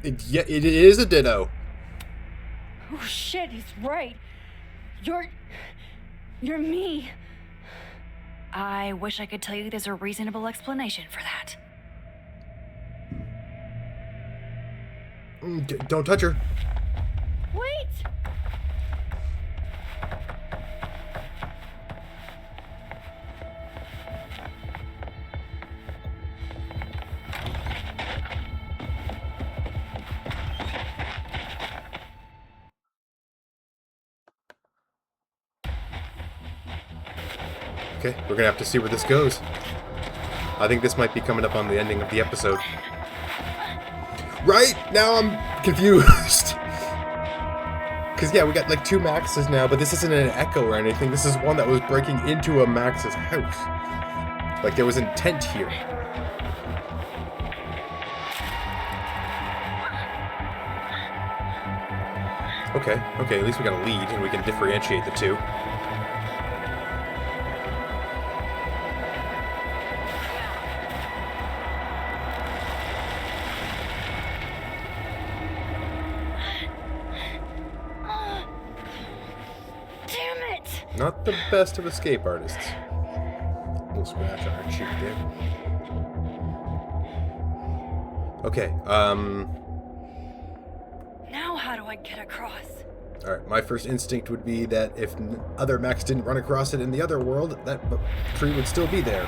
Yeah, it is a ditto. Oh shit, he's right. You're me. I wish I could tell you there's a reasonable explanation for that. Don't touch her. Wait! Okay, we're gonna have to see where this goes. I think this might be coming up on the ending of the episode. Right? Now I'm confused. Because, yeah, we got like 2 Maxes now, but this isn't an echo or anything. This is one that was breaking into a Max's house. Like, there was intent here. Okay, at least we got a lead, and we can differentiate the two. Not the best of escape artists. A little scratch on our cheek there. Okay, Now how do I get across? Alright, my first instinct would be that if other Max didn't run across it in the other world, that tree would still be there.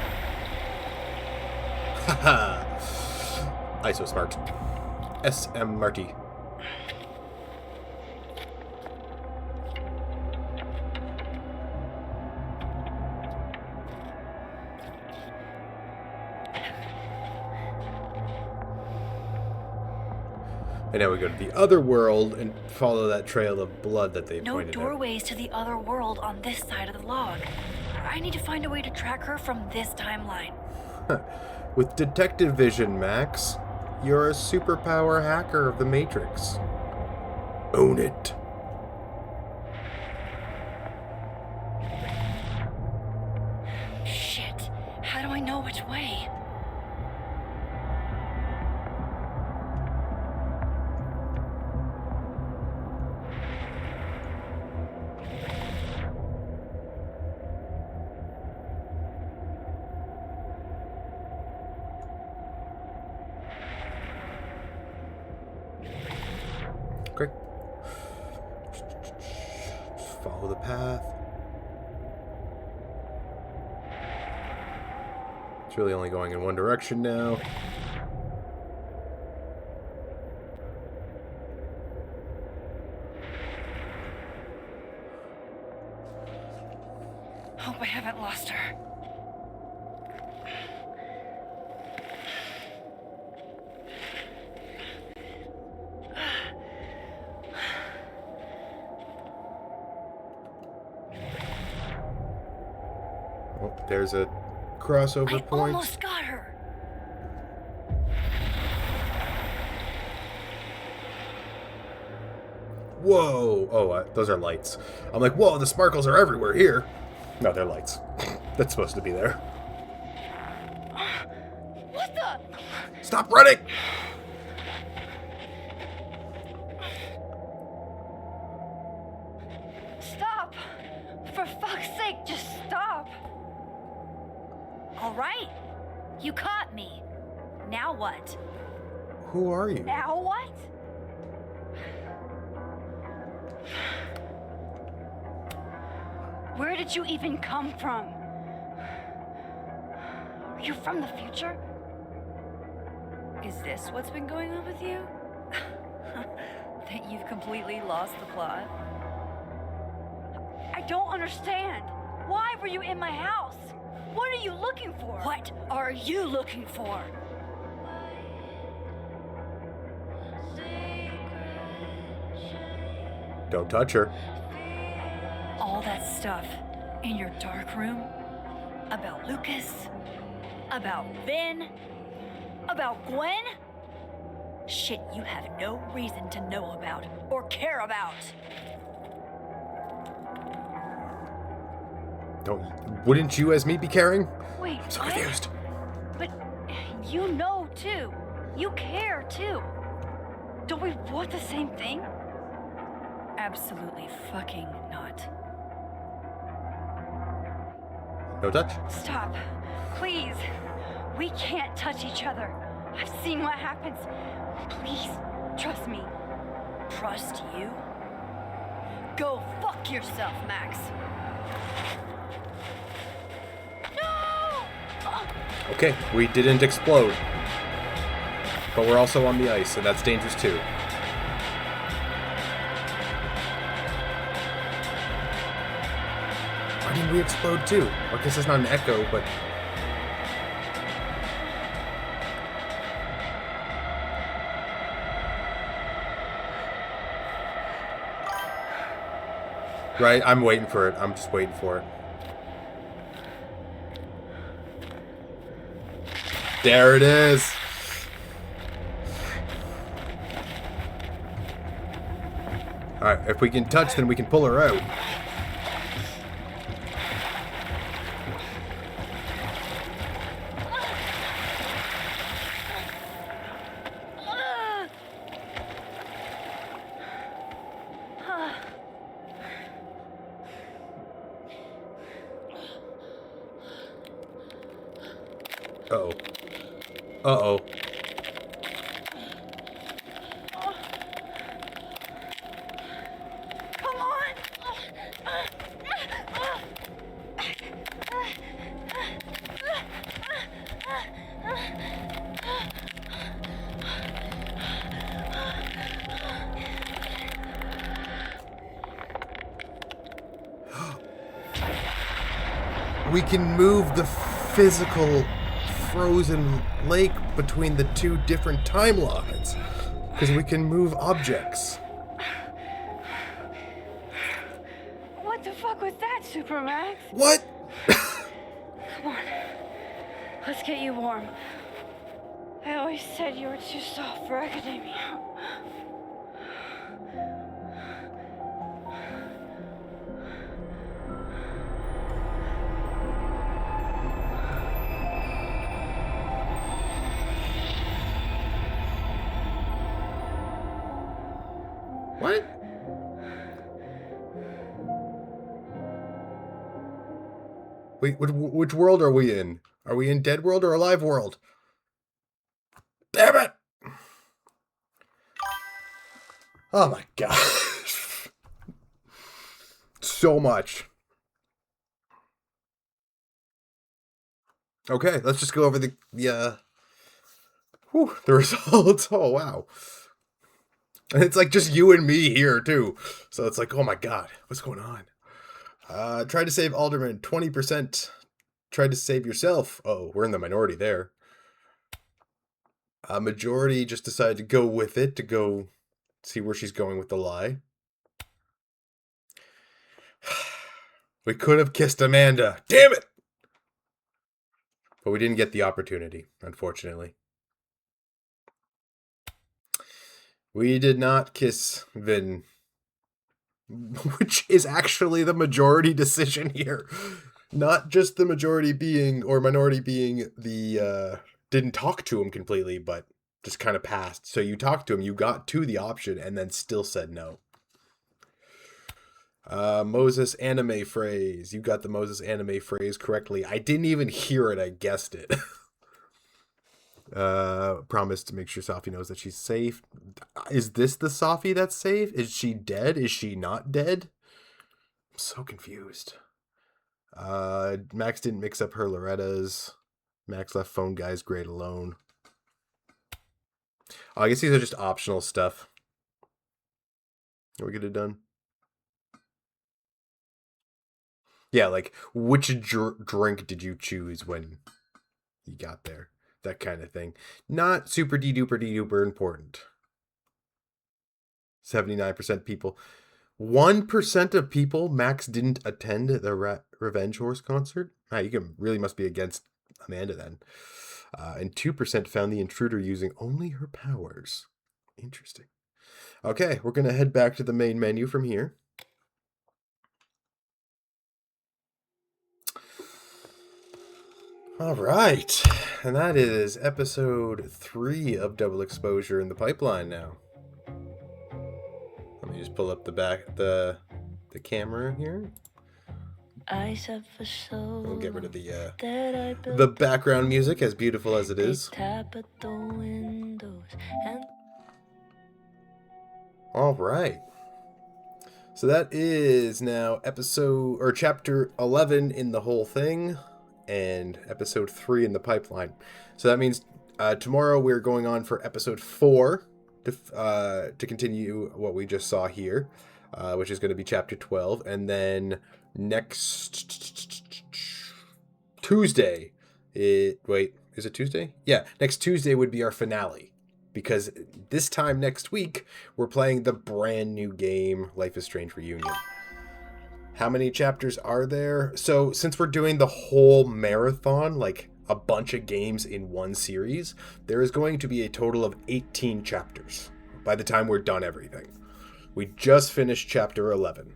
Haha! ISO smart. SM Marty. And now we go to the other world and follow that trail of blood that they No pointed out. doorways to the other world on this side of the log. I need to find a way to track her from this timeline. With detective vision, Max, you're a superpower hacker of the Matrix. Own it. Shit, how do I know which way? Great. Just follow the path. It's really only going in one direction now. Hope I haven't lost her. Oh, there's a crossover point. Almost got her. Whoa! Oh, those are lights. I'm like, whoa, the sparkles are everywhere here. No, they're lights. That's supposed to be there. What the? Stop running! Stop! For fuck's sake, just stop! All right, you caught me. Now what? Who are you? Now what? Where did you even come from? Are you from the future? Is this what's been going on with you? That you've completely lost the plot? I don't understand. Why were you in my house? What are you looking for? What are you looking for? Don't touch her. All that stuff in your dark room about Lucas, about Vin, about Gwen? Shit you have no reason to know about or care about. Wouldn't you, as me, be caring? Wait, I'm so what? confused. But you know too. You care too. Don't we want the same thing? Absolutely fucking not. No touch. Stop. Please. We can't touch each other. I've seen what happens. Please, trust me. Trust you? Go fuck yourself, Max. Okay, we didn't explode. But we're also on the ice, and that's dangerous too. Why didn't we explode too? I guess it's not an echo, but... Right, I'm waiting for it. I'm just waiting for it. There it is! Alright, if we can touch, then we can pull her out. Uh-oh. Uh-oh. Come on! We can move the physical frozen lake between the two different timelines. Because we can move objects. What the fuck was that, Supermax? What? Come on. Let's get you warm. I always said you were too soft for academia. What? Wait, which world are we in? Are we in Dead World or Alive World? Damn it! Oh my god. So much. Okay, let's just go over the results. Oh wow. And it's like just you and me here too. So it's like, oh my god, what's going on? Tried to save Alderman, 20%. Tried to save yourself. Oh, we're in the minority there. Majority just decided to go with it, to go see where she's going with the lie. We could have kissed Amanda. Damn it! But we didn't get the opportunity, unfortunately. We did not kiss Vin. Which is actually the majority decision here. Not just the majority being, or minority being the, didn't talk to him completely, but just kind of passed. So you talked to him, you got to the option, and then still said no. Moses anime phrase. You got the Moses anime phrase correctly. I didn't even hear it, I guessed it. Promise to make sure Safi knows that she's safe. Is this the Safi that's safe? Is she dead? Is she not dead? I'm so confused. Max didn't mix up her Loretta's. Max left phone guy's grade alone. Oh, I guess these are just optional stuff. Are we get it done? Yeah, like, which drink did you choose when you got there? That kind of thing. Not super de-duper important. 79% people. 1% of people, Max didn't attend the Revenge Horse concert. You really must be against Amanda then. And 2% found the intruder using only her powers. Interesting. Okay, we're going to head back to the main menu from here. All right, and that is episode 3 of Double Exposure in the pipeline now. just pull up the camera here. I said for so We'll get rid of that I built the background music, as beautiful as it is. tap at the windows and All right. So that is now chapter 11 in the whole thing, and episode 3 in the pipeline. So that means tomorrow we're going on for episode 4 to continue what we just saw here, which is going to be chapter 12, and then next Tuesday, is it Tuesday? Yeah, next Tuesday would be our finale. Because this time next week, we're playing the brand new game, Life is Strange Reunion. How many chapters are there? So, since we're doing the whole marathon, like a bunch of games in one series, there is going to be a total of 18 chapters by the time we're done everything. We just finished chapter 11.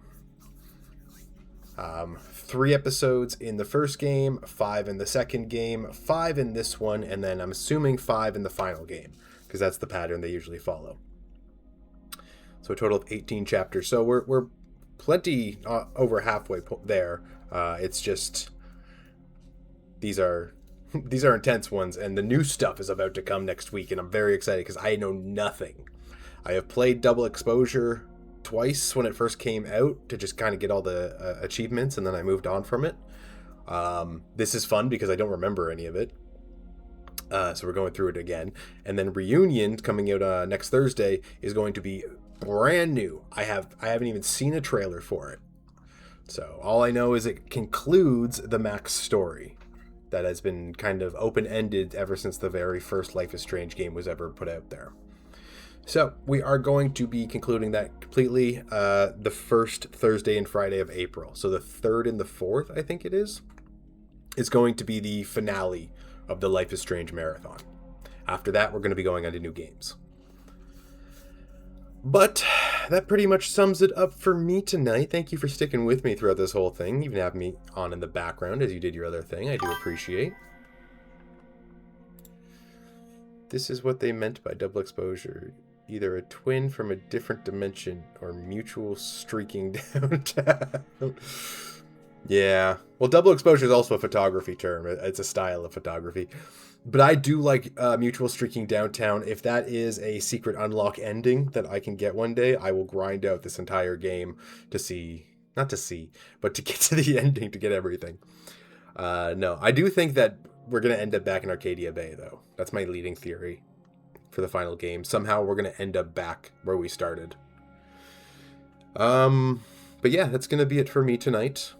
3 episodes in the first game, 5 in the second game, 5 in this one, and then I'm assuming 5 in the final game, because that's the pattern they usually follow. So a total of 18 chapters. So we're plenty over halfway there. It's just these are intense ones, and the new stuff is about to come next week, and I'm very excited because I know nothing. I have played Double Exposure twice when it first came out to just kind of get all the achievements, and then I moved on from it. This is fun because I don't remember any of it. So we're going through it again. And then Reunion, coming out next Thursday, is going to be brand new. I haven't even seen a trailer for it. So all I know is it concludes the Max story that has been kind of open-ended ever since the very first Life is Strange game was ever put out there. So we are going to be concluding that completely the first Thursday and Friday of April. So the 3rd and the 4th, I think it is going to be the finale of the Life is Strange marathon. After that, we're going to be going on to new games. But that pretty much sums it up for me tonight. Thank you for sticking with me throughout this whole thing, even having me on in the background as you did your other thing. I do appreciate. This is what they meant by double exposure. Either a twin from a different dimension or mutual streaking downtown. Yeah. Well, double exposure is also a photography term. It's a style of photography. But I do like mutual streaking downtown. If that is a secret unlock ending that I can get one day, I will grind out this entire game but to get to the ending to get everything. No, I do think that we're going to end up back in Arcadia Bay, though. That's my leading theory for the final game. Somehow we're going to end up back where we started. But yeah, that's going to be it for me tonight.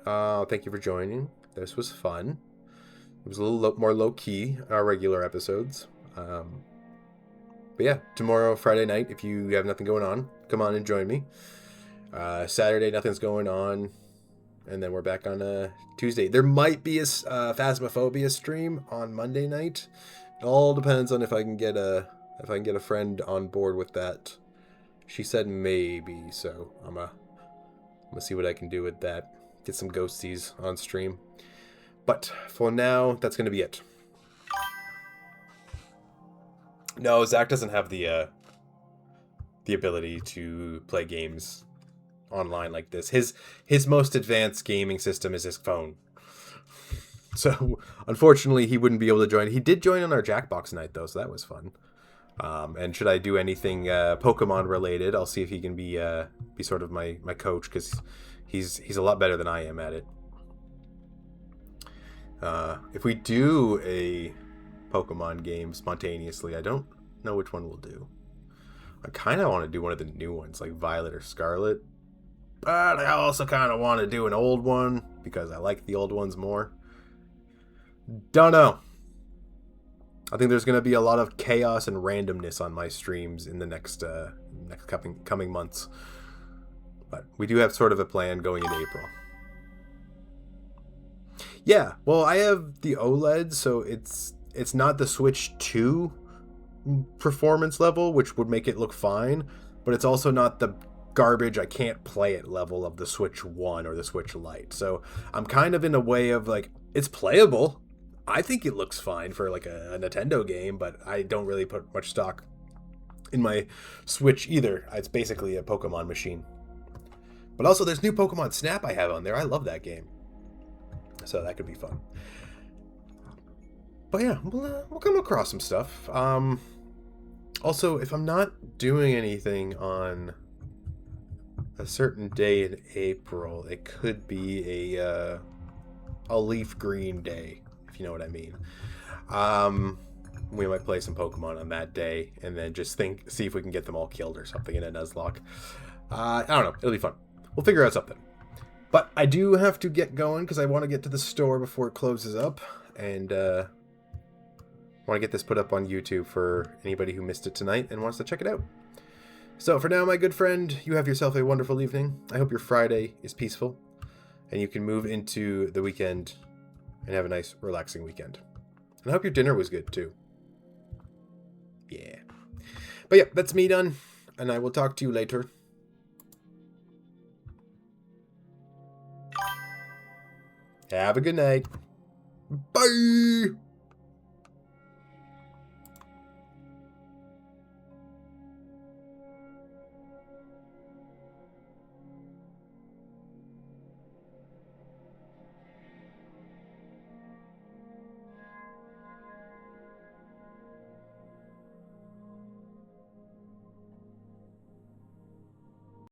Thank you for joining. This was fun. It was a little more low-key in our regular episodes. But yeah, tomorrow, Friday night, if you have nothing going on, come on and join me. Saturday, nothing's going on. And then we're back on Tuesday. There might be a Phasmophobia stream on Monday night. It all depends on if I can get a friend on board with that. She said maybe, so I'm gonna see what I can do with that. Get some ghosties on stream. But for now, that's gonna be it. No, Zach doesn't have the ability to play games online like this. His most advanced gaming system is his phone. So unfortunately, he wouldn't be able to join. He did join on our Jackbox night though, so that was fun. And should I do anything Pokemon related, I'll see if he can be sort of my coach, because he's a lot better than I am at it. If we do a Pokemon game spontaneously, I don't know which one we'll do. I kind of want to do one of the new ones, like Violet or Scarlet. But I also kind of want to do an old one, because I like the old ones more. Don't know. I think there's going to be a lot of chaos and randomness on my streams in the next coming months. But we do have sort of a plan going into April. Yeah, well, I have the OLED, so it's not the Switch 2 performance level, which would make it look fine, but it's also not the garbage I can't play it level of the Switch 1 or the Switch Lite. So I'm kind of in a way of like, it's playable. I think it looks fine for like a Nintendo game, but I don't really put much stock in my Switch either. It's basically a Pokemon machine. But also, there's new Pokemon Snap I have on there. I love that game. So that could be fun. But yeah, we'll come across some stuff. Also, if I'm not doing anything on a certain day in April, it could be a leaf green day, if you know what I mean. We might play some Pokemon on that day, and then just see if we can get them all killed or something in a Nuzlocke. I don't know. It'll be fun. We'll figure out something. But I do have to get going because I want to get to the store before it closes up, and want to get this put up on YouTube for anybody who missed it tonight and wants to check it out. So for now, my good friend, you have yourself a wonderful evening. I hope your Friday is peaceful, and you can move into the weekend and have a nice, relaxing weekend. And I hope your dinner was good, too. Yeah. But yeah, that's me done, and I will talk to you later. Have a good night. Bye!